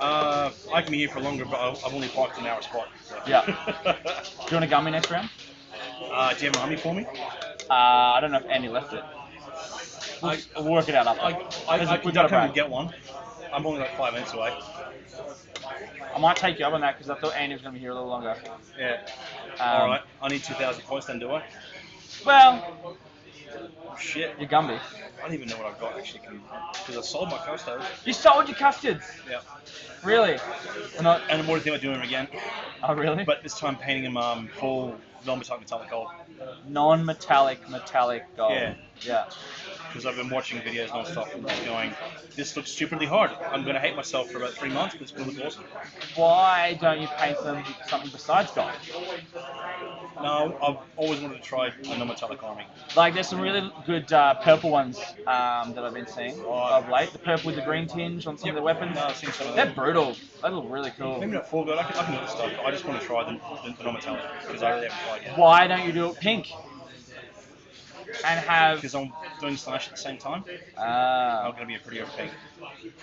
I can be here for longer, but I've only parked an hour spot. So. Yeah. Do you want to gun me next round? Do you have an army for me? I don't know if Andy left it. We'll work it out after. I we can got a come and break. get one. I'm only like 5 minutes away. I might take you up on that because I thought Andy was going to be here a little longer. Yeah. Alright, I need 2,000 points then, do I? Well, Oh, shit. Your Gumby. I don't even know what I've got actually, because I sold my custards. You sold your custards? Yeah. Really? Or not? And I'm already thinking about doing them again. Oh, really? But this time painting them full non-metallic gold. Non-metallic gold. Yeah. Yeah. Because I've been watching videos non-stop and just going, this looks stupidly hard. I'm going to hate myself for about 3 months, but it's going to look awesome. Why don't you paint them something besides gold? No, I've always wanted to try a non-metallic army. Like, there's some really good purple ones that I've been seeing of late. The purple with the green tinge on some of the weapons. No, I've seen some of They're them. brutal. They look really cool. Maybe not full gold. I can do this stuff. I just want to try the non-metallic because I really haven't tried yet. Why don't you do it pink? And have... Because I'm doing Slash at the same time. I'm going to be a pretty over pink.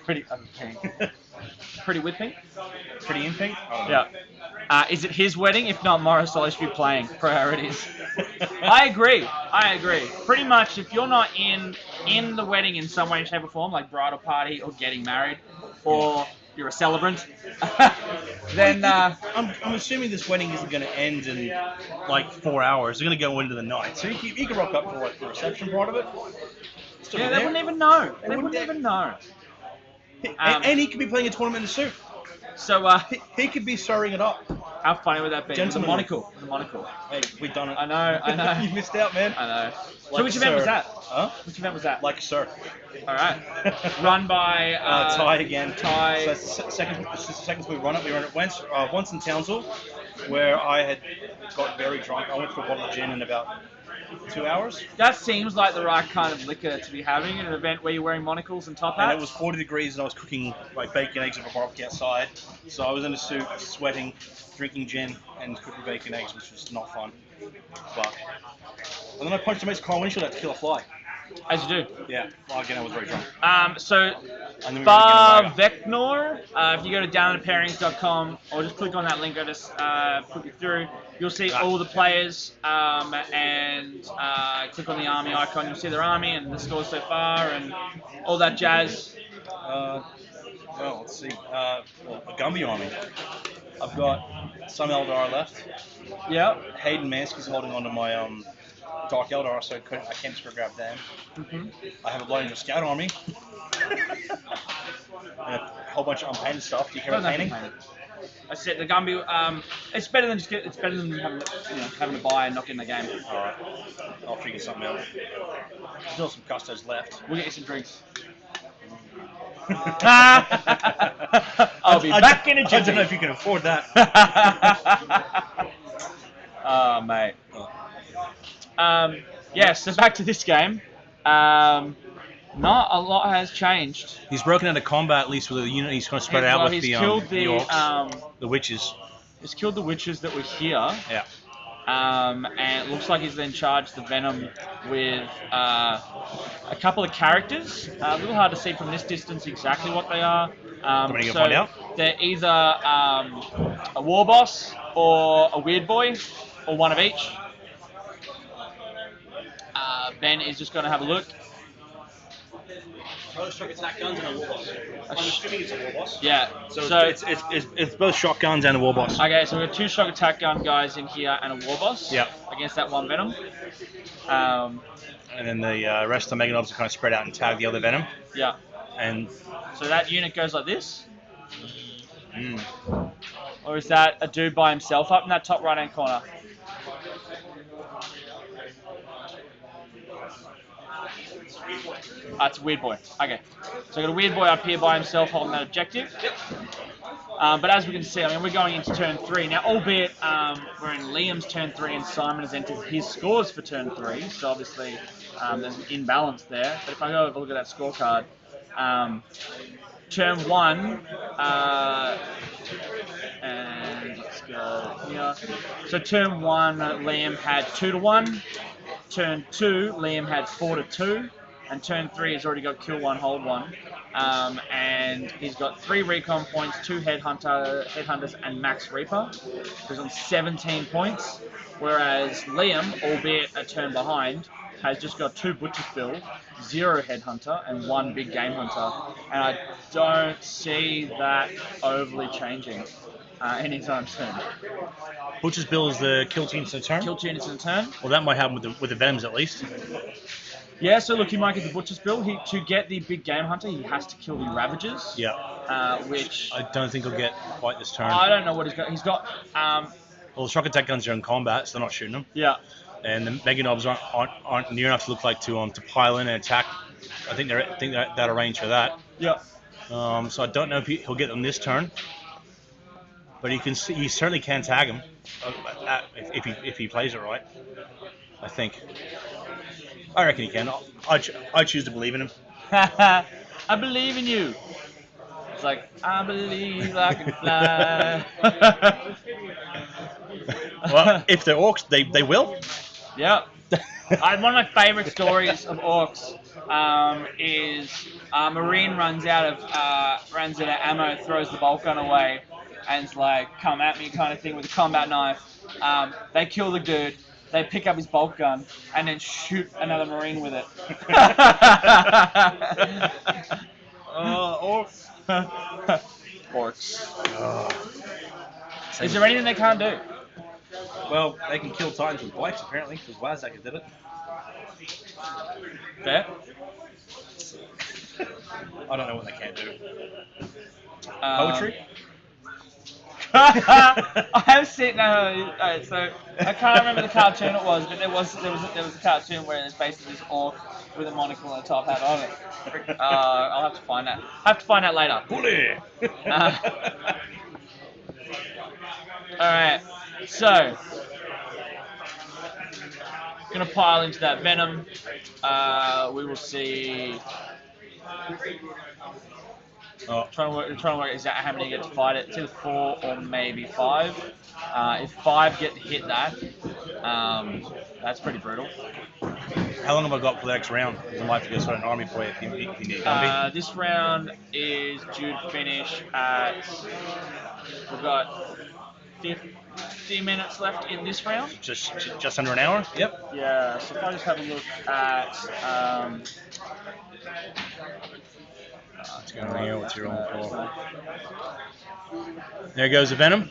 Pretty pink. Pretty with pink? Pretty in pink? I don't know. Yeah. Is it his wedding? If not, Morris Solly should be playing. Priorities. I agree. Pretty much, if you're not in the wedding in some way, shape, or form, like bridal party or getting married, or you're a celebrant, then I'm assuming this wedding isn't going to end in like 4 hours. They're going to go into the night, so you can rock up for like the reception part of it. Yeah, they wouldn't even know. They wouldn't even know. And he could be playing a tournament in a suit. So he could be stirring it up. How funny would that be? Gentlemen. The monocle. Hey, we've done it. I know. You missed out, man. I know. Like So which event was that? Huh? Which event was that? Like a sir. All right. Run by Ty again. Ty. So this is the second we run it. We run it once in Townsville, where I had got very drunk. I went for a bottle of gin in about 2 hours. That seems like the right kind of liquor to be having at an event where you're wearing monocles and top hats. And it was 40 degrees and I was cooking like bacon, eggs over a barbecue outside. So I was in a suit, sweating, drinking gin and cooking bacon, eggs, which was not fun. And then I punched a mate's car windshield out to kill a fly. As you do. Yeah. Well, again, I was very drunk. So And then we Bar went again Vecnor, if you go to downunderpairings.com or just click on that link, I just put you through. You'll see all the players and click on the army icon. You'll see their army and the scores so far and all that jazz. Well, let's see. A Gumby army. I've got some Eldar left. Yep. Hayden Mansky's holding on to my Dark Eldar, so I can't just go grab them. Mm-hmm. I have a Blood Angel Scout army. And a whole bunch of unpainted stuff. Do you care about painting? I said the Gumby. It's better than having to buy and not getting the game. Alright. I'll figure something out. Still some custards left. We'll get you some drinks. I'll be back in a jiffy. I don't know if you can afford that. Oh, mate. So back to this game. Not a lot has changed. He's broken into combat at least with a unit. He's going to spread out with he's the killed orcs, the witches. He's killed the witches that were here. Yeah. And it looks like he's then charged the venom with a couple of characters. A little hard to see from this distance exactly what they are. So find out? They're either a war boss or a weird boy, or one of each. Ben is just going to have a look. Shock attack guns and a war boss. I'm assuming it's a war boss. Yeah. So it's both shotguns and a war boss. Okay, so we've got 2 shock attack gun guys in here and a war boss. Yeah. Against that one venom. And then the rest of the Meganobs are kind of spread out and tag the other venom. Yeah. And so that unit goes like this. Or is that a dude by himself up in that top right hand corner? It's a weird boy. Okay. So I got a weird boy up here by himself holding that objective. Yep. But as we can see, I mean, we're going into turn 3. Now, albeit we're in Liam's turn 3 and Simon has entered his scores for turn 3. So obviously there's an imbalance there. But if I go have a look at that scorecard, turn 1, and let's go here. So turn 1, Liam had 2-1. Turn 2, Liam had 4-2. And turn 3 has already got kill 1, hold 1. And he's got 3 recon points, 2 headhunters, and max reaper. He's on 17 points. Whereas Liam, albeit a turn behind, has just got 2 butcher fill, 0 headhunter, and 1 big game hunter. And I don't see that overly changing. anytime soon. Butcher's Bill is the kill team to turn. Kill units in turn. Well, that might happen with the Venoms at least. Yeah, so look, he might get the Butcher's Bill. To get the big game hunter, he has to kill the Ravagers. Yeah. Which I don't think he'll get quite this turn. I don't know what he's got. He's got. Well, the shock attack guns are in combat, so they're not shooting them. Yeah. And the Mega Knobs aren't near enough to look like to pile in and attack. I think they're out of range for that. Yeah. So I don't know if he'll get them this turn, but he certainly can tag him if he plays it right. I think. I reckon he can. I choose to believe in him. I believe in you. It's like, I believe I can fly. Well, if they're orcs, they will. Yeah. One of my favourite stories of orcs is a Marine runs out of ammo, throws the bolt gun away, and it's like, come at me kind of thing with a combat knife. They kill the dude. They pick up his bolt gun and then shoot another Marine with it. Orcs. Orcs. Is there anything they can't do? Well, they can kill Titans with bikes, apparently, because Wazaka did it. Fair. I don't know what they can do. Poetry? I have seen so I can't remember the cartoon it was, but there was a cartoon where there's basically this orc with a monocle and a top hat on it. I'll have to find that. Later. Bully. All right, so gonna pile into that venom. We will see. Trying to work exactly how many get to fight it. It's either 4 or maybe 5. If 5 get to hit that, that's pretty brutal. How long have I got for the next round? I might have to go start an army for you if you need Gumby. This round is due to finish at. We've got 50 minutes left in this round. Just under an hour. Yep. Yeah. So if I just have a look at. It's going to what's your own for? There goes the Venom.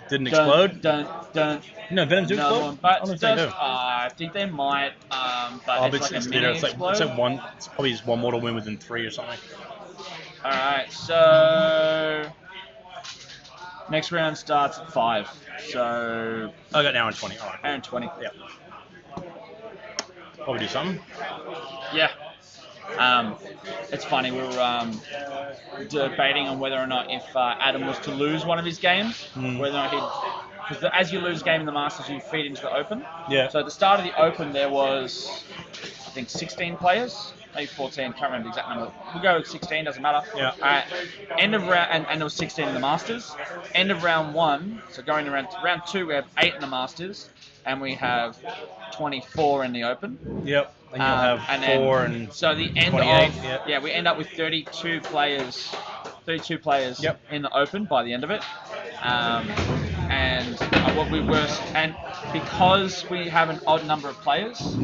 Didn't explode. No, Venoms do explode. One, but I don't think they do. I think they might. But it's like a mini explode. It's like one. It's probably just one mortal win within 3 or something. All right, so next round starts at 5. So I got an hour and 20. All right. Hour and 20. Yeah. Probably do something. Yeah. It's funny, we were debating on whether or not if Adam was to lose one of his games, whether or not he'd... Because as you lose a game in the Masters, you feed into the Open. Yeah. So at the start of the Open, there was, I think, 16 players, maybe 14, can't remember the exact number. We'll go with 16, doesn't matter. Yeah. End of round, and there was 16 in the Masters. End of round 1, so going to round 2, we have 8 in the Masters, and we have 24 in the Open. Yep. And you'll have and 4 then, and so the end 28, of we end up with 32 players in the Open by the end of it. And what we were, and because we have an odd number of players,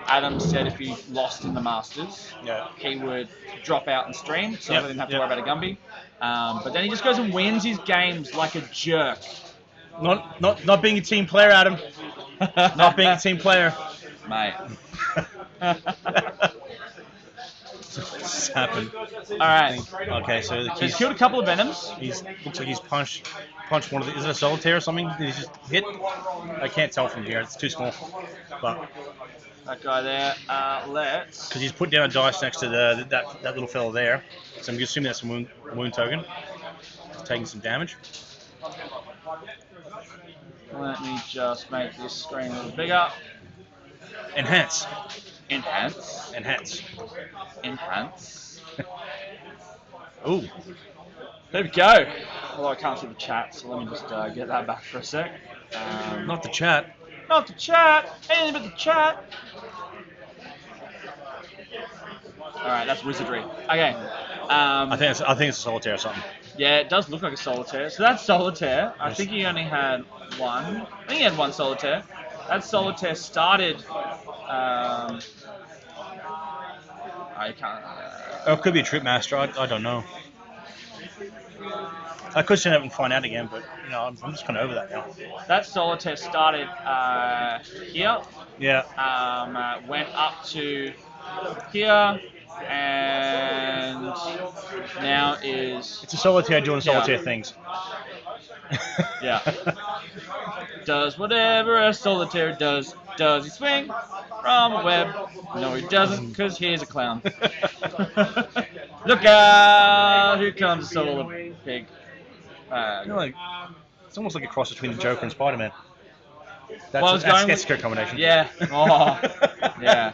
Adam said if he lost in the Masters, he would drop out and stream, so I didn't have to worry about a Gumby. But then he just goes and wins his games like a jerk. Not being a team player, Adam. Not being a team player, mate. What's happened? All right. Okay, so he's killed a couple of Venoms. Looks like he's punched one of the. Is it a solitaire or something? Did he just hit? I can't tell from here. It's too small. But that guy there. Let's. Because he's put down a dice next to that little fella there. So I'm assuming that's a wound token. He's taking some damage. Let me just make this screen a little bigger. Enhance. Ooh. There we go. Although I can't see the chat, so let me just get that back for a sec. Not the chat. Not the chat. Anything but the chat. Alright, that's wizardry. Okay. I think it's a solitaire or something. Yeah, it does look like a solitaire. So that's solitaire. I think he only had one. I think he had one solitaire. That solitaire started... I can't... Or it could be a trip master. I don't know. I could send it and find out again, but you know, I'm just kind of over that now. That solitaire started here, Yeah. went up to here, and now is It's a solitaire doing solitaire Yeah. things. Yeah. Does whatever a solitaire does. Does he swing from a web? No, he doesn't, because he's a clown. Look out! Here comes a solo pig. You know, like, it's almost like a cross between the Joker and Spider-Man. That's, Well, I was that's, going that's with- a combination. Yeah. Oh, yeah.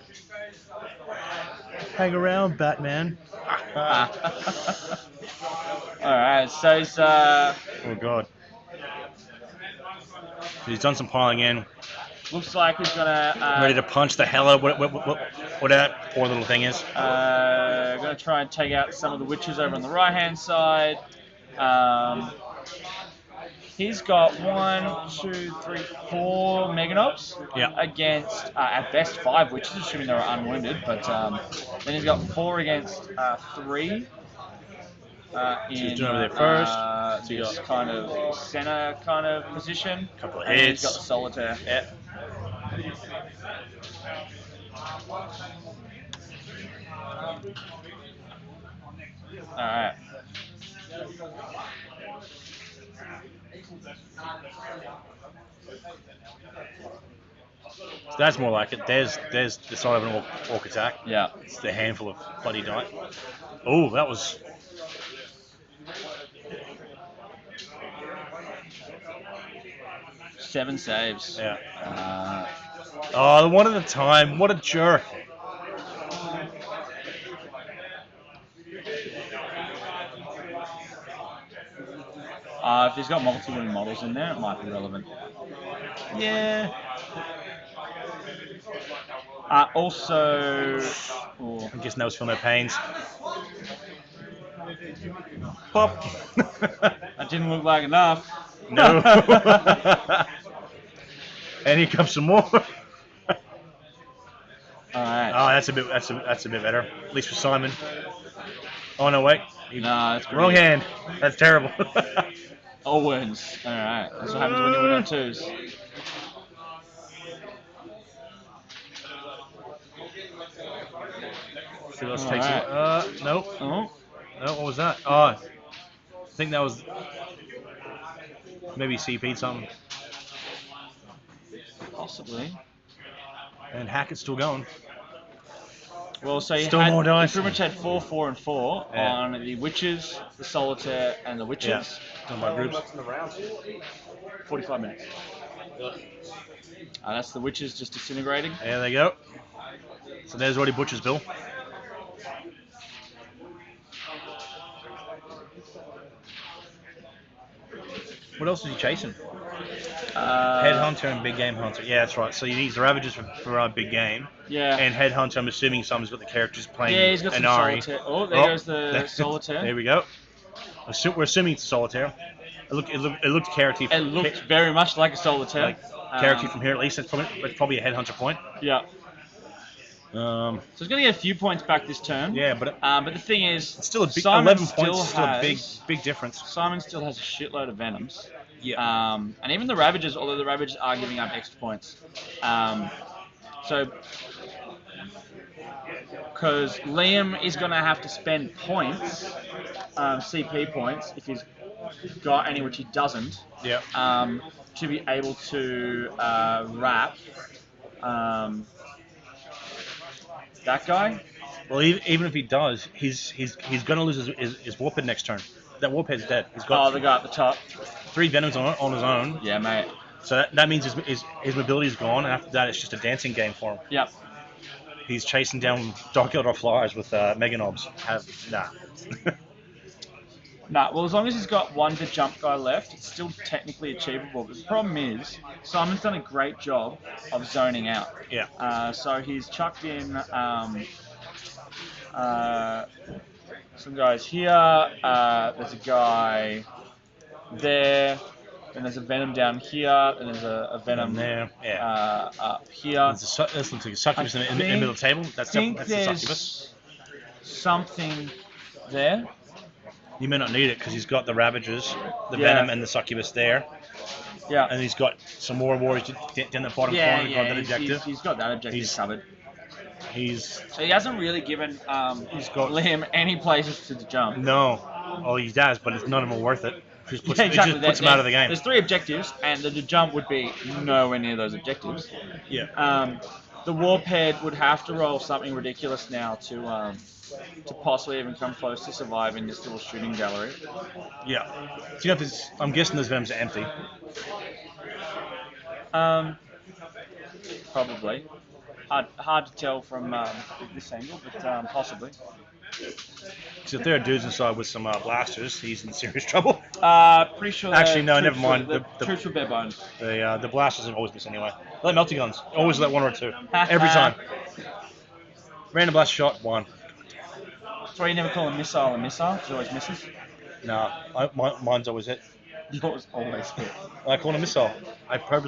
Hang around, Batman. Alright, so he's Oh god. He's done some piling in. looks like he's gonna Ready to punch the hell out what that poor little thing is. gonna try and take out some of the witches over on the right hand side. He's got 1, 2, 3, 4 Meganobs against at best 5 witches, assuming they're unwounded. But then he's got 4 against 3. He's doing over there first. So you This got kind of center kind of position. couple of And hits. he's got the solitaire. Yeah. Alright. That's more like it. There's the side of an orc attack. Yeah. It's the handful of bloody die. Oh, that was. Seven saves. Yeah. Oh, the one at a time. What a jerk. If he's got multiple models in there, it might be relevant. Yeah. Also, I guess no feel no pains. Pop. That didn't look like enough. No. And here comes some more. Alright. Oh, that's a bit better. At least for Simon. Oh no, wait. No, that's Wrong great. hand. That's terrible. All wounds. Alright. That's what happens when you win on 2s. So let's take some. Nope. Oh. No, what was that? Oh, I think that was maybe CP'd something. Possibly. And Hackett's still going. Well, so you Still had, more dice. You pretty much had 4, 4, and 4 Yeah. on the witches, the solitaire, and the witches. Yeah. Done by groups. 45 minutes. That's the witches just disintegrating. There they go. So there's already Butcher's Bill. What else is he chasing? Headhunter and Big Game Hunter. Yeah, that's right. So he needs the Ravagers for Big Game. Yeah. And Headhunter, I'm assuming someone's got the characters playing Yeah, he's got some Inari. solitaire. Oh, there goes the solitaire. There we go. We're assuming it's a solitaire. It looked character. It looked very much like a solitaire. Like character from here at least. That's probably a Headhunter point. Yeah. So he's going to get a few points back this turn. Yeah, but the thing is, it's still a big Simon 11 still points. Is still a has- big difference. Simon still has a shitload of venoms. Yeah. And even the Ravagers, although the Ravagers are giving up extra points. So, because Liam is going to have to spend points, CP points, if he's got any, which he doesn't, Yeah. to be able to wrap that guy. Well, even if he does, he's going to lose his Warphead next turn. That Warphead's dead. He's got The guy at the top. 3 Venoms on his own. Yeah, mate. So that means his mobility's gone, and after that, it's just a dancing game for him. Yep. He's chasing down Dark Eldar flyers with Meganobs. Nah. Nah, well, as long as he's got 1 to jump guy left, it's still technically achievable. But the problem is, Simon's done a great job of zoning out. Yeah. So he's chucked in some guys here. There's a guy there. Then there's a Venom down here. And there's a Venom there. Yeah. up here. This looks like a succubus in the middle of the table. That's the there's succubus. something there. You may not need it because he's got the Ravagers, the Yeah. Venom, and the Succubus there. Yeah. And he's got some more warriors down the bottom corner to guard that objective. He's got that objective He's- covered. He's So he hasn't really given he's got Liam any places to jump. no. Oh, he does, but it's none of them worth it. It just Yeah, exactly. It just puts him out of the game. There's 3 objectives, and the jump would be nowhere near those objectives. Yeah. The war paired would have to roll something ridiculous now to possibly even come close to surviving this little shooting gallery. Yeah. Do you know if it's, I'm guessing those Venoms are empty. Probably. Hard to tell from this angle, but possibly. Because if there are dudes inside with some blasters, he's in serious trouble. Pretty sure. Actually, no, never mind. The troops were bare bones. The blasters have always miss anyway. They let melty guns. Always let 1 or 2. Every time. Random blast shot, 1. That's why you never call a missile a missile, because it always misses. No, mine's always hit. Yours always hit. I call them missile. I call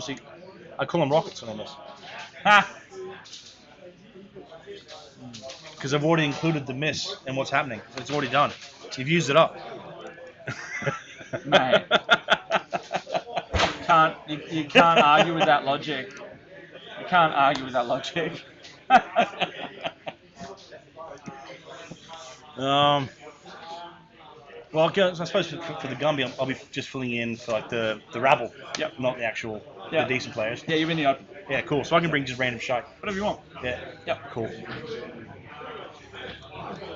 them rockets when I miss. Ha! Because I've already included the miss in what's happening. It's already done. You've used it up. Mate. You can't argue with that logic. You can't argue with that logic. Well, I suppose for the Gumby, I'll be just filling in for like the rabble. Yep. Not the actual the decent players. Yeah, you're in the open. Yeah, cool. So I can bring just random shite. Whatever you want. Yeah. Yep. Cool.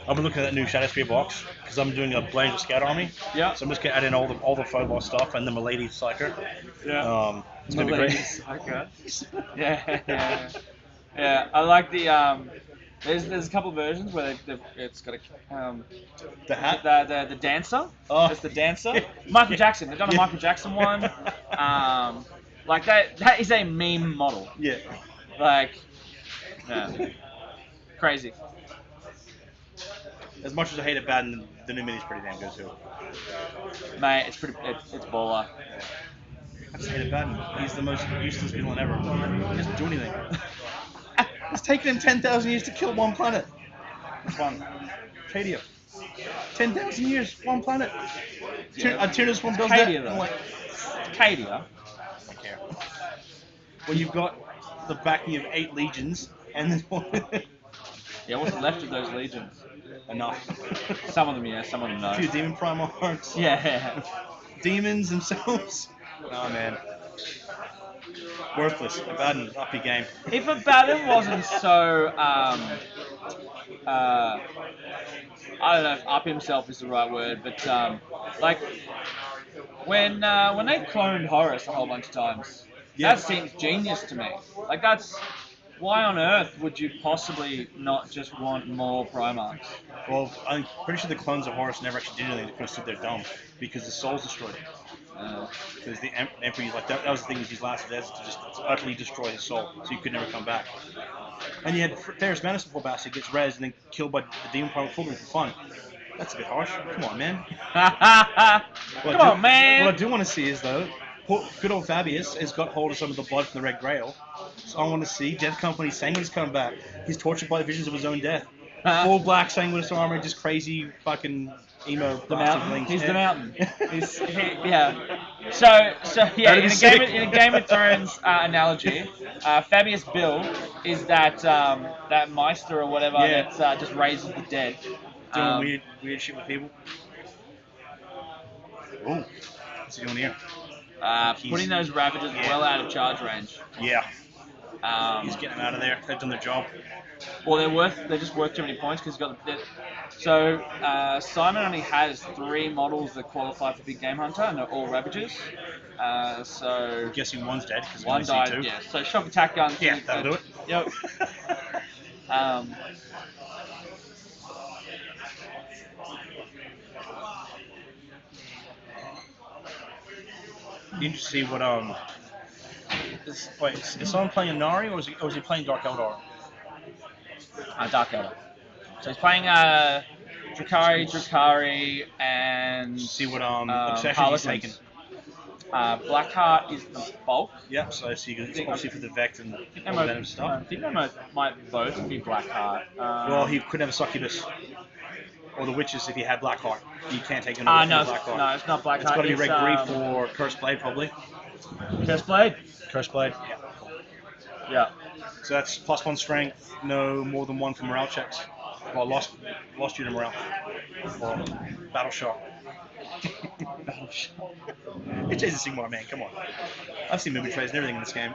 I've been looking at that new Shadowsphere box because I'm doing a Blazer Scout Army. Yeah. So I'm just gonna add in all the Phobos stuff and the Milady Psyker. Yeah. It's gonna be great. Psyker. Yeah. Yeah. I like the There's a couple of versions where it's got a The hat. The dancer. Oh. It's the dancer. Michael Jackson. They've done a Michael Jackson one. Like that is a meme model. Yeah. Like, yeah. Crazy. As much as I hate it bad, the new mini's pretty damn good too. Mate, it's baller. I just hate it bad. He's the most useless villain ever. He doesn't do anything. It's taken him 10,000 years to kill one planet. Which one? Cadia. 10,000 years, one planet. Yeah. Tyrannus one does Cadia, that. though. Like, Cadia. I care. Well, you've got the backing of 8 legions, and then Yeah, what's left of those legions? enough. Some of them, yeah. Some of them, no. A few demon primarchs. Yeah. Demons themselves. Oh man. Worthless. Abaddon, up your game. If Abaddon wasn't so, I don't know if up himself is the right word, but like when they cloned Horus a whole bunch of times, that seems genius to me. Like that's why on earth would you possibly not just want more Primarchs? Well, I'm pretty sure the clones of Horus never actually did anything. They could have stood there dumb because the soul's destroyed. Because the Emperor, like that was the thing with his last desert to just utterly destroy his soul, so he could never come back. And you had Theris Manus, the poor bastard, gets rezzed and then killed by the demon Primarch for fun. That's a bit harsh. Come on, man. What I do want to see is though, good old Fabius has got hold of some of the blood from the Red Grail. So I want to see Death Company's Sanguinus come back. He's tortured by the visions of his own death. Full black Sanguinus armor, just crazy fucking emo. The mountain. He's the mountain. Yeah. So yeah. In a Game of Thrones analogy, Fabius Bill is that Meister or whatever that just raises the dead. Doing weird shit with people. Ooh, what's he doing here? Putting those Ravagers well out of charge range. Yeah. He's getting them out of there. They've done their job. Well, they're just worth too many points because he's got the. So Simon only has 3 models that qualify for Big Game Hunter, and they're all Ravagers. So I'm guessing one's dead because one died. 2. Yeah. So shock attack gun. Yeah, that'll do it. Yep. Interesting to see what is someone playing Nari or is he playing Dark Eldar? Dark Eldar. So he's playing Drakari, and see what obsession he's taken. Blackheart is the bulk. Yep. So you can obviously for the Vect and all the Venom stuff. I think they might both be Blackheart. Well, he could have a Succubus. or the witches if you had Blackheart. You can't take No, another Blackheart. no, it's not Blackheart. It's got to be Red Grief um, or Cursed Blade, probably. Cursed Blade. Cursed Blade. Yeah. So that's +1 strength, no more than 1 for morale checks. Well, lost unit morale. Or battle shock. It's Jason Sigmar, man. Come on. I've seen movement trays and everything in this game.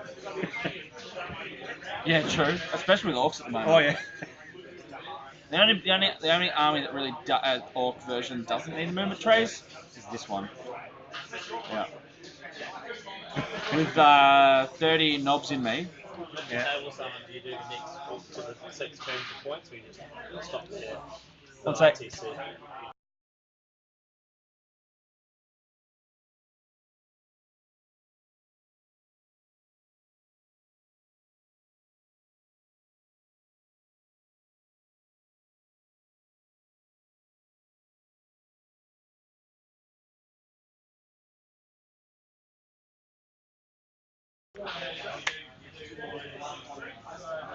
Yeah, true. Especially with orcs at the moment. Oh yeah. The only army that really orc version doesn't need movement trays is this one. Yeah. With 30 knobs in me. Yeah. Table summon, do you do the next to the 6 turns of points, or you just stop there? What's that? TC.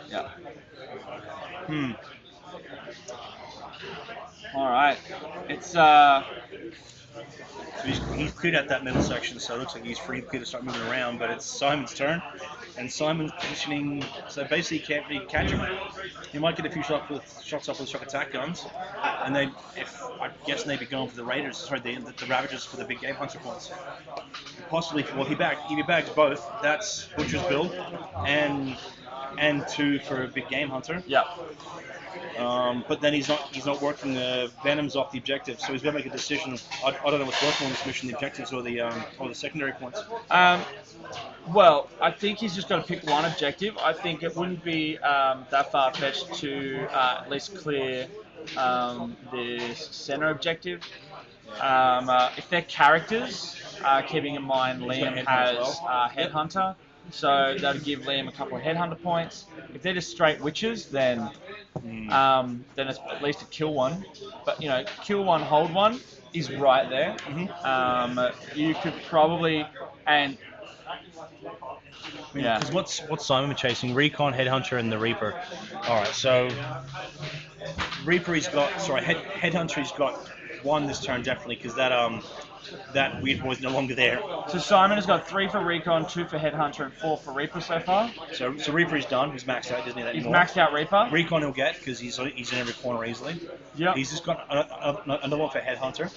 Yeah. All right. It's So he's cleared out that middle section, so it looks like he's free to start moving around. But it's Simon's turn, and Simon's positioning. So basically, he can't really catch him. He might get a few shots off with shock attack guns, and then I'm guessing they'd be going for the Raiders, the Ravagers for the big game hunter points. Possibly, well, he bags both. That's Butcher's build, and 2 for a big game hunter. Yeah. But then he's not working the Venoms off the objective, so he's got to make a decision. I don't know what's working on this mission, the objectives or the secondary points. Well, I think he's just got to pick one objective. I think it wouldn't be that far-fetched to at least clear the center objective. If they're characters, keeping in mind Liam has Headhunter, so that'll give Liam a couple of Headhunter points. If they're just straight witches, then it's at least a kill one. But kill one, hold one is right there. You could probably Because what's Simon chasing? Recon, Headhunter, and the Reaper. All right, so Reaper Headhunter he's got 1 this turn definitely because that weird boy's no longer there. So Simon has got 3 for Recon, 2 for Headhunter, and 4 for Reaper so far. So Reaper is done. He's maxed out. Doesn't need that He's anymore. maxed out Reaper. Recon he'll get because he's in every corner easily. Yeah. He's just got another one for Headhunter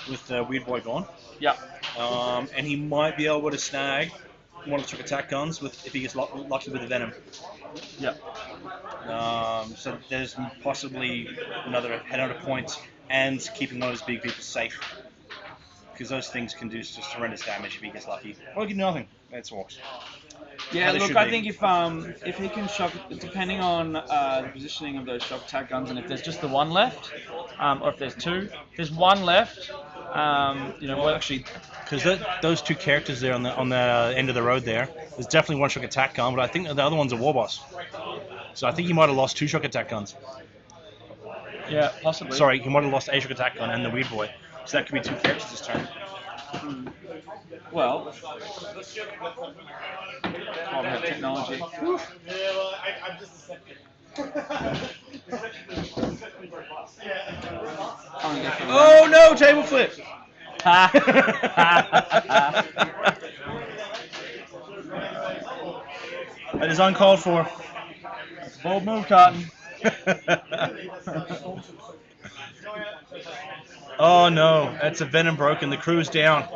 with Weird Boy gone. Yeah. And he might be able to snag one of the trick attack guns if he gets lucky with the Venom. Yeah. So there's possibly another Headhunter point and keeping one of his big people safe. Because those things can do just horrendous damage if he gets lucky. Or he can do nothing. That's orcs. Yeah, look, I think if he can shock, depending on the positioning of those shock attack guns, and if there's just the one left, or if there's 2, if there's 1 left, well, actually, because those 2 characters there on the end of the road there's definitely 1 shock attack gun, but I think the other one's a war boss. So I think he might have lost 2 shock attack guns. Yeah, possibly. Sorry, he might have lost a shock attack gun and the Weird Boy. So that could be 2 characters this turn. Well, we have technology. I'm just Oh no! Table flip. That is uncalled for. That's a bold move, Cotton. Oh no, that's a Venom broken. The crew's down.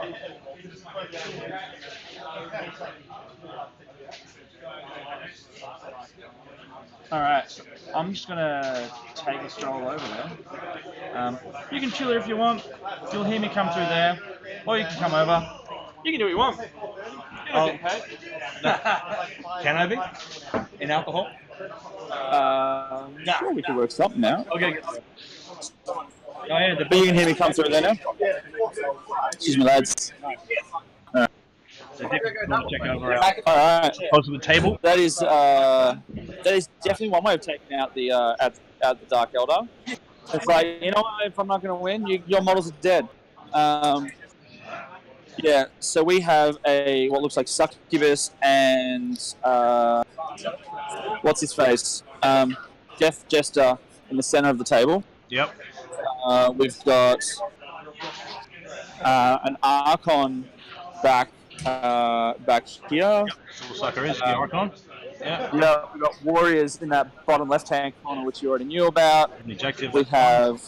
Alright, so I'm just going to take a stroll over there. You can chill here if you want. You'll hear me come through there. Or you can come over. You can do what you want. You're not getting paid. Can I be? In alcohol? Sure, we can work something out. Okay. But you can hear me come through there now. Excuse me, lads. So definitely check over All right. close to the table. That is definitely one way of taking out the out the Dark Elder. It's like, if I'm not going to win, your models are dead. Yeah. So we have what looks like Succubus and what's his face, Death Jester in the center of the table. Yep. We've got an Archon back here. Little sucker is the Archon. Yeah. Yeah, we've got Warriors in that bottom left-hand corner, which you already knew about. An objective. We have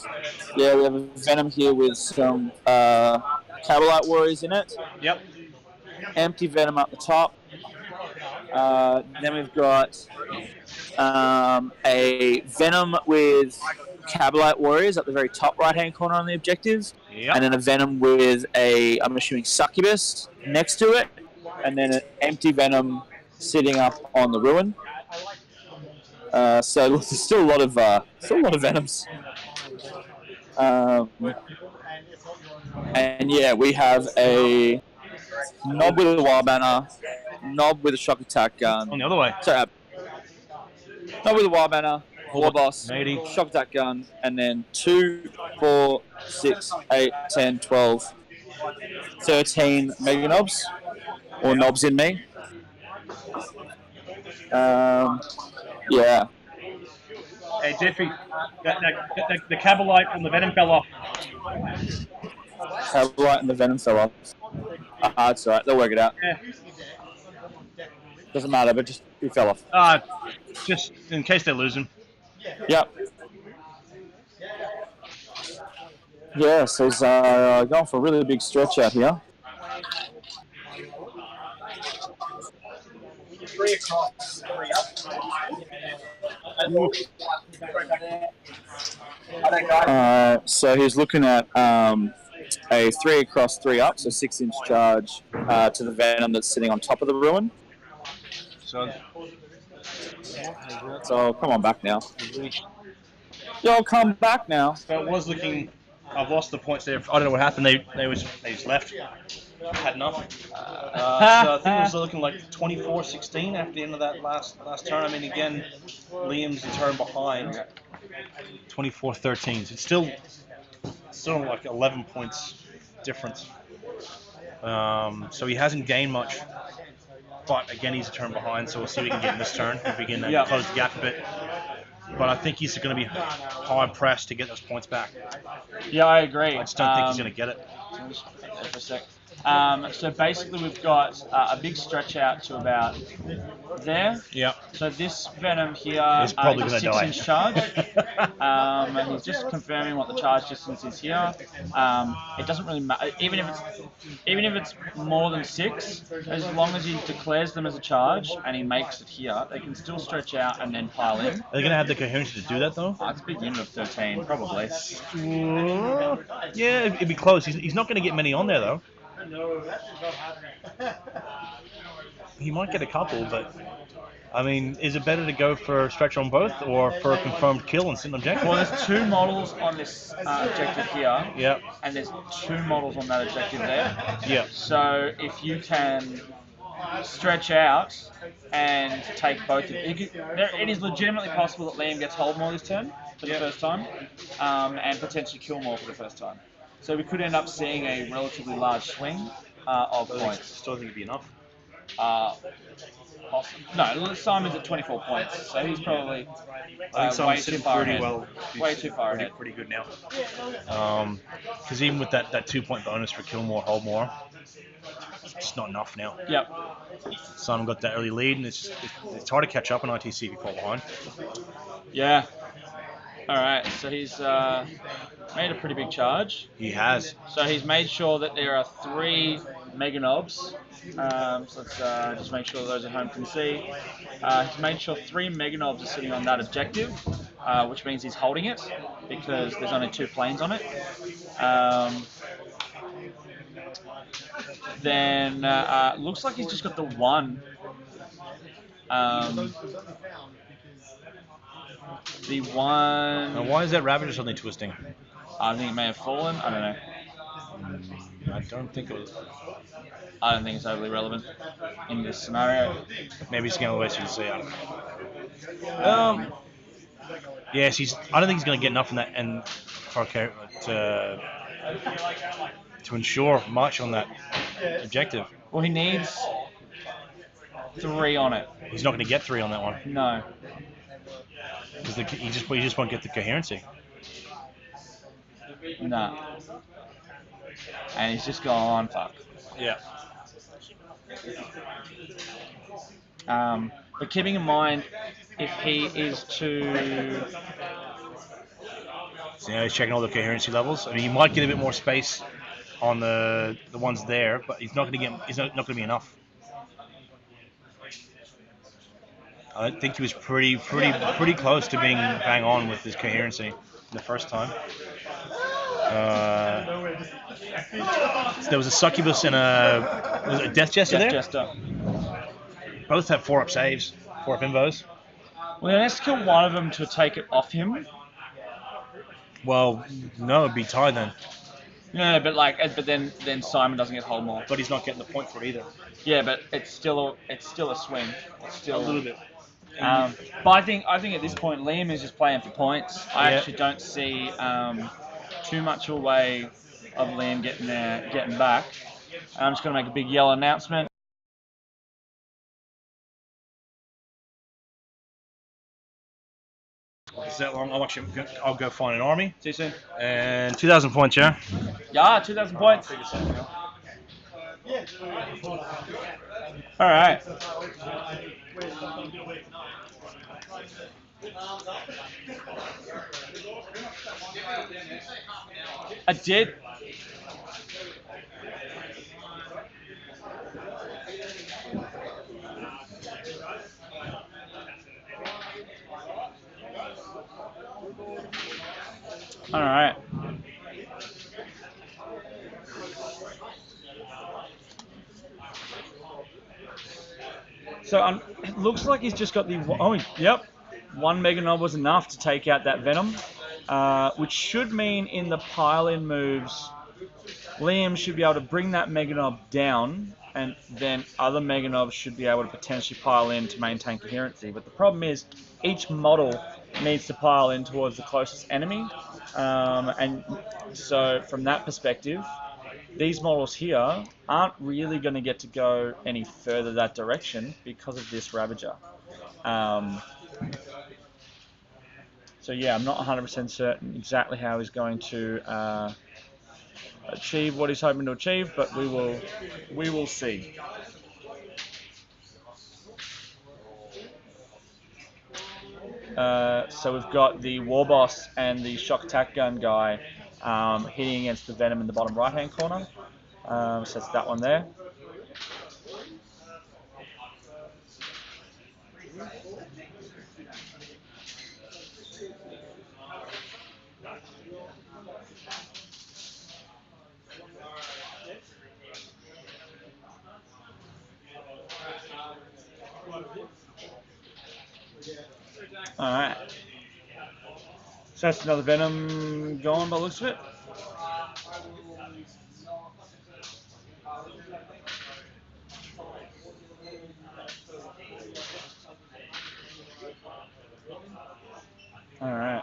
a Venom here with some Cabalite Warriors in it. Yep. Empty Venom up the top. Then we've got a Venom with Cabalite Warriors at the very top right-hand corner on the objective. Yep. And then a Venom with I'm assuming, Succubus next to it. And then an empty Venom sitting up on the ruin. So there's still a lot of Venoms. And yeah, we have a Nob with a Wild Banner, Nob with a Shock Attack gun. On the other way. Sorry, Nob with a Wild Banner, War Boss, 80. Shock Attack gun, and then 2, 4, 6, 8, 10, 12, 13 Mega Nobs, or Nobs in me. Yeah. Hey, Jeffy, the Cabalite and the Venom fell off. Cabalite and the Venom fell off. It's alright, they'll work it out. Yeah. Doesn't matter, but just he fell off. Just in case they lose him. Yep. Yeah, so he's going for a really big stretch out here. 3 across, 3 up. So he's looking at a 3 across, 3 up, so 6-inch charge to the Venom that's sitting on top of the ruin. So come on back now. Yo, come back now. So it was looking. I've lost the points there. I don't know what happened. They just left. Had enough. So I think it was looking like 24-16 after the end of that last turn. I mean, again, Liam's a turn behind. 24-13. So it's still like 11 points difference. So he hasn't gained much. But again, he's a turn behind, so we'll see what we can get in this turn. If we can close the gap a bit. But I think he's going to be hard pressed to get those points back. Yeah, I agree. I just don't think he's going to get it. For a sec. So basically, we've got a big stretch out to about there. Yeah. So this Venom here is probably is a going to 6-inch charge. And he's just confirming what the charge distance is here. It doesn't really matter, even if it's more than 6, as long as he declares them as a charge and he makes it here, they can still stretch out and then pile in. Are they going to have the coherency to do that though? It's a big unit of 13, probably. Yeah, it'd be close. He's not going to get many on there though. He might get a couple, but I mean, is it better to go for a stretch on both or for a confirmed kill and sit on objective? Well, there's 2 models on this objective here. Yep. And there's 2 models on that objective there. Yep. So if you can stretch out and take both, it is legitimately possible that Liam gets hold more this turn for the first time, and potentially kill more for the first time. So we could end up seeing a relatively large swing of points. Still think it'd be enough. No, Simon's at 24 points, so he's probably way too far ahead. Way too far ahead. Pretty good now. Because even with that 2-point bonus for kill more, hold more, it's just not enough now. Yep. Simon got that early lead, and it's hard to catch up on ITC if you fall behind. Yeah. All right, so he's made a pretty big charge. He has. So he's made sure that there are 3 Mega Nobs. So let's just make sure those at home can see. He's made sure 3 Mega Nobs are sitting on that objective, which means he's holding it because there's only 2 planes on it. Then looks like he's just got the 1. The 1. Now, why is that Ravager suddenly twisting? I think it may have fallen. I don't know. I don't think it was. I don't think it's overly relevant in this scenario. Maybe he's going to waste you to see. I don't know. Yes, I don't think he's going to get enough in that and to ensure much on that objective. Well, he needs 3 on it. He's not going to get 3 on that one. No. Because he just won't get the coherency. No. And he's just gone, fuck. Yeah. But keeping in mind, if he is to... So now he's checking all the coherency levels. I mean, he might get a bit more space on the ones there, but he's not going to get. He's not going to be enough. I think he was pretty close to being bang on with his coherency the first time. So there was a succubus and a death jester there. Jester. Both had 4-up saves, 4-up invos. Well, he has to kill one of them to take it off him. Well, no, it'd be tied then. No, but then Simon doesn't get hold more. But he's not getting the point for it either. Yeah, but it's still a swing. It's still A little bit. But I think at this point Liam is just playing for points. I actually don't see too much of a way of Liam getting back. I'm just going to make a big yellow announcement. Is that long? I'll go find an army. See you soon. And 2,000 points, yeah? Yeah, 2,000 points. All right. I did. All right. So it looks like he's just got the... Oh, yep. One Mega Knob was enough to take out that Venom, which should mean in the pile-in moves, Liam should be able to bring that Mega Knob down, and then other Mega Knobs should be able to potentially pile in to maintain coherency. But the problem is, each model needs to pile in towards the closest enemy, and so from that perspective, these models here aren't really going to get to go any further that direction because of this Ravager. So yeah, I'm not 100% certain exactly how he's going to achieve what he's hoping to achieve, but we will see. So we've got the War Boss and the Shock Attack Gun guy hitting against the Venom in the bottom right-hand corner. So that's that one there. Alright. So that's another Venom gone by the looks of it. Alright.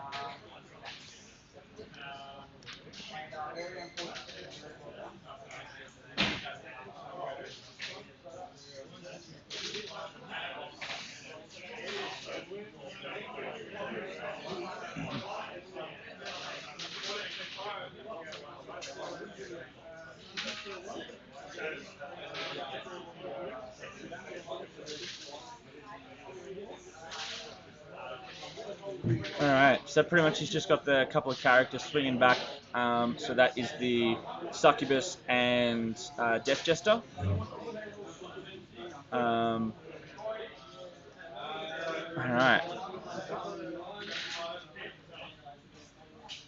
Alright, so pretty much he's just got the couple of characters swinging back. So that is the Succubus and Death Jester. Alright.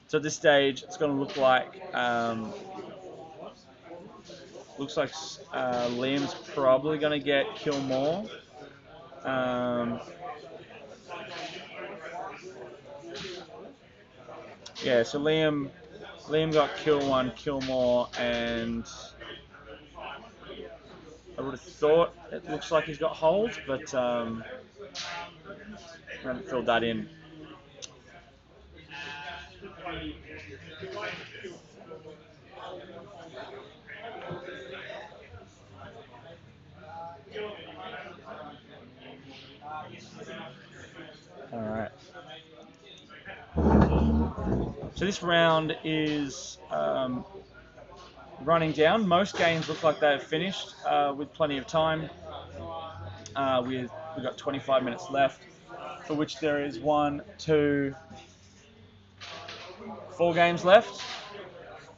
So at this stage, it's going to look like Liam's probably going to get kill more. Yeah, so Liam got kill 1, kill more, and I would have thought it looks like he's got hold, but I haven't filled that in. All right. So this round is running down. Most games look like they've finished with plenty of time. We've got 25 minutes left, for which there is 1, 2, 4 games left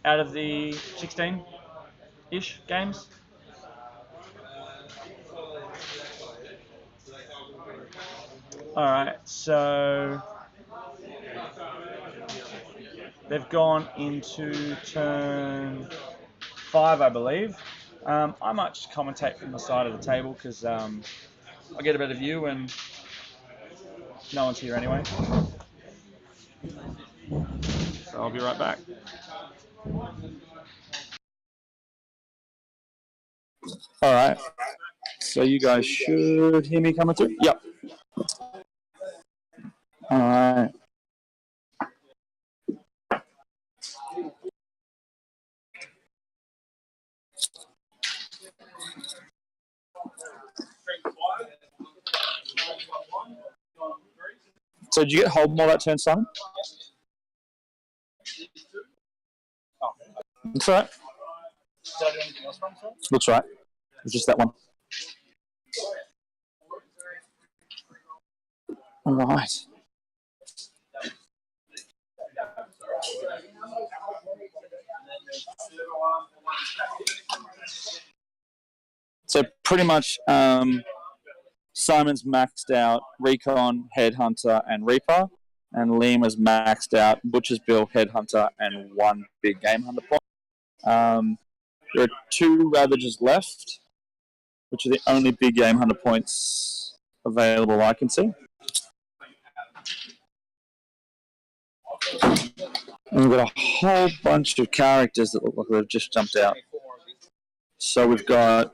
out of the 16-ish games. All right, so they've gone into turn 5, I believe. I might just commentate from the side of the table because I get a better view and no one's here anyway. So I'll be right back. All right. So you guys should hear me coming through. Yep. All right. So did you get hold more that turn, Simon? Looks right. Looks right. It's just that one. All right. So pretty much Simon's maxed out Recon, Headhunter, and Reaper, and Liam has maxed out Butcher's Bill, Headhunter, and 1 big game hunter point. There are 2 Ravages left, which are the only big game hunter points available I can see. And we've got a whole bunch of characters that look like they've just jumped out. So we've got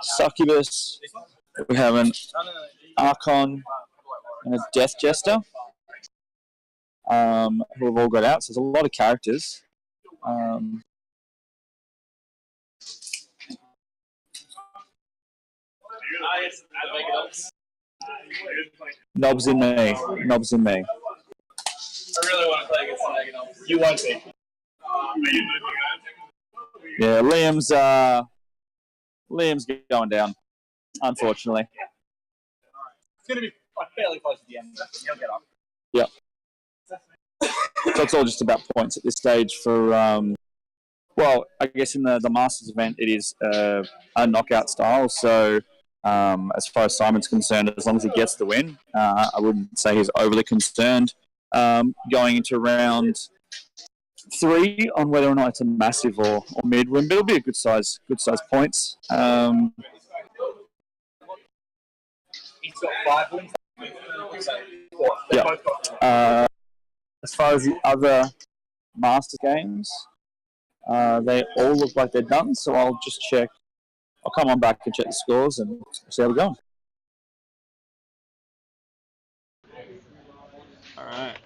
Succubus, we have an Archon, and a Death Jester, who have all got out. So there's a lot of characters. Knobs in me. Knobs in me. I really want to play against the Negative. You won't be. Yeah, Liam's going down, unfortunately. It's going to be fairly close to the end. He'll get up. Yep. So it's all just about points at this stage for, well, I guess in the Masters event, it is a knockout style. So as far as Simon's concerned, as long as he gets the win, I wouldn't say he's overly concerned going into round 3 on whether or not it's a massive or mid win, but it'll be a good size points. He's got 5 wins. Yeah. As far as the other Master games, they all look like they're done, so I'll just check. I'll come on back and check the scores and see how we're going. All right.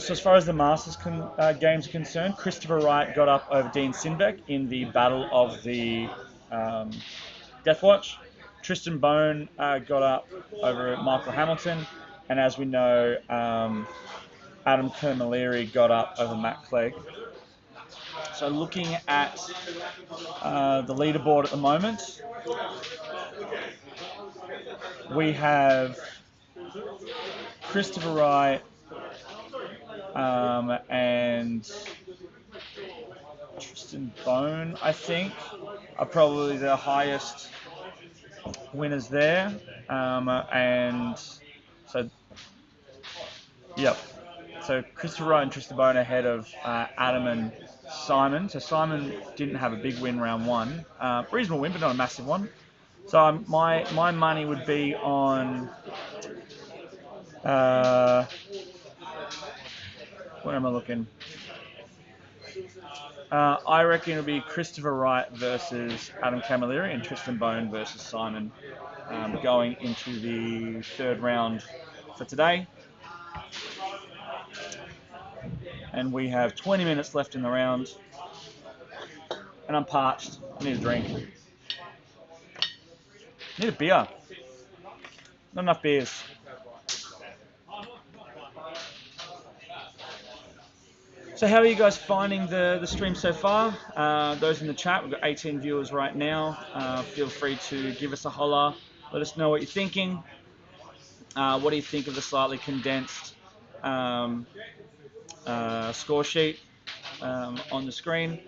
So as far as the Masters games are concerned, Christopher Wright got up over Dean Sinbeck in the Battle of the Deathwatch. Tristan Bone got up over Michael Hamilton, and as we know, Adam Kerr-Maliri got up over Matt Clegg. So looking at the leaderboard at the moment, we have Christopher Wright and Tristan Bone, I think, are probably the highest winners there. And so, yep. So Christopher Wright and Tristan Bone ahead of Adam and Simon. So Simon didn't have a big win round 1. Reasonable win, but not a massive one. So my money would be on... where am I looking? I reckon it'll be Christopher Wright versus Adam Camilleri and Tristan Bone versus Simon going into the 3rd round for today. And we have 20 minutes left in the round. and I'm parched. I need a drink. Need a beer. Not enough beers. So how are you guys finding the stream so far? Those in the chat, we've got 18 viewers right now. Feel free to give us a holler. Let us know what you're thinking. What do you think of the slightly condensed score sheet on the screen?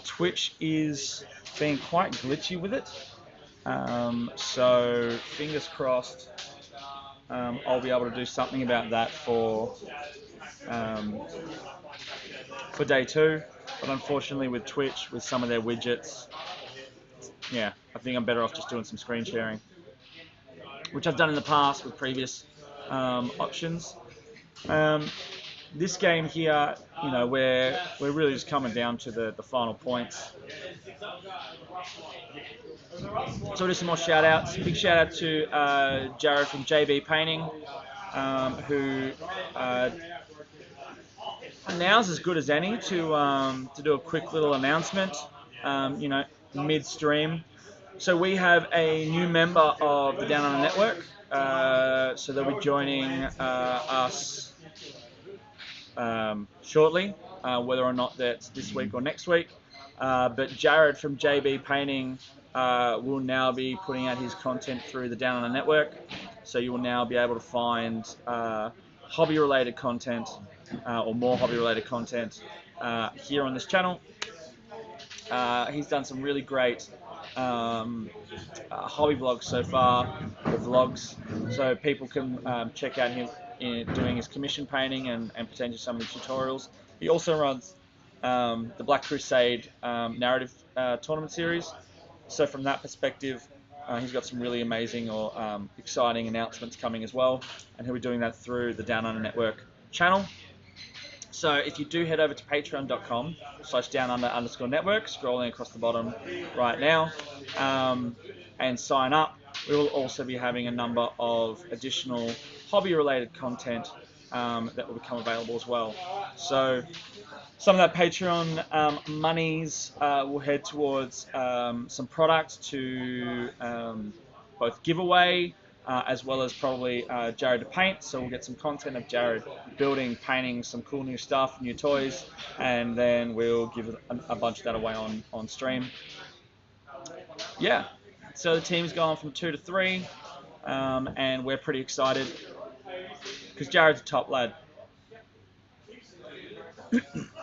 Twitch is being quite glitchy with it. So fingers crossed I'll be able to do something about that for day 2. But unfortunately with Twitch, with some of their widgets, yeah, I think I'm better off just doing some screen sharing, which I've done in the past with previous options. This game here, you know, we're really just coming down to the final points. So we'll do some more shout outs. Big shout out to Jared from JB Painting, who now's as good as any to do a quick little announcement, you know, mid-stream. So we have a new member of the Down Under Network, so they'll be joining us shortly, whether or not that's this week or next week. But Jared from JB Painting will now be putting out his content through the Down Under Network, so you will now be able to find hobby-related content or more hobby-related content here on this channel. He's done some really great hobby vlogs so far, or vlogs, so people can check out him doing his commission painting and potentially some of the tutorials. He also runs the Black Crusade narrative tournament series, so from that perspective he's got some really amazing or exciting announcements coming as well, and he'll be doing that through the Down Under Network channel. So if you do head over to patreon.com/downunder_network, scrolling across the bottom right now, and sign up, we will also be having a number of additional hobby-related content that will become available as well. So some of that Patreon monies will head towards some products to both giveaway, as well as probably Jared to paint. So we'll get some content of Jared building, painting some cool new stuff, new toys, and then we'll give a bunch of that away on stream. Yeah, so the team's gone from 2 to 3, and we're pretty excited because Jared's a top lad.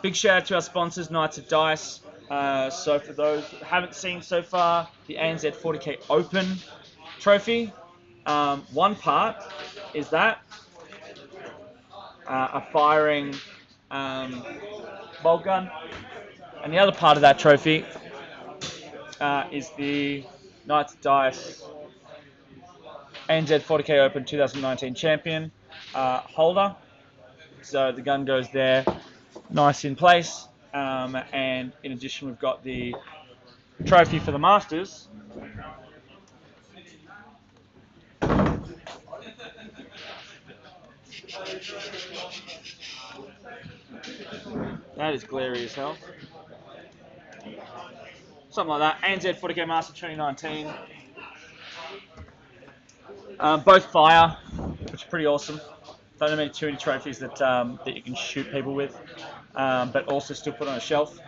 Big shout out to our sponsors, Knights of Dice. So for those who haven't seen so far, the ANZ40K Open trophy, one part is that a firing bolt gun, and the other part of that trophy is the Knights of Dice ANZ40K Open 2019 champion holder. So the gun goes there, nice in place, and in addition we've got the trophy for the Masters. That is glary as hell. Something like that. ANZ40K Master 2019. Both fire, which is pretty awesome. Don't know too many trophies that you can shoot people with, but also still put on a shelf.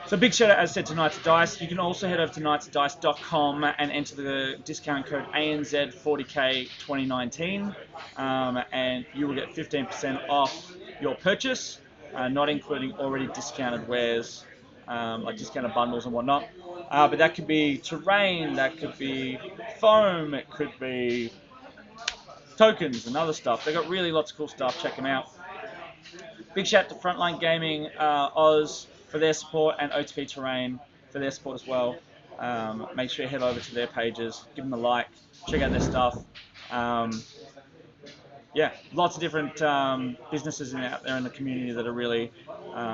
So big shout out, as I said, to Knights of Dice. You can also head over to knightsofdice.com and enter the discount code ANZ40K2019, and you will get 15% off your purchase, not including already discounted wares, like discounted bundles and whatnot. But that could be terrain, that could be foam, it could be tokens and other stuff. They've got really lots of cool stuff. Check them out. Big shout out to Frontline Gaming Oz for their support, and OTP Terrain for their support as well. Make sure you head over to their pages, give them a like, check out their stuff. Yeah, lots of different businesses out there in the community that are really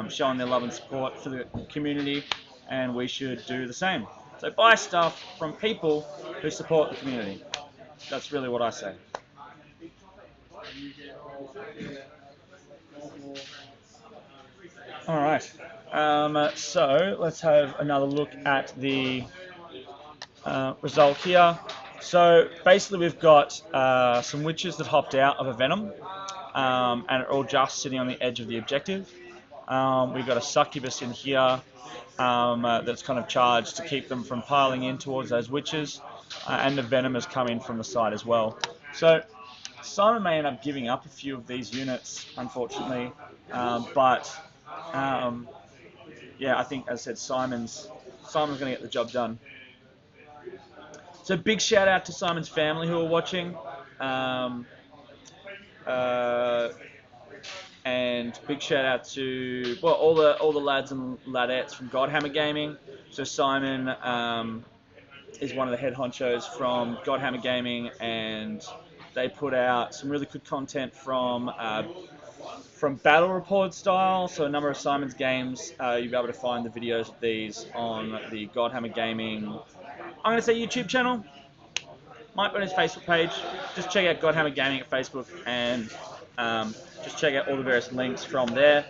showing their love and support for the community, and we should do the same. So buy stuff from people who support the community. That's really what I say. All right. So let's have another look at the result here. So basically we've got some witches that hopped out of a venom and are all just sitting on the edge of the objective. We've got a succubus in here that's kind of charged to keep them from piling in towards those witches, and the venom has come in from the side as well. So Simon may end up giving up a few of these units, unfortunately, but yeah, I think, as I said, Simon's going to get the job done. So big shout out to Simon's family who are watching, and big shout out to all the lads and ladettes from Godhammer Gaming. So Simon is one of the head honchos from Godhammer Gaming, and they put out some really good content from battle report style. So a number of Simon's games, you'll be able to find the videos of these on the Godhammer Gaming, I'm going to say YouTube channel. Might be on his Facebook page. Just check out Godhammer Gaming at Facebook, and just check out all the various links from there.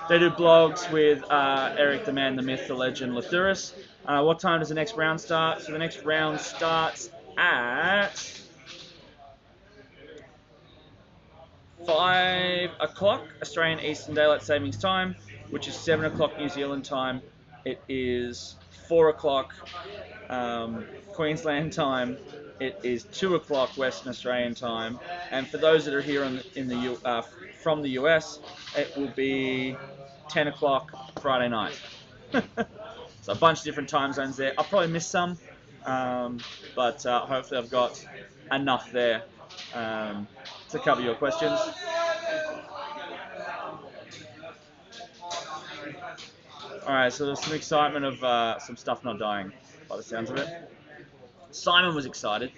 They do blogs with Eric, the man, the myth, the legend, Lathuris. What time does the next round start? So the next round starts at 5 o'clock Australian Eastern Daylight Savings Time, which is 7 o'clock New Zealand time. It is 4 o'clock Queensland time. It is 2 o'clock Western Australian time. And for those that are here from the US, it will be 10 o'clock Friday night. So a bunch of different time zones there. I'll probably miss some, but hopefully I've got enough there to cover your questions. Alright, so there's some excitement of some stuff not dying, by the sounds of it. Simon was excited.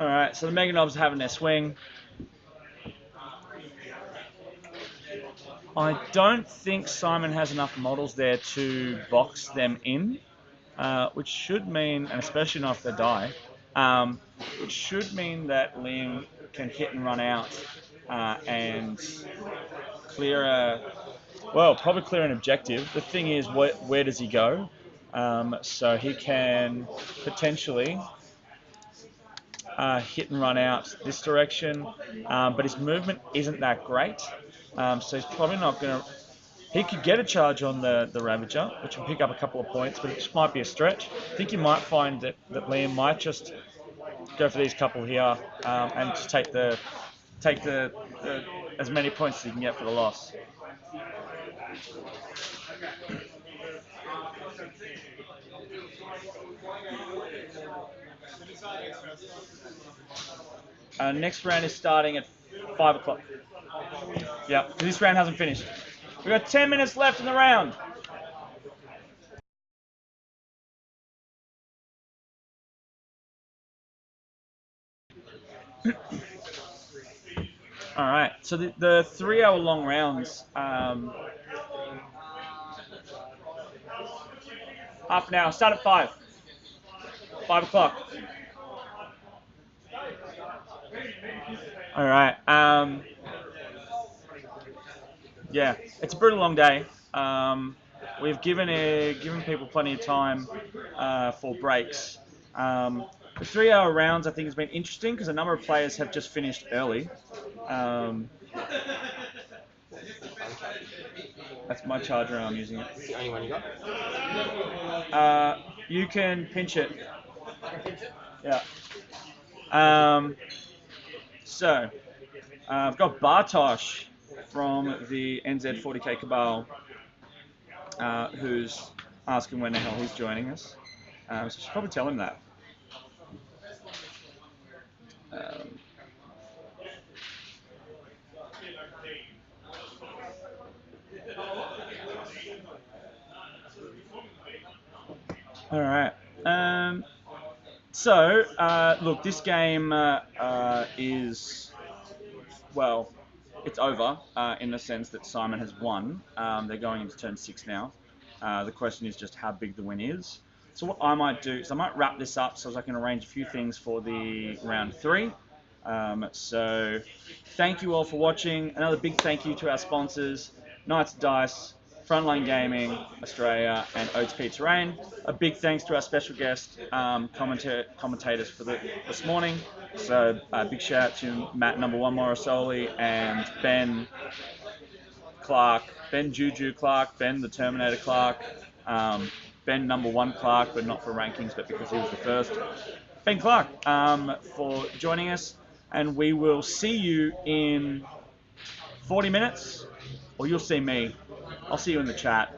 Alright, so the Mega Knobs are having their swing. I don't think Simon has enough models there to box them in, which should mean, and especially not if they die, which should mean that Liam can hit and run out and clear probably clear an objective. The thing is, where does he go? So he can potentially hit and run out this direction, but his movement isn't that great, so he's probably not going to. He could get a charge on the Ravager, which will pick up a couple of points, but it just might be a stretch. I think you might find that Liam might just go for these couple here and just take the as many points as he can get for the loss. Next round is starting at 5 o'clock. Yeah, this round hasn't finished. We've got 10 minutes left in the round. All right, so the 3 hour long rounds, half an hour, start at 5 o'clock. All right, yeah, it's a brutal long day. We've given people plenty of time for breaks. The 3 hour rounds, I think, has been interesting because a number of players have just finished early. That's my charger and I'm using it. It's the only one you got? You can pinch it. Yeah. So, I've got Bartosz from the ANZ40K Cabal, who's asking when the hell he's joining us. So I should probably tell him that. All right. So, look, this game is, well, it's over in the sense that Simon has won. They're going into turn 6 now. The question is just how big the win is. So what I might do is I might wrap this up so I can arrange a few things for the round 3. So thank you all for watching. Another big thank you to our sponsors, Knights of Dice, Frontline Gaming Australia, and Oats Pizza Rain. A big thanks to our special guest commentators for this morning. So big shout out to Matt Number One Morrisoli and Ben Clark, Ben Juju Clark, Ben the Terminator Clark, Ben Number One Clark, but not for rankings, but because he was the first. Ben Clark, for joining us, and we will see you in 40 minutes, or you'll see me. I'll see you in the chat,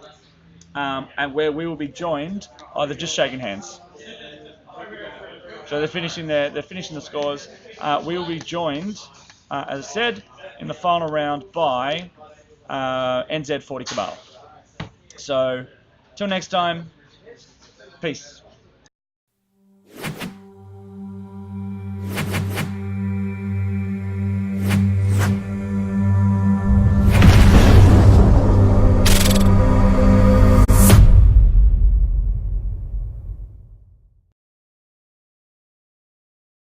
and where we will be joined. Oh, they're just shaking hands. So they're finishing the scores. We will be joined, as I said, in the final round by ANZ40K. So, till next time, peace.